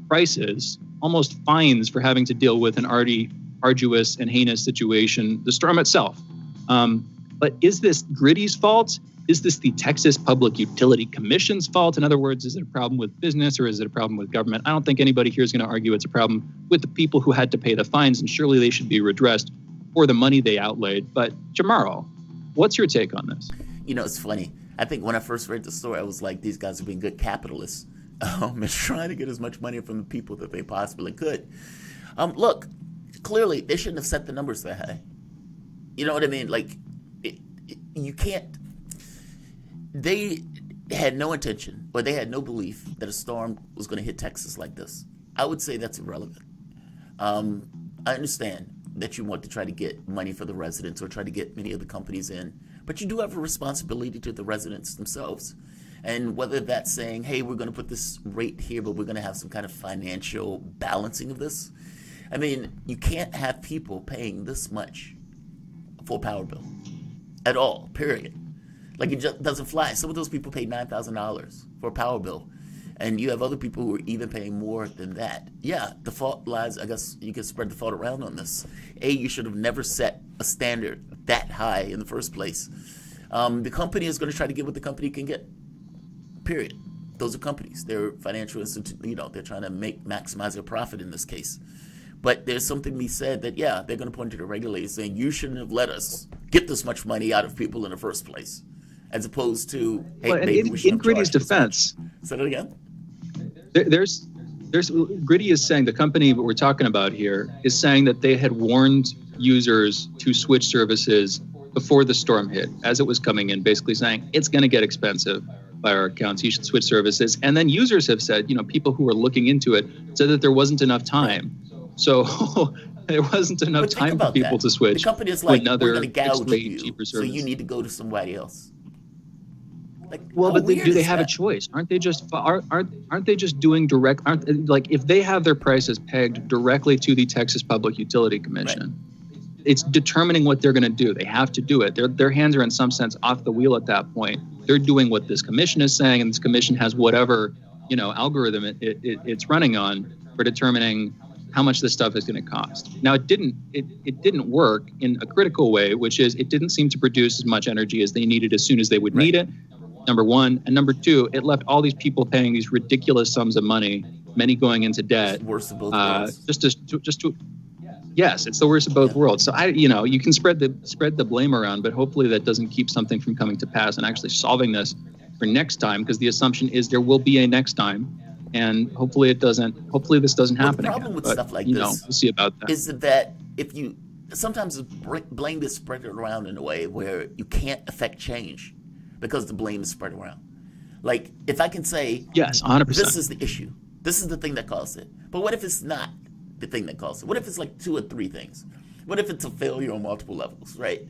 prices, almost fines for having to deal with an already arduous and heinous situation, the storm itself. But is this Griddy's fault? Is this the Texas Public Utility Commission's fault? In other words, is it a problem with business or is it a problem with government? I don't think anybody here is going to argue it's a problem with the people who had to pay the fines, and surely they should be redressed for the money they outlaid. But Jamarl, what's your take on this? It's funny. I think when I first read the story, I was like, these guys are being good capitalists and trying to get as much money from the people that they possibly could. Look, clearly they shouldn't have set the numbers that high. You know what I mean? Like, you can't. They had no intention, or they had no belief that a storm was going to hit Texas like this. I would say that's irrelevant. I understand that you want to try to get money for the residents or try to get many of the companies in, but you do have a responsibility to the residents themselves. And whether that's saying, hey, we're going to put this rate here, but we're going to have some kind of financial balancing of this. I mean, you can't have people paying this much for a power bill at all, period. Like, it just doesn't fly. Some of those people pay $9,000 for a power bill. And you have other people who are even paying more than that. Yeah, the fault lies, I guess you can spread the fault around on this. You should have never set a standard that high in the first place. The company is going to try to get what the company can get, period. Those are companies. They're financial institutions, they're trying to maximize their profit in this case. But there's something to be said that, yeah, they're going to point to the regulators saying, you shouldn't have let us get this much money out of people in the first place. As opposed to, hey, maybe we should have Gritty's defense. Say that again? There's Gritty is saying, the company that we're talking about here is saying that they had warned users to switch services before the storm hit, as it was coming in, basically saying it's going to get expensive by our accounts. You should switch services. And then users have said, people who are looking into it said that there wasn't enough time. So there wasn't enough time for people to switch. The company is like, another we're going to gouge you, cheaper so service. you need to go to somebody else. But do they have a choice? Aren't they just doing direct? If they have their prices pegged directly to the Texas Public Utility Commission, it's determining what they're going to do. They have to do it. Their hands are in some sense off the wheel at that point. They're doing what this commission is saying, and this commission has whatever algorithm it's running on for determining how much this stuff is going to cost. Now, it didn't work in a critical way, which is it didn't seem to produce as much energy as they needed as soon as they would need it. Number one. And number two, it left all these people paying these ridiculous sums of money, many going into debt. Worst of both worlds. Yes, it's the worst of both worlds. So you can spread the blame around, but hopefully that doesn't keep something from coming to pass and actually solving this for next time, because the assumption is there will be a next time, and hopefully this doesn't happen again. The problem with stuff like this, we'll see about that. Is that if you sometimes blame is spread around in a way where you can't affect change, because the blame is spread around. Like, if I can say, yes, 100%. This is the issue. This is the thing that caused it. But what if it's not the thing that caused it? What if it's like 2 or 3 things? What if it's a failure on multiple levels, right?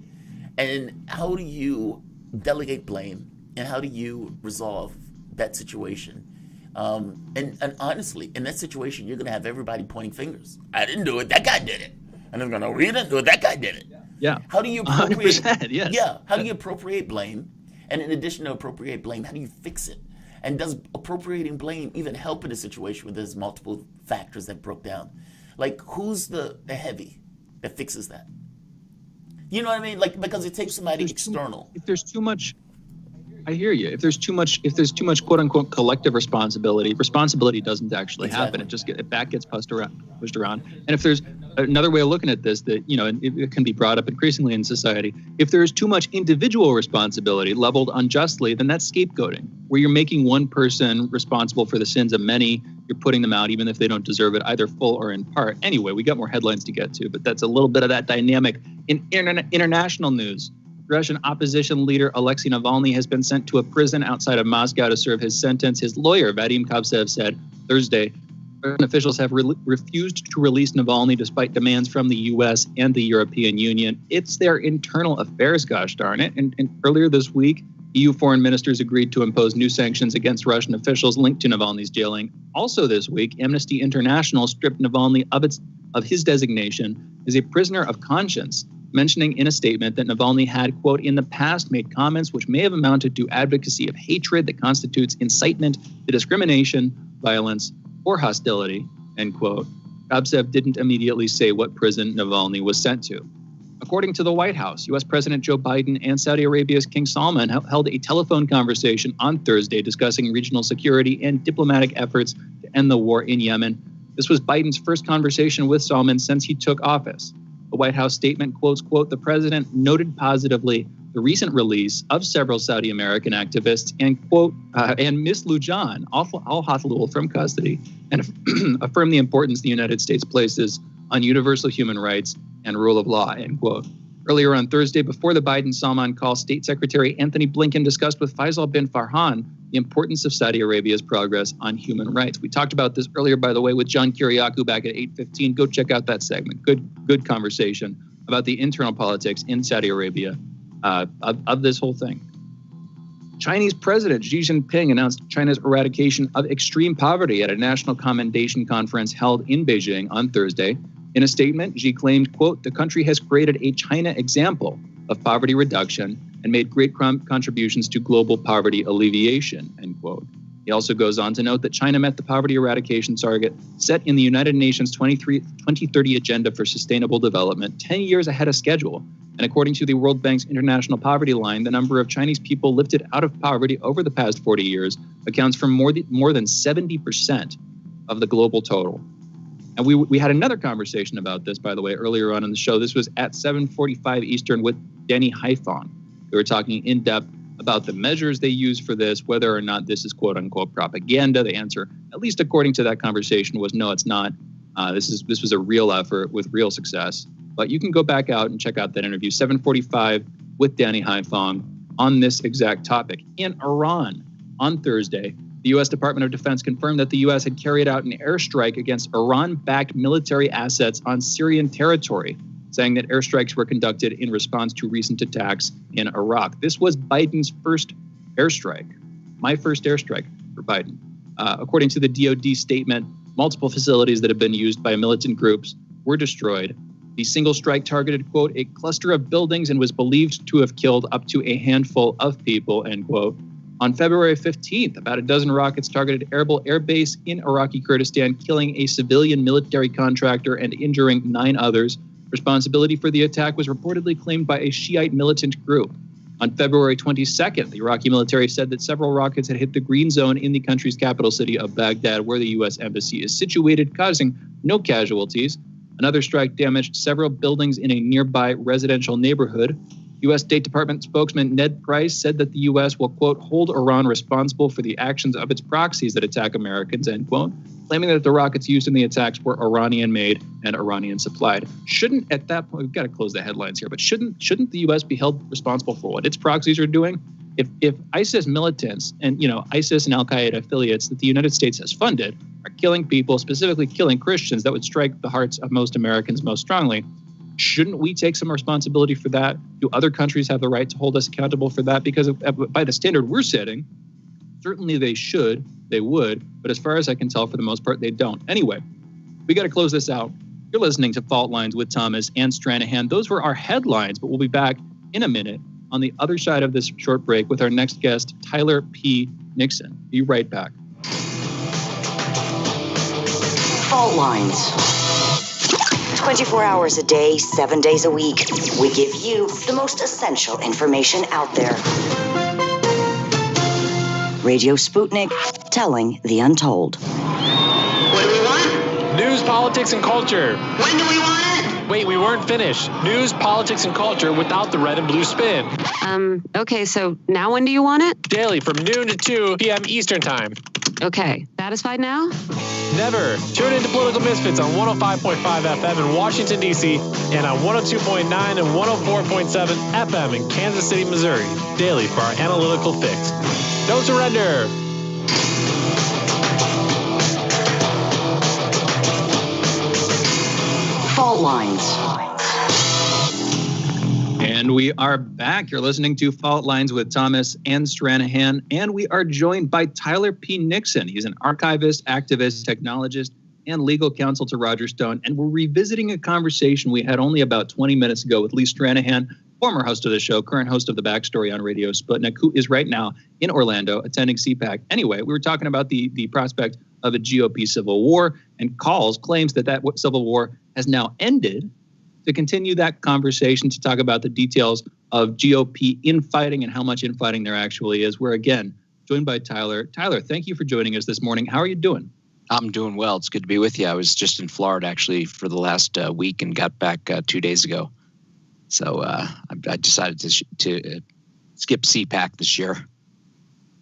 And how do you delegate blame? And how do you resolve that situation? And honestly, in that situation, you're going to have everybody pointing fingers. I didn't do it. That guy did it. And they're going to, you didn't do it. That guy did it. Yeah. How do you appropriate? 100%, yes. Yeah. How do you appropriate blame? And in addition to appropriate blame, how do you fix it? And does appropriating blame even help in a situation where there's multiple factors that broke down? Like, who's the heavy that fixes that? You know what I mean? Like, because it takes somebody external. If there's too much, I hear you. If there's too much quote unquote collective responsibility doesn't actually happen. It just gets pushed around. And if there's another way of looking at this, that it can be brought up increasingly in society. If there's too much individual responsibility leveled unjustly, then that's scapegoating, where you're making one person responsible for the sins of many. You're putting them out even if they don't deserve it, either full or in part. Anyway, we got more headlines to get to, but that's a little bit of that dynamic. In international news, Russian opposition leader Alexei Navalny has been sent to a prison outside of Moscow to serve his sentence. His lawyer, Vadim Kovtsev, said Thursday Russian officials have refused to release Navalny despite demands from the U.S. and the European Union. It's their internal affairs, gosh darn it. And earlier this week, EU foreign ministers agreed to impose new sanctions against Russian officials linked to Navalny's jailing. Also this week, Amnesty International stripped Navalny of his designation as a prisoner of conscience, mentioning in a statement that Navalny had, quote, in the past made comments which may have amounted to advocacy of hatred that constitutes incitement to discrimination, violence, or hostility, end quote. Kovtsev didn't immediately say what prison Navalny was sent to. According to the White House, U.S. President Joe Biden and Saudi Arabia's King Salman held a telephone conversation on Thursday discussing regional security and diplomatic efforts to end the war in Yemen. This was Biden's first conversation with Salman since he took office. The White House statement quotes, quote, the president noted positively the recent release of several Saudi American activists and, quote, and Miss Lujan, al-Hathlul, from custody, and affirmed the importance the United States places on universal human rights and rule of law, end quote. Earlier on Thursday, before the Biden-Salman call, State Secretary Anthony Blinken discussed with Faisal bin Farhan, the importance of Saudi Arabia's progress on human rights. We talked about this earlier, by the way, with John Kiriakou back at 8:15. Go check out that segment. Good conversation about the internal politics in Saudi Arabia of this whole thing. Chinese President Xi Jinping announced China's eradication of extreme poverty at a national commendation conference held in Beijing on Thursday. In a statement, Xi claimed, quote, "The country has created a China example of poverty reduction and made great contributions to global poverty alleviation," end quote. He also goes on to note that China met the poverty eradication target set in the United Nations 2030 Agenda for Sustainable Development 10 years ahead of schedule. And according to the World Bank's International Poverty Line, the number of Chinese people lifted out of poverty over the past 40 years accounts for more than 70% of the global total. And we had another conversation about this, by the way, earlier on in the show. This was at 7:45 Eastern with Danny Haifong. We were talking in depth about the measures they use for this, whether or not this is quote unquote propaganda. The answer, at least according to that conversation, was no, it's not. This was a real effort with real success. But you can go back out and check out that interview, 7:45 with Danny Haifong on this exact topic. In Iran on Thursday, the U.S. Department of Defense confirmed that the U.S. had carried out an airstrike against Iran-backed military assets on Syrian territory, saying that airstrikes were conducted in response to recent attacks in Iraq. This was Biden's first airstrike, my first airstrike for Biden. According to the DoD statement, multiple facilities that have been used by militant groups were destroyed. The single strike targeted, quote, "a cluster of buildings and was believed to have killed up to a handful of people," end quote. On February 15th, about a dozen rockets targeted Erbil Air Base in Iraqi Kurdistan, killing a civilian military contractor and injuring 9 others. Responsibility for the attack was reportedly claimed by a Shiite militant group. On February 22nd, the Iraqi military said that several rockets had hit the green zone in the country's capital city of Baghdad, where the U.S. embassy is situated, causing no casualties. Another strike damaged several buildings in a nearby residential neighborhood. U.S. State Department spokesman Ned Price said that the U.S. will, quote, "hold Iran responsible for the actions of its proxies that attack Americans," end quote, claiming that the rockets used in the attacks were Iranian-made and Iranian-supplied. Shouldn't, at that point, we've got to close the headlines here, but shouldn't the U.S. be held responsible for what its proxies are doing? If ISIS militants and, ISIS and Al-Qaeda affiliates that the United States has funded are killing people, specifically killing Christians, that would strike the hearts of most Americans most strongly, shouldn't we take some responsibility for that? Do other countries have the right to hold us accountable for that? Because by the standard we're setting, certainly they should, they would, but as far as I can tell, for the most part, they don't. Anyway, we got to close this out. You're listening to Fault Lines with Thomas and Stranahan. Those were our headlines, but we'll be back in a minute on the other side of this short break with our next guest, Tyler P. Nixon. Be right back. Fault Lines. 24 hours a day, 7 days a week. We give you the most essential information out there. Radio Sputnik, telling the untold. What do we want? News, politics, and culture. When do we want it? Wait, we weren't finished. News, politics, and culture without the red and blue spin. Okay, so now when do you want it? Daily from noon to 2 p.m. Eastern Time. Okay, satisfied now? Never. Tune in to Political Misfits on 105.5 FM in Washington, D.C. and on 102.9 and 104.7 FM in Kansas City, Missouri. Daily for our analytical fix. Don't surrender. Fault Lines. And we are back. You're listening to Fault Lines with Thomas and Stranahan, and we are joined by Tyler P. Nixon. He's an archivist, activist, technologist, and legal counsel to Roger Stone. And we're revisiting a conversation we had only about 20 minutes ago with Lee Stranahan, former host of the show, current host of The Backstory on Radio Sputnik, who is right now in Orlando attending CPAC. Anyway, we were talking about the prospect of a GOP civil war and claims that civil war has now ended. To continue that conversation, to talk about the details of GOP infighting and how much infighting there actually is, we're again joined by Tyler. Tyler, thank you for joining us this morning. How are you doing? I'm doing well. It's good to be with you. I was just in Florida actually for the last week and got back 2 days ago. So I decided to skip CPAC this year.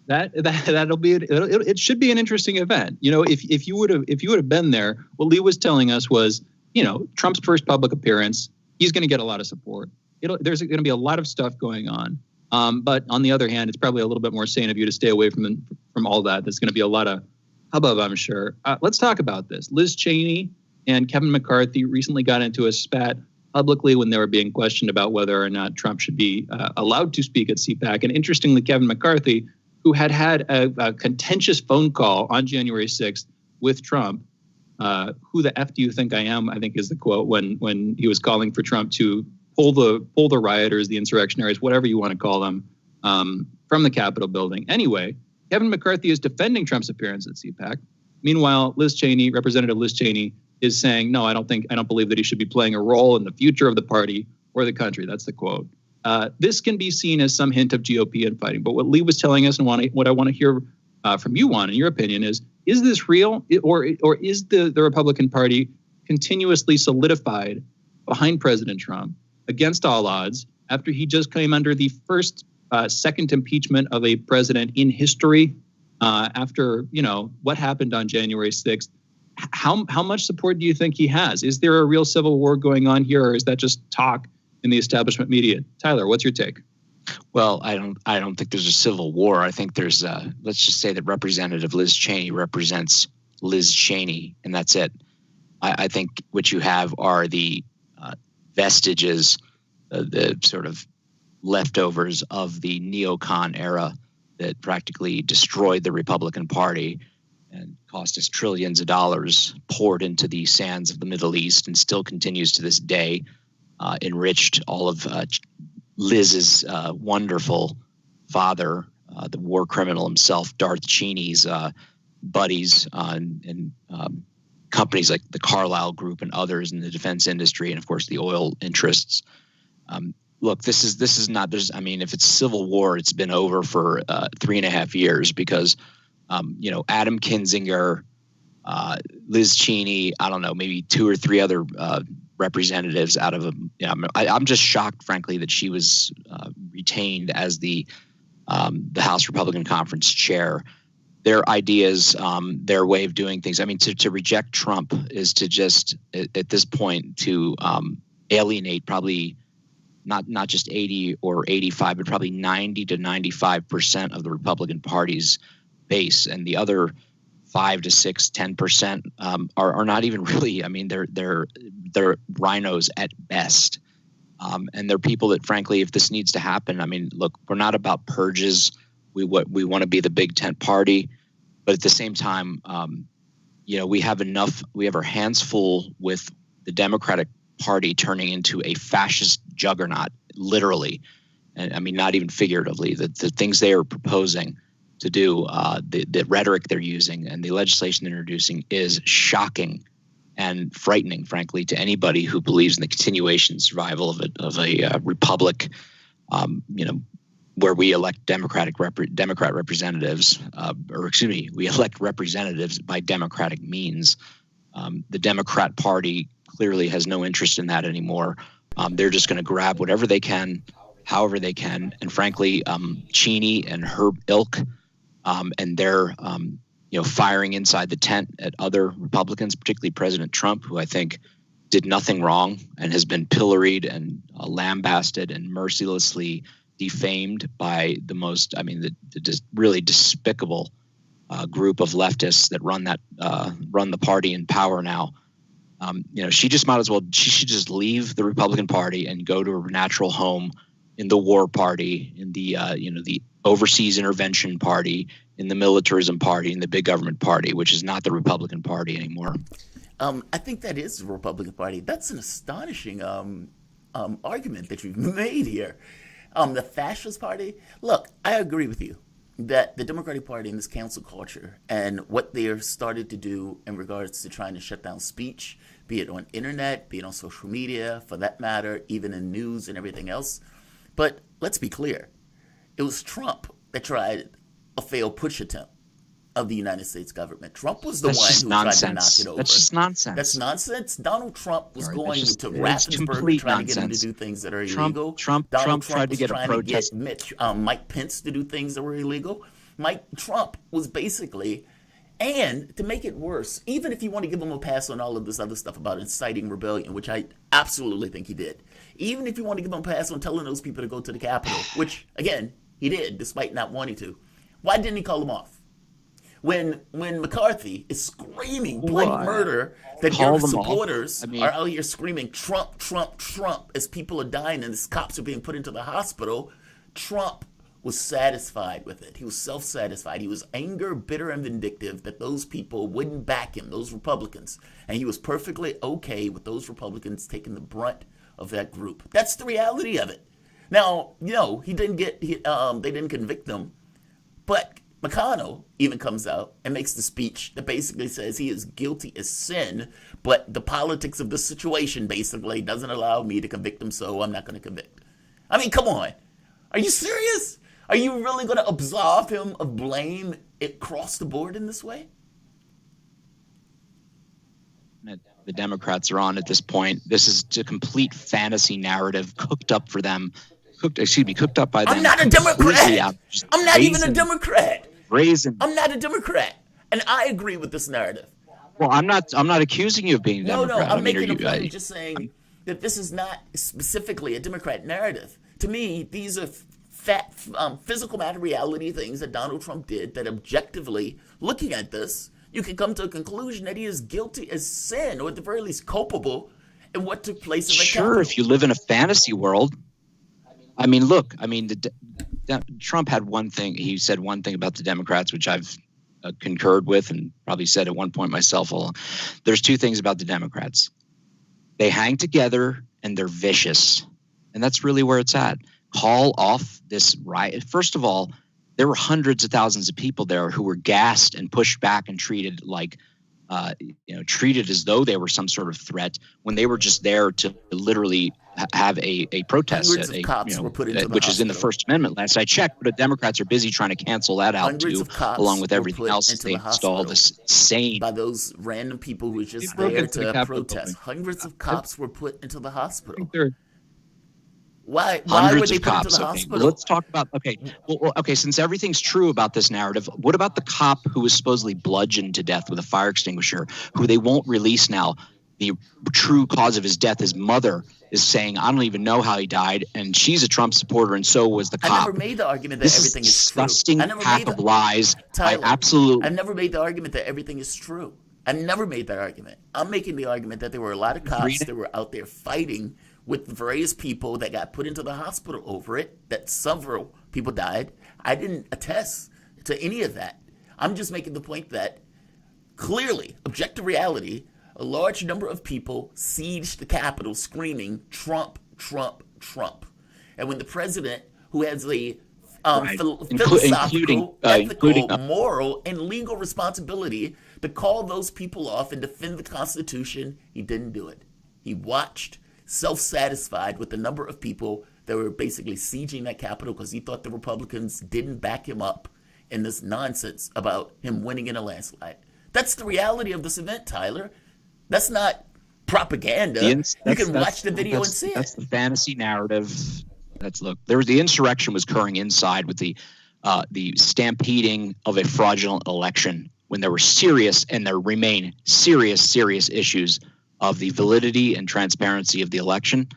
That'll be it should be an interesting event. If you would have been there, what Lee was telling us was, Trump's first public appearance, he's going to get a lot of support. There's going to be a lot of stuff going on. But on the other hand, it's probably a little bit more sane of you to stay away from all that. There's going to be a lot of hubbub, I'm sure. Let's talk about this. Liz Cheney and Kevin McCarthy recently got into a spat publicly when they were being questioned about whether or not Trump should be allowed to speak at CPAC. And interestingly, Kevin McCarthy, who had a contentious phone call on January 6th with Trump, who the F do you think I am, I think is the quote, when he was calling for Trump to pull the rioters, the insurrectionaries, whatever you want to call them, from the Capitol building. Anyway, Kevin McCarthy is defending Trump's appearance at CPAC. Meanwhile, Representative Liz Cheney, is saying, no, I don't believe that he should be playing a role in the future of the party or the country. That's the quote. This can be seen as some hint of GOP infighting. But what Lee was telling us and what I want to hear from you, Juan, in your opinion, is this real, or is the Republican Party continuously solidified behind President Trump against all odds after he just came under the second impeachment of a president in history after, what happened on January 6th? How much support do you think he has? Is there a real civil war going on here, or is that just talk in the establishment media? Tyler, what's your take? Well, I don't think there's a civil war. I think there's let's just say that Representative Liz Cheney represents Liz Cheney, and that's it. I think what you have are the vestiges, the sort of leftovers of the neocon era that practically destroyed the Republican Party and cost us trillions of dollars, poured into the sands of the Middle East, and still continues to this day, enriched all of Liz's wonderful father, the war criminal himself, Darth Cheney's buddies, and companies like the Carlyle Group and others in the defense industry, and of course the oil interests. Look, this is not. If it's civil war, it's been over for 3.5 years because. Adam Kinzinger, Liz Cheney, I don't know, maybe 2 or 3 other representatives out of I'm just shocked, frankly, that she was retained as the House Republican Conference chair. Their ideas, their way of doing things. To reject Trump is to just, at this point, to alienate probably not just 80 or 85, but probably 90 to 95% of the Republican Party's base, and the other 5 to 6, 10% are not even really. They're rhinos at best, and they're people that, frankly, if this needs to happen, look, we're not about purges. We want to be the big tent party, but at the same time, we have enough. We have our hands full with the Democratic Party turning into a fascist juggernaut, literally, and not even figuratively. The things they are proposing to do, the rhetoric they're using and the legislation they're introducing is shocking and frightening, frankly, to anybody who believes in the continuation and survival of a republic, where we elect Democrat representatives, we elect representatives by democratic means. The Democrat Party clearly has no interest in that anymore. They're just going to grab whatever they can, however they can, and frankly, Cheney and her ilk. And they're, firing inside the tent at other Republicans, particularly President Trump, who I think did nothing wrong and has been pilloried and lambasted and mercilessly defamed by the most, the really despicable group of leftists that run the party in power now. She just might as well. She should just leave the Republican Party and go to her natural home in the war party, in the the overseas intervention party, in the militarism party, in the big government party, which is not the Republican Party anymore. I think that is the Republican Party. That's an astonishing argument that you've made here. The fascist party. Look, I agree with you that the Democratic Party in this cancel culture and what they are started to do in regards to trying to shut down speech, be it on internet, be it on social media, for that matter, even in news and everything else. But let's be clear. It was Trump that tried a failed push attempt of the United States government. Trump was the one who tried to knock it over. That's just nonsense. That's nonsense. Donald Trump was going to Raffensperger trying to get him to do things that are illegal. Trump tried to get a protest. Mike Pence to do things that were illegal. Trump was basically And to make it worse, even if you want to give him a pass on all of this other stuff about inciting rebellion, which I absolutely think he did, even if you want to give him a pass on telling those people to go to the Capitol, which, again, he did, despite not wanting to, why didn't he call them off? When McCarthy is screaming blatant murder, that your supporters are out here screaming Trump, Trump, Trump as people are dying and as cops are being put into the hospital, Trump was satisfied with it. He was self-satisfied. He was anger, bitter, and vindictive that those people wouldn't back him, those Republicans. And he was perfectly okay with those Republicans taking the brunt of that group. That's the reality of it. Now, he didn't they didn't convict him, but McConnell even comes out and makes the speech that basically says he is guilty as sin, but the politics of the situation basically doesn't allow me to convict him, so I'm not going to convict. I mean, come on. Are you serious? Are you really going to absolve him of blame across the board in this way? The Democrats are on at this point. This is a complete fantasy narrative cooked up for them. Cooked up by them. I'm not a Democrat. I'm not even a Democrat. I'm not a Democrat. And I agree with this narrative. Well, I'm not accusing you of being a Democrat. No, I'm making a point just saying that this is not specifically a Democrat narrative. To me, these are physical matter reality things that Donald Trump did that objectively, looking at this, you can come to a conclusion that he is guilty as sin, or at the very least culpable in what took place in the Capitol. Sure, if you live in a fantasy world. I mean, look, Trump had one thing. He said one thing about the Democrats, which I've concurred with and probably said at one point myself. There's two things about the Democrats. They hang together and they're vicious. And that's really where it's at. Call off this riot. First of all, there were hundreds of thousands of people there who were gassed and pushed back and treated like, treated as though they were some sort of threat when they were just there to literally have a protest. Hundreds of cops were put into the which is in the First Amendment. Last I checked, but the Democrats are busy trying to cancel that out too, along with everything else they installed this insane by those random people who were just there to protest. Hundreds of cops were put into the hospital. Why were they put into the hospital? Let's talk about, since everything's true about this narrative, what about the cop who was supposedly bludgeoned to death with a fire extinguisher, who they won't release now? The true cause of his death, his mother is saying, I don't even know how he died, and she's a Trump supporter, and so was the cop. I never made the argument that everything is true. Disgusting pack of lies. Tyler, I've never made the argument that everything is true. I never made that argument. I'm making the argument that there were a lot of cops that were out there fighting with various people that got put into the hospital over it, that several people died. I didn't attest to any of that. I'm just making the point that clearly, objective reality, a large number of people sieged the Capitol screaming, Trump, Trump, Trump. And when the president, who has a philosophical, ethical, moral, and legal responsibility to call those people off and defend the Constitution, he didn't do it. He watched, self-satisfied with the number of people that were basically sieging that Capitol because he thought the Republicans didn't back him up in this nonsense about him winning in a landslide. That's the reality of this event, Tyler. That's not propaganda. You can watch the video and see it. That's the fantasy narrative. The insurrection was occurring inside with the stampeding of a fraudulent election when there were serious, and there remain serious issues of the validity and transparency of the election.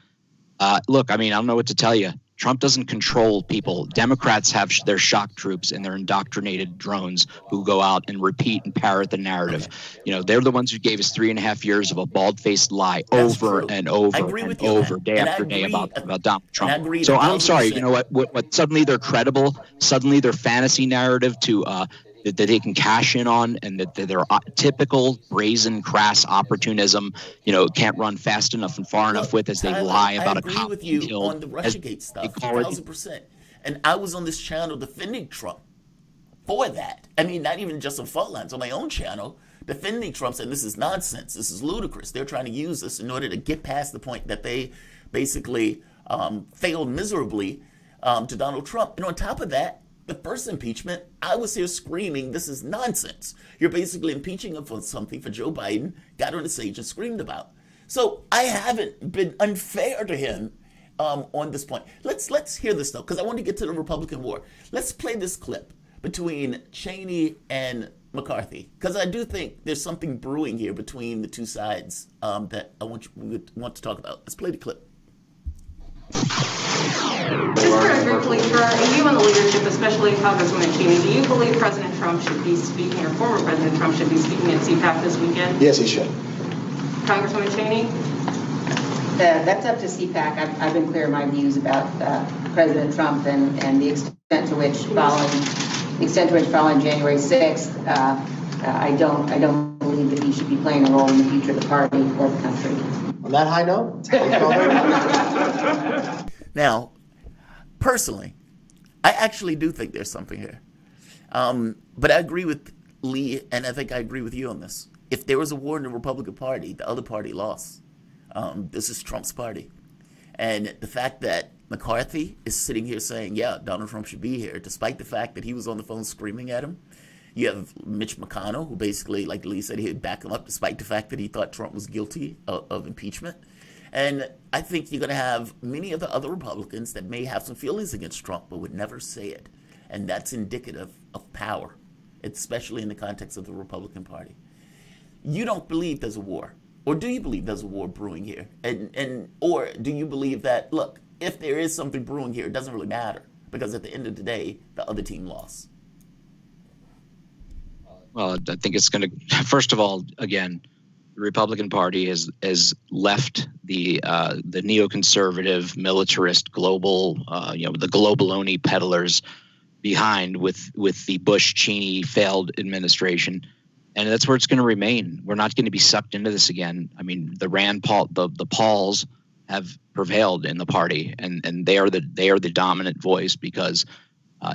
Look, I don't know what to tell you. Trump doesn't control people. Democrats have their shock troops and their indoctrinated drones who go out and repeat and parrot the narrative. They're the ones who gave us 3.5 years of a bald-faced lie over and over and over, day after day about Donald Trump. So I'm sorry. You know what? Suddenly they're credible. Suddenly their fantasy narrative that they can cash in on, and that their typical brazen, crass opportunism, can't run fast enough and far enough with as they lie about a cop. I agree with you on the Russiagate stuff, 1,000%. And I was on this channel defending Trump for that. Not even just on Fault Lines, on my own channel, defending Trump, saying this is nonsense, this is ludicrous. They're trying to use this in order to get past the point that they basically failed miserably to Donald Trump. And on top of that, the first impeachment, I was here screaming, this is nonsense. You're basically impeaching him for something for Joe Biden, got on the stage and screamed about. So I haven't been unfair to him on this point. Let's hear this, though, because I want to get to the Republican war. Let's play this clip between Cheney and McCarthy, because I do think there's something brewing here between the two sides that I want to talk about. Let's play the clip. Just very briefly, for you and the leadership, especially Congresswoman Cheney, do you believe President Trump should be speaking, or former President Trump should be speaking at CPAC this weekend? Yes, he should. Congresswoman Cheney? That's up to CPAC. I've been clear in my views about President Trump and the extent to which following January 6th, I don't believe that he should be playing a role in the future of the party or the country. On that high note. Now, personally, I actually do think there's something here. But I agree with Lee, and I think I agree with you on this. If there was a war in the Republican Party, the other party lost. This is Trump's party. And the fact that McCarthy is sitting here saying, yeah, Donald Trump should be here, despite the fact that he was on the phone screaming at him. You have Mitch McConnell, who basically, like Lee said, he'd back him up despite the fact that he thought Trump was guilty of impeachment. And I think you're going to have many of the other Republicans that may have some feelings against Trump but would never say it. And that's indicative of power, especially in the context of the Republican Party. You don't believe there's a war. Or do you believe there's a war brewing here? Or do you believe that, look, if there is something brewing here, it doesn't really matter because at the end of the day, the other team lost? Well, I think it's going to, first of all, again, the Republican Party has left the neoconservative, militarist, global, the globaloni peddlers behind with the Bush-Cheney failed administration. And that's where it's going to remain. We're not going to be sucked into this again. I mean, the Rand Paul, the Pauls have prevailed in the party, and they are the dominant voice because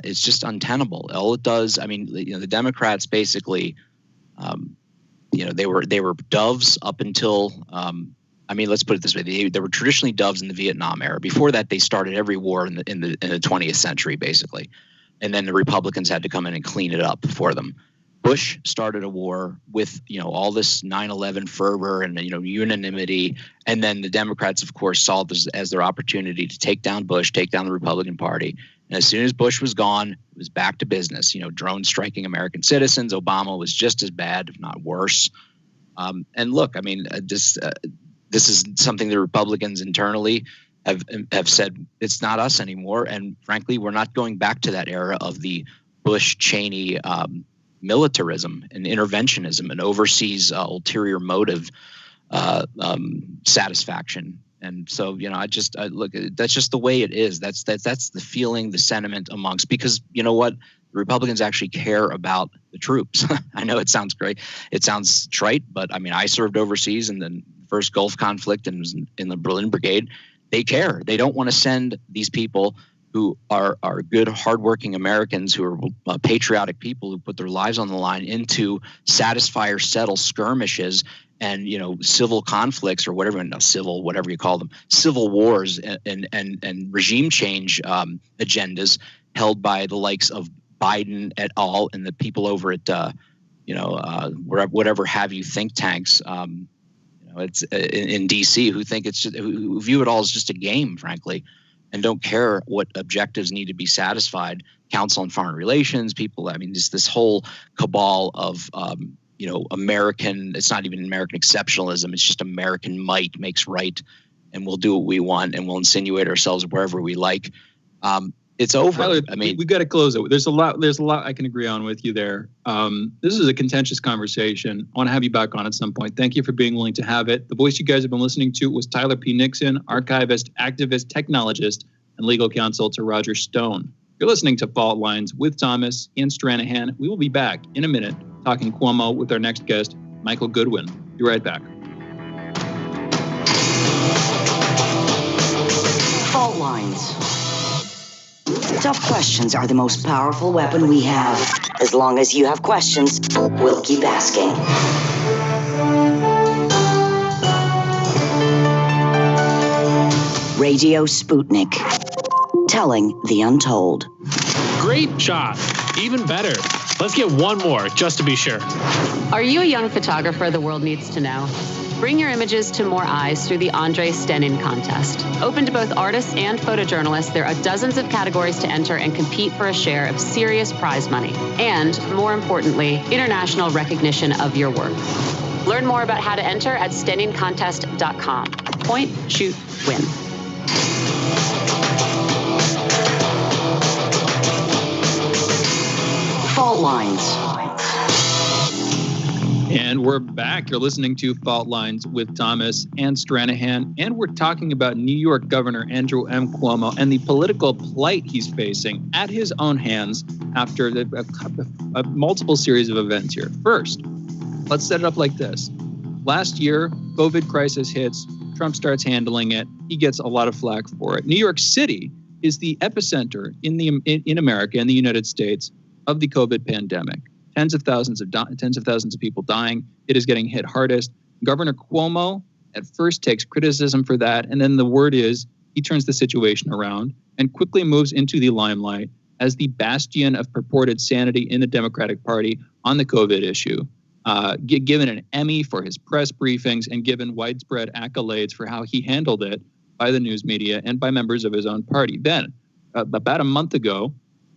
it's just untenable. All it does, I mean, the Democrats basically, they were doves up until. Let's put it this way: they were traditionally doves in the Vietnam era. Before that, they started every war in the 20th century, basically, and then the Republicans had to come in and clean it up for them. Bush started a war with, all this 9/11 fervor and, unanimity. And then the Democrats, of course, saw this as their opportunity to take down Bush, take down the Republican Party. And as soon as Bush was gone, it was back to business. Drones striking American citizens. Obama was just as bad, if not worse. And look, I mean, this is something the Republicans internally have said it's not us anymore. And frankly, we're not going back to that era of the Bush-Cheney militarism and interventionism and overseas ulterior motive satisfaction. And so, look, that's just the way it is. That's the feeling, the sentiment amongst, because you know what? The Republicans actually care about the troops. I know it sounds great. It sounds trite, but I mean, I served overseas in the first Gulf conflict and was in the Berlin Brigade. They care. They don't want to send these people who are good, hardworking Americans who are patriotic people who put their lives on the line into satisfy or settle skirmishes and civil conflicts or whatever you call them, civil wars and regime change agendas held by the likes of Biden et al. And the people over at whatever have you think tanks. It's in DC who view it all as just a game, frankly. And don't care what objectives need to be satisfied. Council on Foreign Relations, people. I mean, just this whole cabal of, American. It's not even American exceptionalism. It's just American might makes right, and we'll do what we want, and we'll insinuate ourselves wherever we like. It's over. Tyler, I mean, we got to close it. There's a lot I can agree on with you there. This is a contentious conversation. I want to have you back on at some point. Thank you for being willing to have it. The voice you guys have been listening to was Tyler P. Nixon, archivist, activist, technologist, and legal counsel to Roger Stone. You're listening to Fault Lines with Thomas and Stranahan. We will be back in a minute talking Cuomo with our next guest, Michael Goodwin. Be right back. Fault Lines. Tough questions are the most powerful weapon we have. As long as you have questions, we'll keep asking. Radio Sputnik. Telling the untold. Great shot. Even better. Let's get one more, just to be sure. Are you a young photographer the world needs to know? Bring your images to more eyes through the Andre Stenin contest. Open to both artists and photojournalists, there are dozens of categories to enter and compete for a share of serious prize money. And, more importantly, international recognition of your work. Learn more about how to enter at stenincontest.com. Point, shoot, win. Fault Lines. And we're back. You're listening to Fault Lines with Thomas and Stranahan, and we're talking about New York Governor Andrew M. Cuomo and the political plight he's facing at his own hands after a multiple series of events here. First, let's set it up like this. Last year, COVID crisis hits. Trump starts handling it. He gets a lot of flack for it. New York City is the epicenter in America, in the United States, of the COVID pandemic. Tens of thousands of people dying. It is getting hit hardest. Governor Cuomo at first takes criticism for that, and then the word is he turns the situation around and quickly moves into the limelight as the bastion of purported sanity in the Democratic Party on the COVID issue. Given an Emmy for his press briefings and given widespread accolades for how he handled it by the news media and by members of his own party. Then, about a month ago,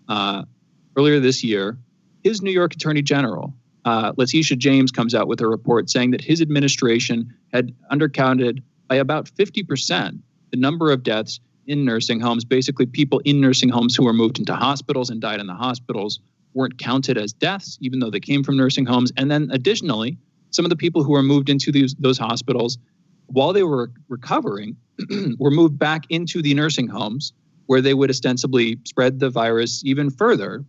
earlier this year, his New York Attorney General, Letitia James, comes out with a report saying that his administration had undercounted by about 50% the number of deaths in nursing homes. Basically, people in nursing homes who were moved into hospitals and died in the hospitals weren't counted as deaths, even though they came from nursing homes. And then additionally, some of the people who were moved into those hospitals while they were recovering were moved back into the nursing homes where they would ostensibly spread the virus even further,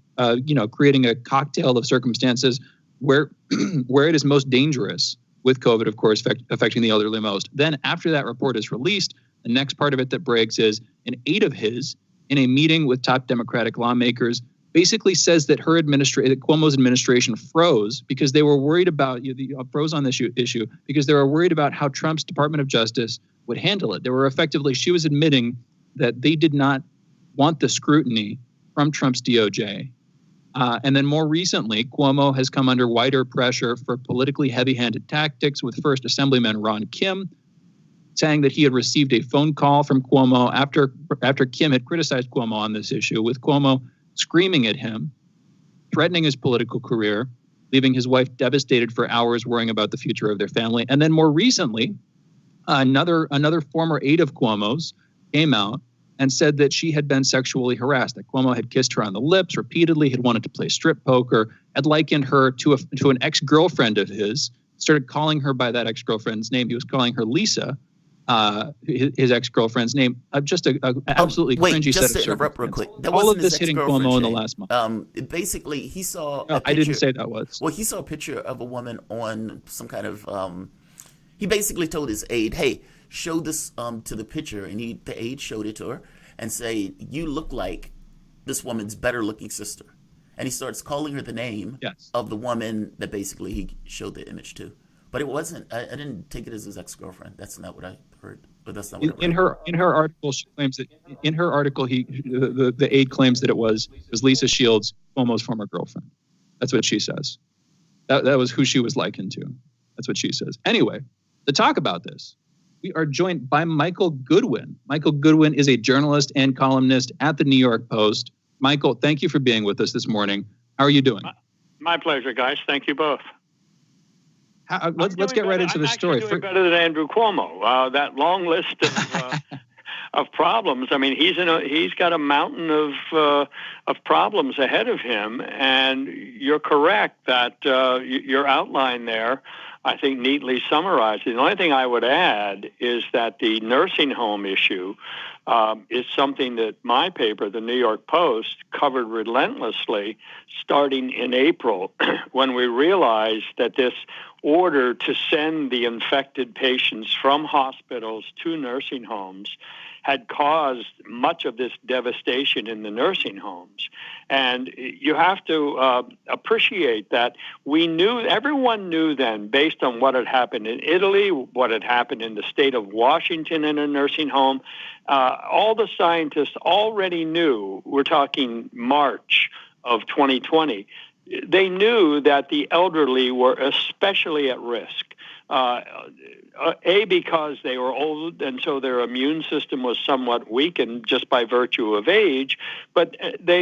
creating a cocktail of circumstances where it is most dangerous, with COVID, of course, affecting the elderly most. Then after that report is released, the next part of it that breaks is an aide of his in a meeting with top Democratic lawmakers basically says that Cuomo's administration froze because they were worried about froze on this issue because they were worried about how Trump's Department of Justice would handle it. She was admitting that they did not want the scrutiny from Trump's DOJ. And then more recently, Cuomo has come under wider pressure for politically heavy-handed tactics, with first Assemblyman Ron Kim saying that he had received a phone call from Cuomo after Kim had criticized Cuomo on this issue, with Cuomo screaming at him, threatening his political career, leaving his wife devastated for hours, worrying about the future of their family. And then more recently, another former aide of Cuomo's came out and said that she had been sexually harassed, that Cuomo had kissed her on the lips repeatedly, had wanted to play strip poker, had likened her to an ex-girlfriend of his, started calling her by that ex-girlfriend's name. He was calling her Lisa, his ex-girlfriend's name. Just an absolutely cringy set of circumstances. Just to interrupt real quick. All of this hitting Cuomo in the last month. Basically, he saw a picture. I didn't say that was. Well, he saw a picture of a woman on some kind of... he basically told his aide, hey, show this to the picture, and the aide showed it to her and say, you look like this woman's better looking sister. And he starts calling her the name of the woman that basically he showed the image to. But it wasn't, I didn't take it as his ex-girlfriend. That's not what I heard. But that's not what I read. In her article, she claims that the aide claims that it was Lisa Shields, Cuomo's former girlfriend. That's what she says. That was who she was likened to. That's what she says. Anyway, to talk about this, we are joined by Michael Goodwin. Michael Goodwin is a journalist and columnist at the New York Post. Michael, thank you for being with us this morning. How are you doing? My pleasure, guys. Thank you both. Let's get right into the story. I'm doing better than Andrew Cuomo. That long list of problems. I mean, he's got a mountain of problems ahead of him, and you're correct that your outline there, I think, neatly summarizes. The only thing I would add is that the nursing home issue is something that my paper, the New York Post, covered relentlessly starting in April when we realized that this order to send the infected patients from hospitals to nursing homes had caused much of this devastation in the nursing homes. And you have to appreciate that everyone knew then, based on what had happened in Italy, what had happened in the state of Washington in a nursing home, all the scientists already knew, we're talking March of 2020, they knew that the elderly were especially at risk. because they were old and so their immune system was somewhat weakened just by virtue of age, but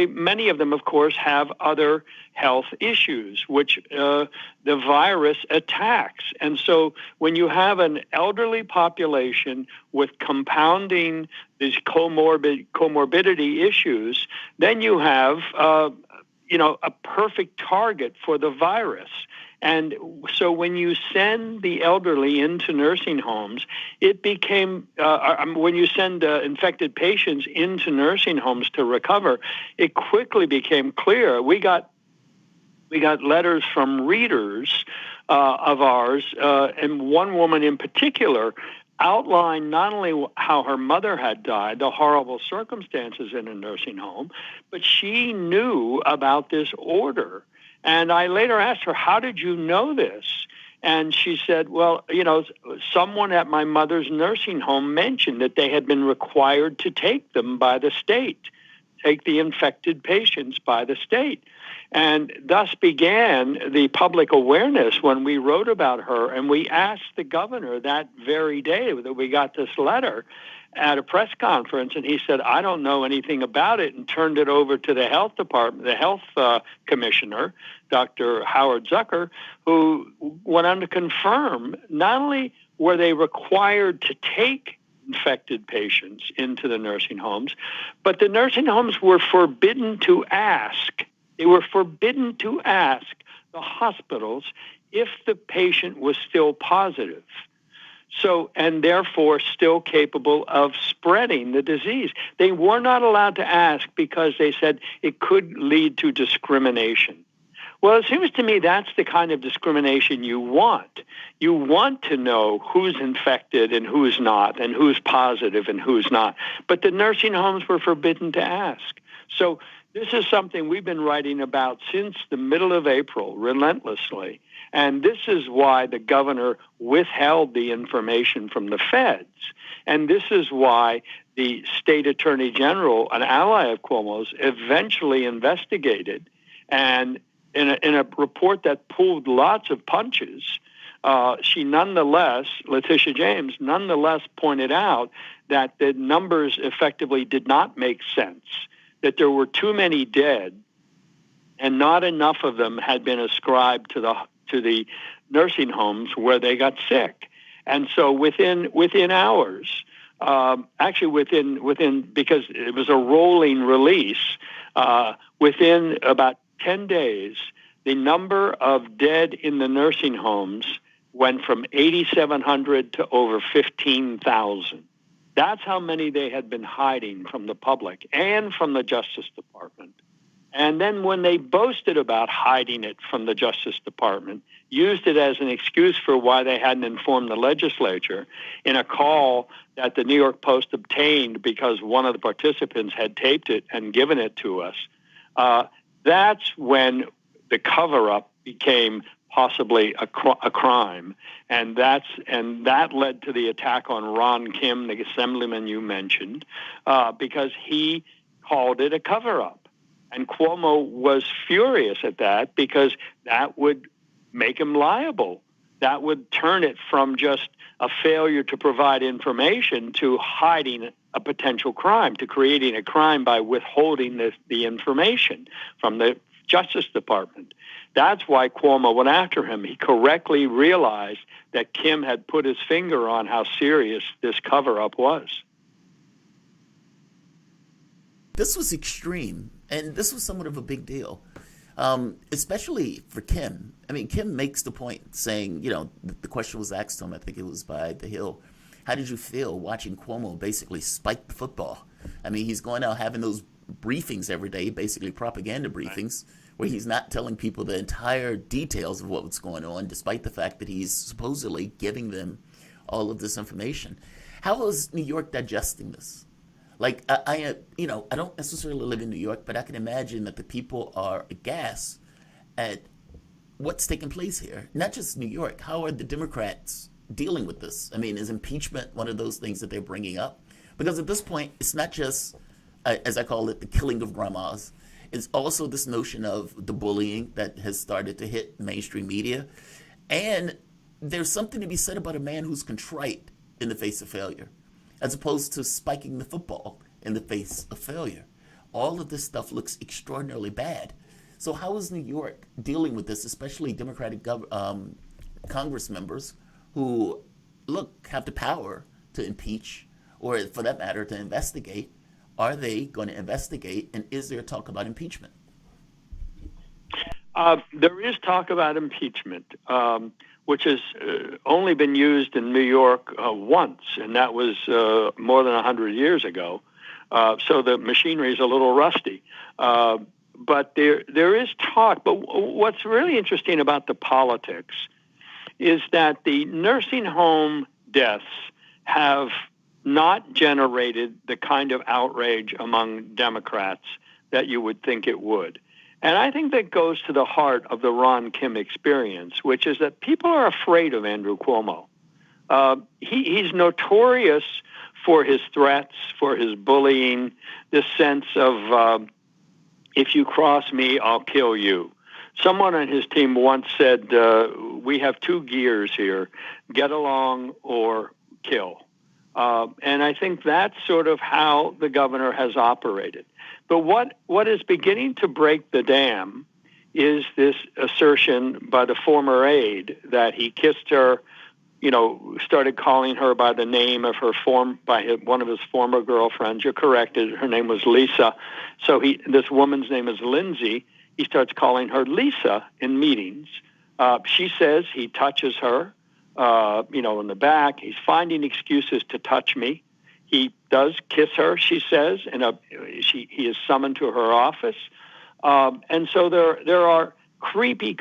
many of them, of course, have other health issues which the virus attacks. And so when you have an elderly population with compounding these comorbidity issues, then you have a perfect target for the virus. And so when you send the elderly into nursing homes, it became, when you send infected patients into nursing homes to recover, it quickly became clear. We got letters from readers of ours, and one woman in particular outlined not only how her mother had died, the horrible circumstances in a nursing home, but she knew about this order. And I later asked her, how did you know this? And she said, well, someone at my mother's nursing home mentioned that they had been required to take them by the state, take the infected patients by the state. And thus began the public awareness when we wrote about her. And we asked the governor that very day that we got this letter at a press conference, and he said, I don't know anything about it, and turned it over to the health department, the health commissioner, Dr. Howard Zucker, who went on to confirm not only were they required to take infected patients into the nursing homes, but the nursing homes were forbidden to ask. They were forbidden to ask the hospitals if the patient was still positive. So, and therefore still capable of spreading the disease. They were not allowed to ask because they said it could lead to discrimination. Well, it seems to me that's the kind of discrimination you want. You want to know who's infected and who's not, and who's positive and who's not. But the nursing homes were forbidden to ask. So this is something we've been writing about since the middle of April, relentlessly. And this is why the governor withheld the information from the feds. And this is why the state attorney general, an ally of Cuomo's, eventually investigated. And in a report that pulled lots of punches, she nonetheless, Letitia James, nonetheless pointed out that the numbers effectively did not make sense, that there were too many dead and not enough of them had been ascribed to the nursing homes where they got sick. And so within hours, actually within because it was a rolling release, within about 10 days, the number of dead in the nursing homes went from 8,700 to over 15,000. That's how many they had been hiding from the public and from the Justice Department. And then when they boasted about hiding it from the Justice Department, used it as an excuse for why they hadn't informed the legislature in a call that the New York Post obtained because one of the participants had taped it and given it to us, that's when the cover-up became possibly a crime. And that led to the attack on Ron Kim, the assemblyman you mentioned, because he called it a cover-up. And Cuomo was furious at that because that would make him liable. That would turn it from just a failure to provide information to hiding a potential crime, to creating a crime by withholding the information from the Justice Department. That's why Cuomo went after him. He correctly realized that Kim had put his finger on how serious this cover-up was. This was extreme, and this was somewhat of a big deal, especially for Kim. I mean, Kim makes the point saying, the question was asked to him, I think it was by The Hill, how did you feel watching Cuomo basically spike the football? I mean, he's going out having those briefings every day, basically propaganda briefings, where he's not telling people the entire details of what's going on, despite the fact that he's supposedly giving them all of this information. How is New York digesting this? Like, I don't necessarily live in New York, but I can imagine that the people are aghast at what's taking place here. Not just New York. How are the Democrats dealing with this? I mean, is impeachment one of those things that they're bringing up? Because at this point, it's not just, as I call it, the killing of grandmas. It's also this notion of the bullying that has started to hit mainstream media. And there's something to be said about a man who's contrite in the face of failure, as opposed to spiking the football in the face of failure. All of this stuff looks extraordinarily bad. So how is New York dealing with this, especially Democratic Congress members who, look, have the power to impeach, or for that matter, to investigate? Are they going to investigate, and is there talk about impeachment? There is talk about impeachment, which has only been used in New York once, and that was more than 100 years ago. So the machinery is a little rusty. But there is talk. But what's really interesting about the politics is that the nursing home deaths have not generated the kind of outrage among Democrats that you would think it would. And I think that goes to the heart of the Ron Kim experience, which is that people are afraid of Andrew Cuomo. He's notorious for his threats, for his bullying, this sense of, if you cross me, I'll kill you. Someone on his team once said, we have two gears here, get along or kill. And I think that's sort of how the governor has operated. But what is beginning to break the dam is this assertion by the former aide that he kissed her, started calling her by the name of one of his former girlfriends. You're correct. Her name was Lisa. So this woman's name is Lindsay. He starts calling her Lisa in meetings. She says he touches her, in the back. He's finding excuses to touch me. He does kiss her, she says, and he is summoned to her office. And so there are creepy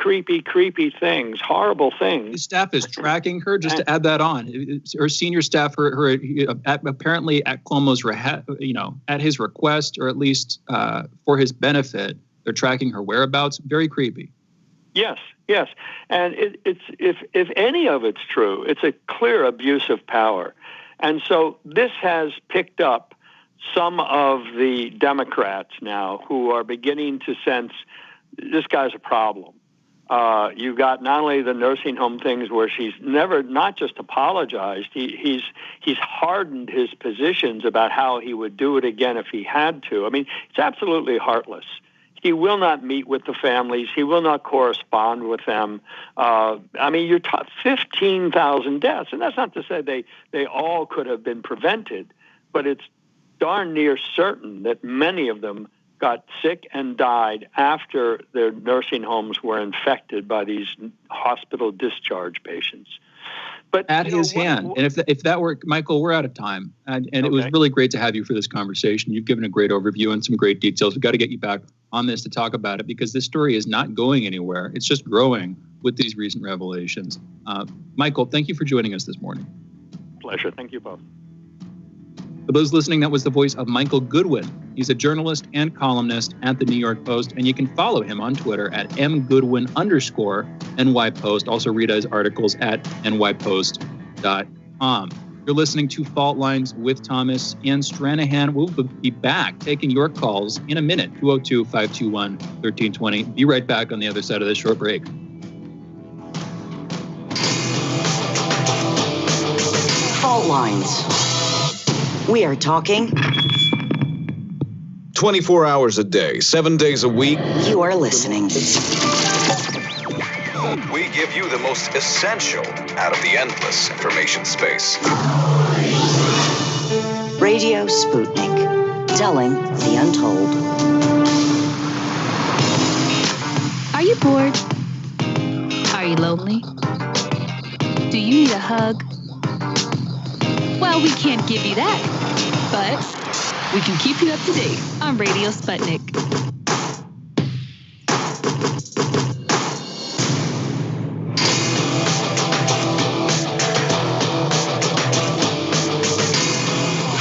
things, horrible things. His staff is tracking her, just to add that on. Her senior staff, apparently at Cuomo's, at his request, or at least for his benefit, they're tracking her whereabouts. Very creepy. Yes. And if any of it's true, it's a clear abuse of power. And so this has picked up some of the Democrats now who are beginning to sense this guy's a problem. You've got not only the nursing home things where she's not just apologized, he's hardened his positions about how he would do it again if he had to. I mean, it's absolutely heartless. He will not meet with the families. He will not correspond with them. You're 15,000 deaths, and that's not to say they all could have been prevented, but it's darn near certain that many of them got sick and died after their nursing homes were infected by these hospital discharge patients. But at his hand, and if that were, Michael, we're out of time, and it was really great to have you for this conversation. You've given a great overview and some great details. We've got to get you back on this to talk about it, because this story is not going anywhere. It's just growing with these recent revelations. Michael, thank you for joining us this morning. Pleasure. Thank you both. For those listening, that was the voice of Michael Goodwin. He's a journalist and columnist at the New York Post, and you can follow him on Twitter at mgoodwin_NYPost. Also read his articles at nypost.com. You're listening to Fault Lines with Thomas and Stranahan. We'll be back taking your calls in a minute, 202-521-1320. Be right back on the other side of this short break. Fault Lines. We are talking 24 hours a day, 7 days a week. You are listening. We give you the most essential out of the endless information space. Radio Sputnik, telling the untold. Are you bored? Are you lonely? Do you need a hug? Well, we can't give you that, but we can keep you up to date on Radio Sputnik.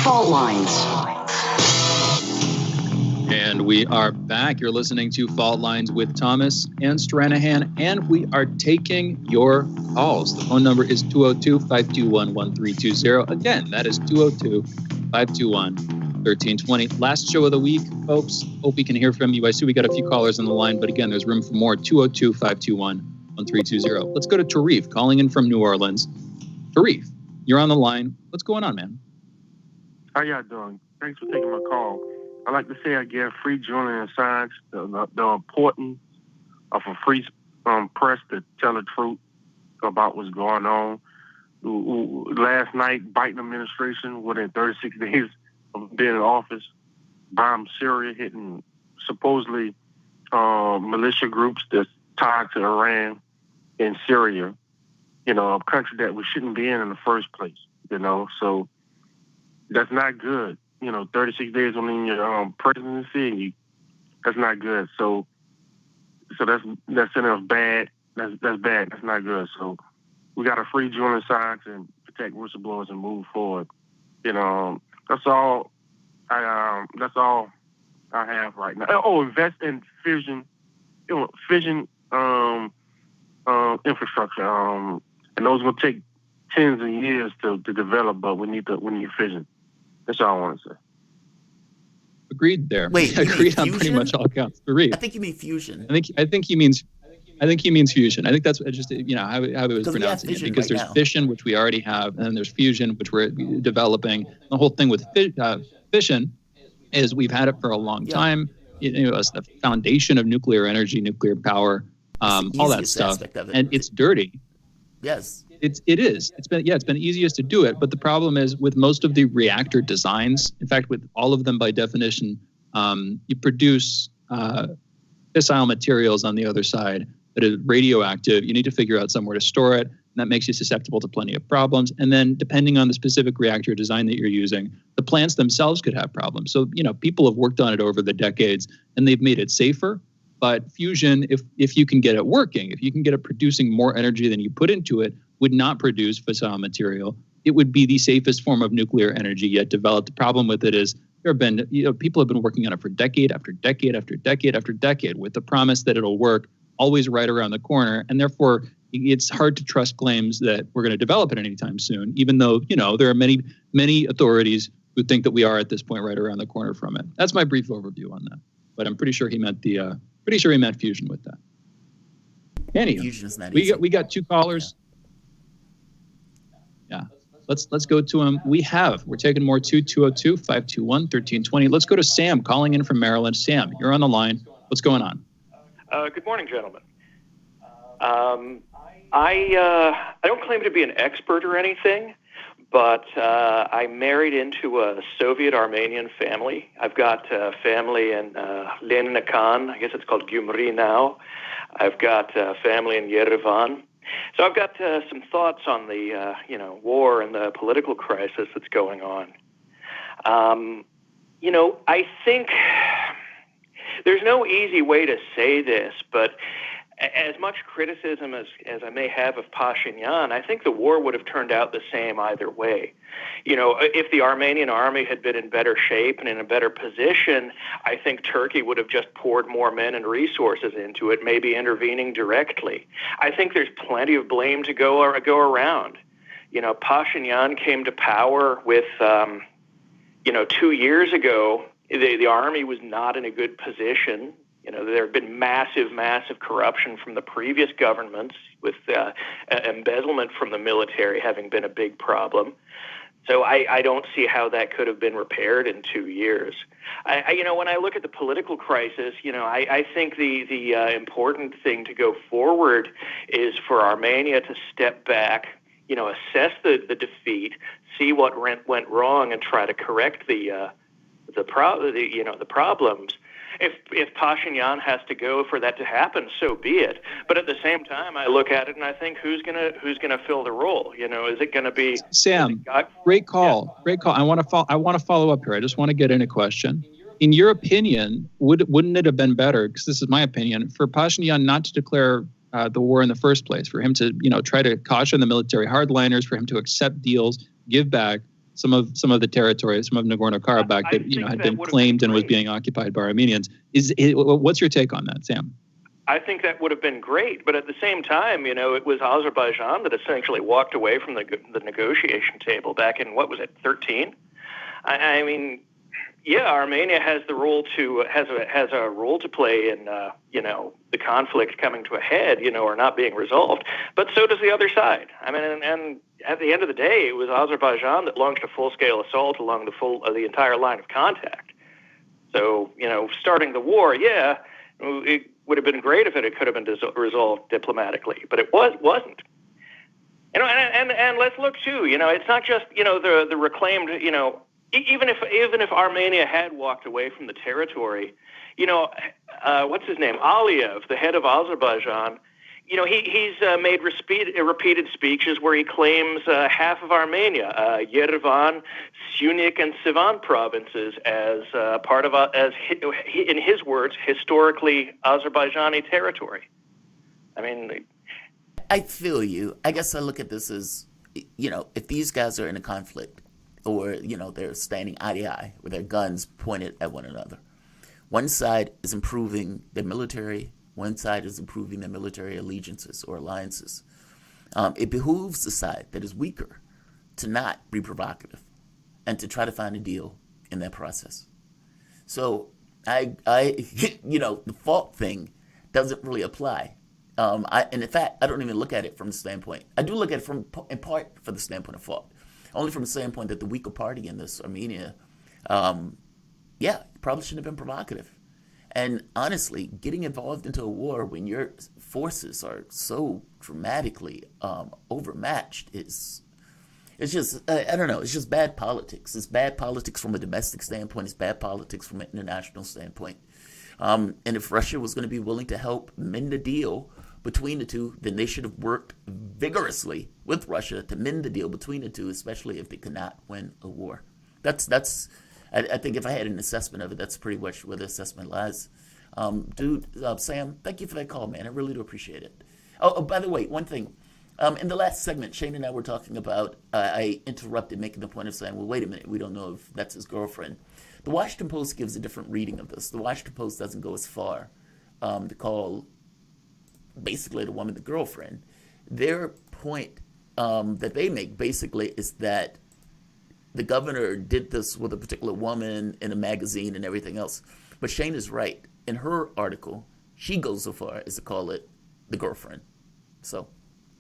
Fault Lines. And we are back. You're listening to Fault Lines with Thomas and Stranahan, and we are taking your calls. The phone number is 202-521-1320. Again, that is 202-521-1320. Last show of the week, folks. Hope we can hear from you. I see we got a few callers on the line, but again, there's room for more. 202-521-1320. 1320. Let's go to Tarif, calling in from New Orleans. Tarif, you're on the line. What's going on, man? How y'all doing? Thanks for taking my call. I'd like to say I give free journalism science the importance of a free press to tell the truth about what's going on. Last night, Biden administration, within 36 days of being in office, bombed Syria, hitting supposedly militia groups that's tied to Iran in Syria, a country that we shouldn't be in the first place, so that's not good. 36 days on your presidency, that's not good. So that's in us bad. That's bad. That's not good. So we got to free journalism science and protect whistleblowers and move forward. That's all. That's all I have right now. Oh, invest in fission infrastructure. And those will take tens of years to develop, but we need fission. That's all I want to say. Agreed there. Wait, agreed on pretty much all counts. Agreed. I think you mean fusion. I think he means fusion. I think that's just how he was pronouncing it, because there's fission, which we already have, and then there's fusion, which we're developing. The whole thing with fission is we've had it for a long time. It's the foundation of nuclear energy, nuclear power, all that stuff, and it's dirty. Yes. It is. It's been easiest to do it, but the problem is with most of the reactor designs. In fact, with all of them by definition, you produce fissile materials on the other side that is radioactive. You need to figure out somewhere to store it, and that makes you susceptible to plenty of problems. And then, depending on the specific reactor design that you're using, the plants themselves could have problems. So, people have worked on it over the decades, and they've made it safer. But fusion, if you can get it working, if you can get it producing more energy than you put into it, would not produce fissile material. It would be the safest form of nuclear energy yet developed. The problem with it is there have been, people have been working on it for decade after decade after decade after decade with the promise that it'll work, always right around the corner. And therefore, it's hard to trust claims that we're going to develop it anytime soon, even though, there are many, many authorities who think that we are at this point right around the corner from it. That's my brief overview on that. But I'm pretty sure he meant fusion with that. Anyway, we got two callers. Yeah. Let's go to him. We're taking more 2-202-521-1320. Let's go to Sam calling in from Maryland. Sam, you're on the line. What's going on? Good morning, gentlemen. I don't claim to be an expert or anything, but I married into a Soviet Armenian family. I've got family in Leninakan. I guess it's called Gyumri now. I've got family in Yerevan. So I've got some thoughts on the war and the political crisis that's going on. I think there's no easy way to say this, but as much criticism as I may have of Pashinyan, I think the war would have turned out the same either way. If the Armenian army had been in better shape and in a better position, I think Turkey would have just poured more men and resources into it, maybe intervening directly. I think there's plenty of blame to go around. Pashinyan came to power with, 2 years ago, the army was not in a good position. There have been massive corruption from the previous governments, with embezzlement from the military having been a big problem. So I don't see how that could have been repaired in 2 years. When I look at the political crisis, I think the important thing to go forward is for Armenia to step back, assess the defeat, see what went wrong, and try to correct the problems. If Pashinyan has to go for that to happen, so be it. But at the same time, I look at it and I think who's gonna fill the role? Is it going to be Sam? Great call. Yeah. Great call. I want to follow up here. I just want to get in a question. In your opinion, wouldn't it have been better? Because this is my opinion, for Pashinyan not to declare the war in the first place, for him to try to caution the military hardliners, for him to accept deals, give back some of the territory, some of Nagorno-Karabakh that had been claimed and was being occupied by Armenians. What's your take on that, Sam? I think that would have been great, but at the same time, it was Azerbaijan that essentially walked away from the negotiation table back in, 13? I mean, Yeah, Armenia has the role to has a role to play in the conflict coming to a head, or not being resolved. But so does the other side. I mean, and at the end of the day, it was Azerbaijan that launched a full-scale assault along the entire line of contact. So starting the war, it would have been great if it could have been resolved diplomatically, but it wasn't. And let's look too. It's not just the reclaimed. Even if Armenia had walked away from the territory, what's his name? Aliyev, the head of Azerbaijan, he's made repeated speeches where he claims half of Armenia, Yerevan, Syunik, and Sivan provinces as part of, in his words, historically Azerbaijani territory. I mean, I feel you. I guess I look at this as, if these guys are in a conflict, or, they're standing eye to eye with their guns pointed at one another. One side is improving their military. One side is improving their military allegiances or alliances. It behooves the side that is weaker to not be provocative and to try to find a deal in that process. So the fault thing doesn't really apply. And in fact, I don't even look at it from the standpoint. I do look at it in part from the standpoint of fault. Only from the standpoint that the weaker party in this, Armenia, probably shouldn't have been provocative. And honestly, getting involved into a war when your forces are so dramatically overmatched it's just, I don't know, it's just bad politics. It's bad politics from a domestic standpoint. It's bad politics from an international standpoint. And if Russia was going to be willing to help mend the deal between the two, then they should have worked vigorously with Russia to mend the deal between the two, especially if they could not win a war. I think if I had an assessment of it, that's pretty much where the assessment lies. Sam, thank you for that call, man. I really do appreciate it. Oh, by the way, one thing. In the last segment, Shane and I were talking about, I interrupted making the point of saying, well, wait a minute, we don't know if that's his girlfriend. The Washington Post gives a different reading of this. The Washington Post doesn't go as far to call basically the woman the girlfriend. Their point that they make basically is that the governor did this with a particular woman in a magazine and everything else. But Shane is right. In her article, she goes so far as to call it the girlfriend. So,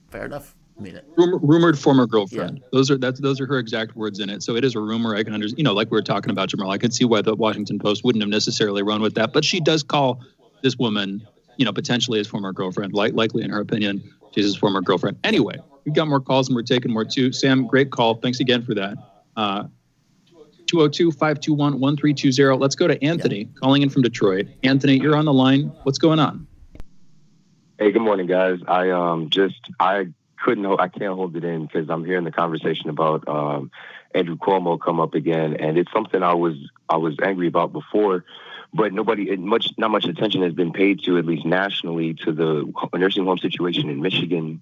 fair enough. I mean, rumored former girlfriend. Yeah. Those are her exact words in it. So it is a rumor. I can understand. Like we were talking about, Jamarl. I can see why the Washington Post wouldn't have necessarily run with that. But she does call this woman, potentially his former girlfriend. Likely, in her opinion, she's his former girlfriend. Anyway, we've got more calls and we're taking more too. Sam, great call. Thanks again for that. 202-521-1320. Let's go to Anthony calling in from Detroit. Anthony, you're on the line. What's going on? Hey, good morning, guys. I can't hold it in because I'm hearing the conversation about Andrew Cuomo come up again, and it's something I was angry about before, but not much attention has been paid to, at least nationally, to the nursing home situation in Michigan.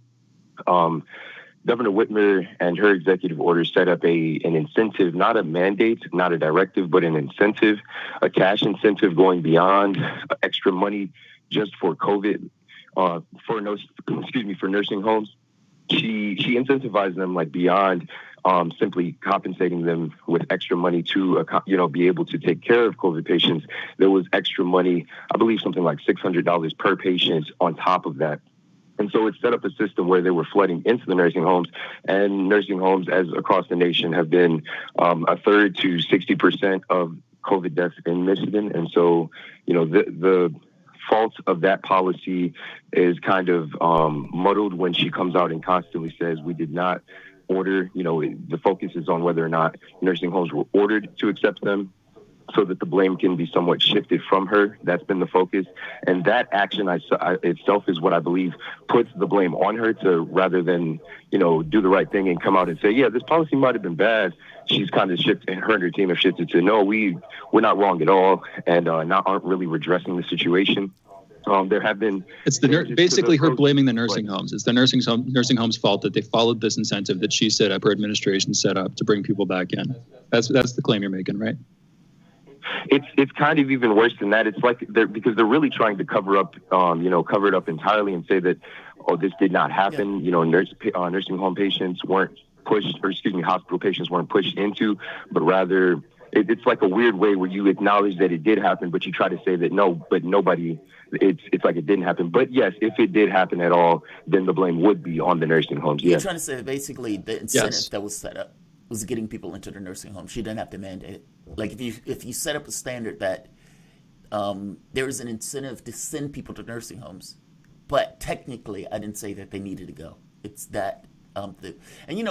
Governor Whitmer and her executive order set up an incentive, not a mandate, not a directive, but an incentive, a cash incentive going beyond extra money just for COVID, for nursing homes. She incentivized them beyond simply compensating them with extra money to be able to take care of COVID patients. There was extra money, I believe something like $600 per patient on top of that. And so it set up a system where they were flooding into the nursing homes, and nursing homes as across the nation have been a third to 60% of COVID deaths in Michigan. And so, the fault of that policy is kind of muddled when she comes out and constantly says we did not order, the focus is on whether or not nursing homes were ordered to accept them, so that the blame can be somewhat shifted from her. That's been the focus. And that action itself is what I believe puts the blame on her rather than, do the right thing and come out and say, yeah, this policy might have been bad. She's kind of shifted, her and her team have shifted to, no, we're not wrong at all, and aren't really redressing the situation. There have been... It's basically her blaming the nursing homes. It's the nursing homes' fault that they followed this incentive that she set up, her administration set up to bring people back in. That's the claim you're making, right? It's kind of even worse than that. It's because they're really trying to cover it up entirely and say that, this did not happen. Nursing home patients weren't pushed, or hospital patients weren't pushed into, but rather it's like a weird way where you acknowledge that it did happen, but you try to say that no, but nobody. It's like it didn't happen. But yes, if it did happen at all, then the blame would be on the nursing homes. You're Yes. trying to say that basically the incentive that was set up was getting people into the nursing home. She didn't have to mandate it. Like if you set up a standard that there is an incentive to send people to nursing homes, but technically I didn't say that they needed to go. It's that and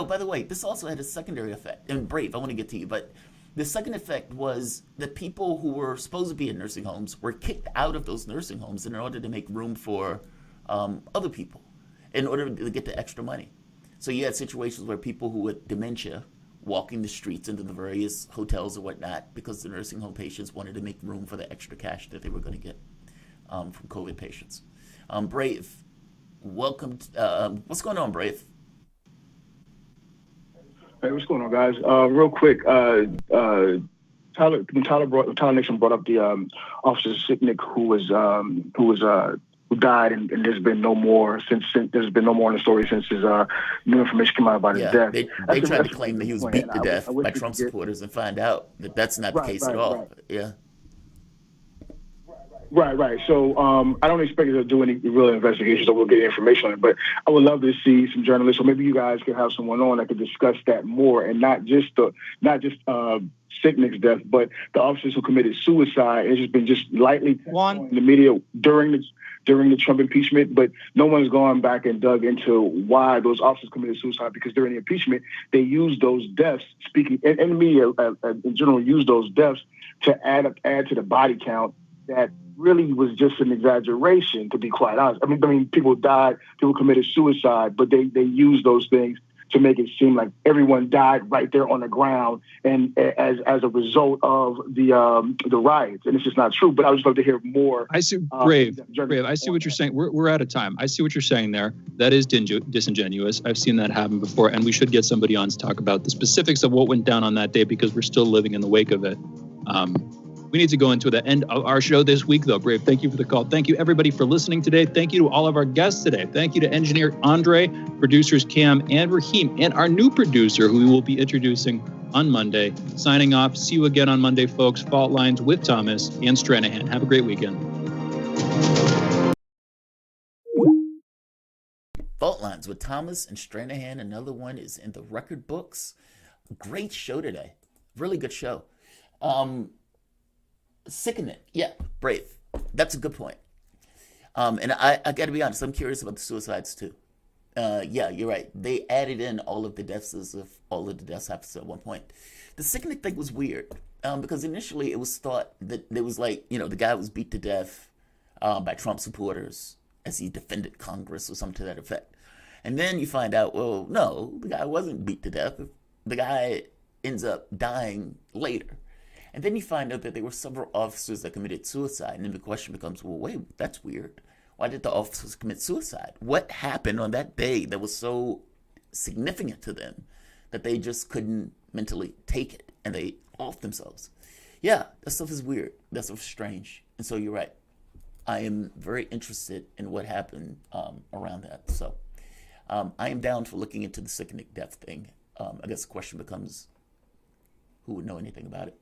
by the way, this also had a secondary effect. And Brave, I want to get to you, but the second effect was that people who were supposed to be in nursing homes were kicked out of those nursing homes in order to make room for other people, in order to get the extra money. So you had situations where people who had dementia walking the streets into the various hotels or whatnot because the nursing home patients wanted to make room for the extra cash that they were going to get from COVID patients. Brave, welcome. What's going on, Brave? Hey, what's going on, guys? Real quick, Tyler Nixon brought up the Officer Sicknick who died, and there's been no more since there's been no more in the story since his new information came out about his death. They tried to claim that he was beat to death by Trump supporters and find out that that's not the case at all. Right. Yeah. Right. So I don't expect to do any real investigations, or we'll get information on it. But I would love to see some journalists, or maybe you guys could have someone on that could discuss that more, and not just Sicknick's death, but the officers who committed suicide. It's just been lightly in the media during the Trump impeachment, but no one's gone back and dug into why those officers committed suicide, because during the impeachment, they used those deaths, and the media in general used those deaths to add to the body count that really was just an exaggeration, to be quite honest. I mean, people died, people committed suicide, but they used those things to make it seem like everyone died right there on the ground, and as a result of the riots, and it's just not true. But I would just love to hear more. I see, Brave. I see what you're saying. We're out of time. I see what you're saying there. That is disingenuous. I've seen that happen before, and we should get somebody on to talk about the specifics of what went down on that day, because we're still living in the wake of it. We need to go into the end of our show this week, though. Brave, thank you for the call. Thank you, everybody, for listening today. Thank you to all of our guests today. Thank you to engineer Andre, producers Cam and Raheem, and our new producer, who we will be introducing on Monday. Signing off. See you again on Monday, folks. Fault Lines with Thomas and Stranahan. Have a great weekend. Fault Lines with Thomas and Stranahan. Another one is in the record books. Great show today. Really good show. Sickening. Yeah, Brave. That's a good point. And I got to be honest, I'm curious about the suicides too. Yeah, you're right. They added in all of the deaths as if all of the deaths happened at one point. The sickening thing was weird because initially it was thought that there was the guy was beat to death by Trump supporters as he defended Congress or something to that effect. And then you find out, well, no, the guy wasn't beat to death. The guy ends up dying later. And then you find out that there were several officers that committed suicide. And then the question becomes, well, wait, that's weird. Why did the officers commit suicide? What happened on that day that was so significant to them that they just couldn't mentally take it and they off themselves? Yeah, that stuff is weird. That stuff is strange. And so you're right. I am very interested in what happened around that. So I am down for looking into the Sicknick death thing. I guess the question becomes, who would know anything about it?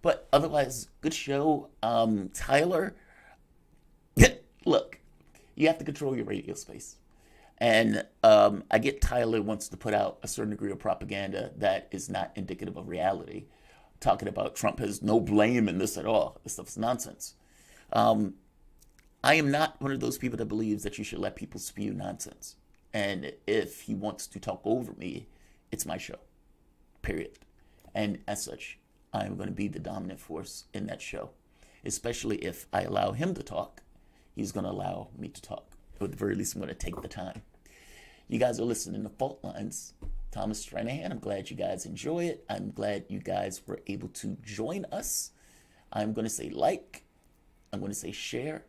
But otherwise, good show. Tyler, look, you have to control your radio space. And I get Tyler wants to put out a certain degree of propaganda that is not indicative of reality, talking about Trump has no blame in this at all. This stuff's nonsense. I am not one of those people that believes that you should let people spew nonsense. And if he wants to talk over me, it's my show, period. And as such, I am going to be the dominant force in that show, especially if I allow him to talk. He's going to allow me to talk. Or at the very least, I'm going to take the time. You guys are listening to Fault Lines. Thomas Stranahan, I'm glad you guys enjoy it. I'm glad you guys were able to join us. I'm going to say like, I'm going to say share,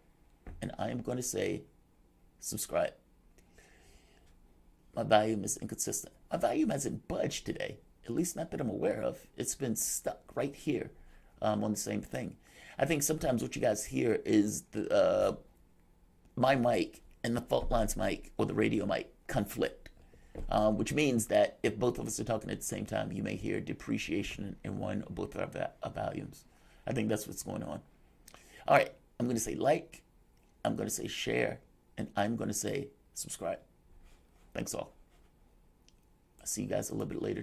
and I'm going to say subscribe. My volume is inconsistent. My volume hasn't budged today. At least not that I'm aware of. It's been stuck right here on the same thing. I think sometimes what you guys hear is my mic and the Fault Lines mic or the radio mic conflict. which means that if both of us are talking at the same time, you may hear depreciation in one or both of our volumes. I think that's what's going on. All right, I'm going to say like, I'm going to say share, and I'm going to say subscribe. Thanks all. I'll see you guys a little bit later.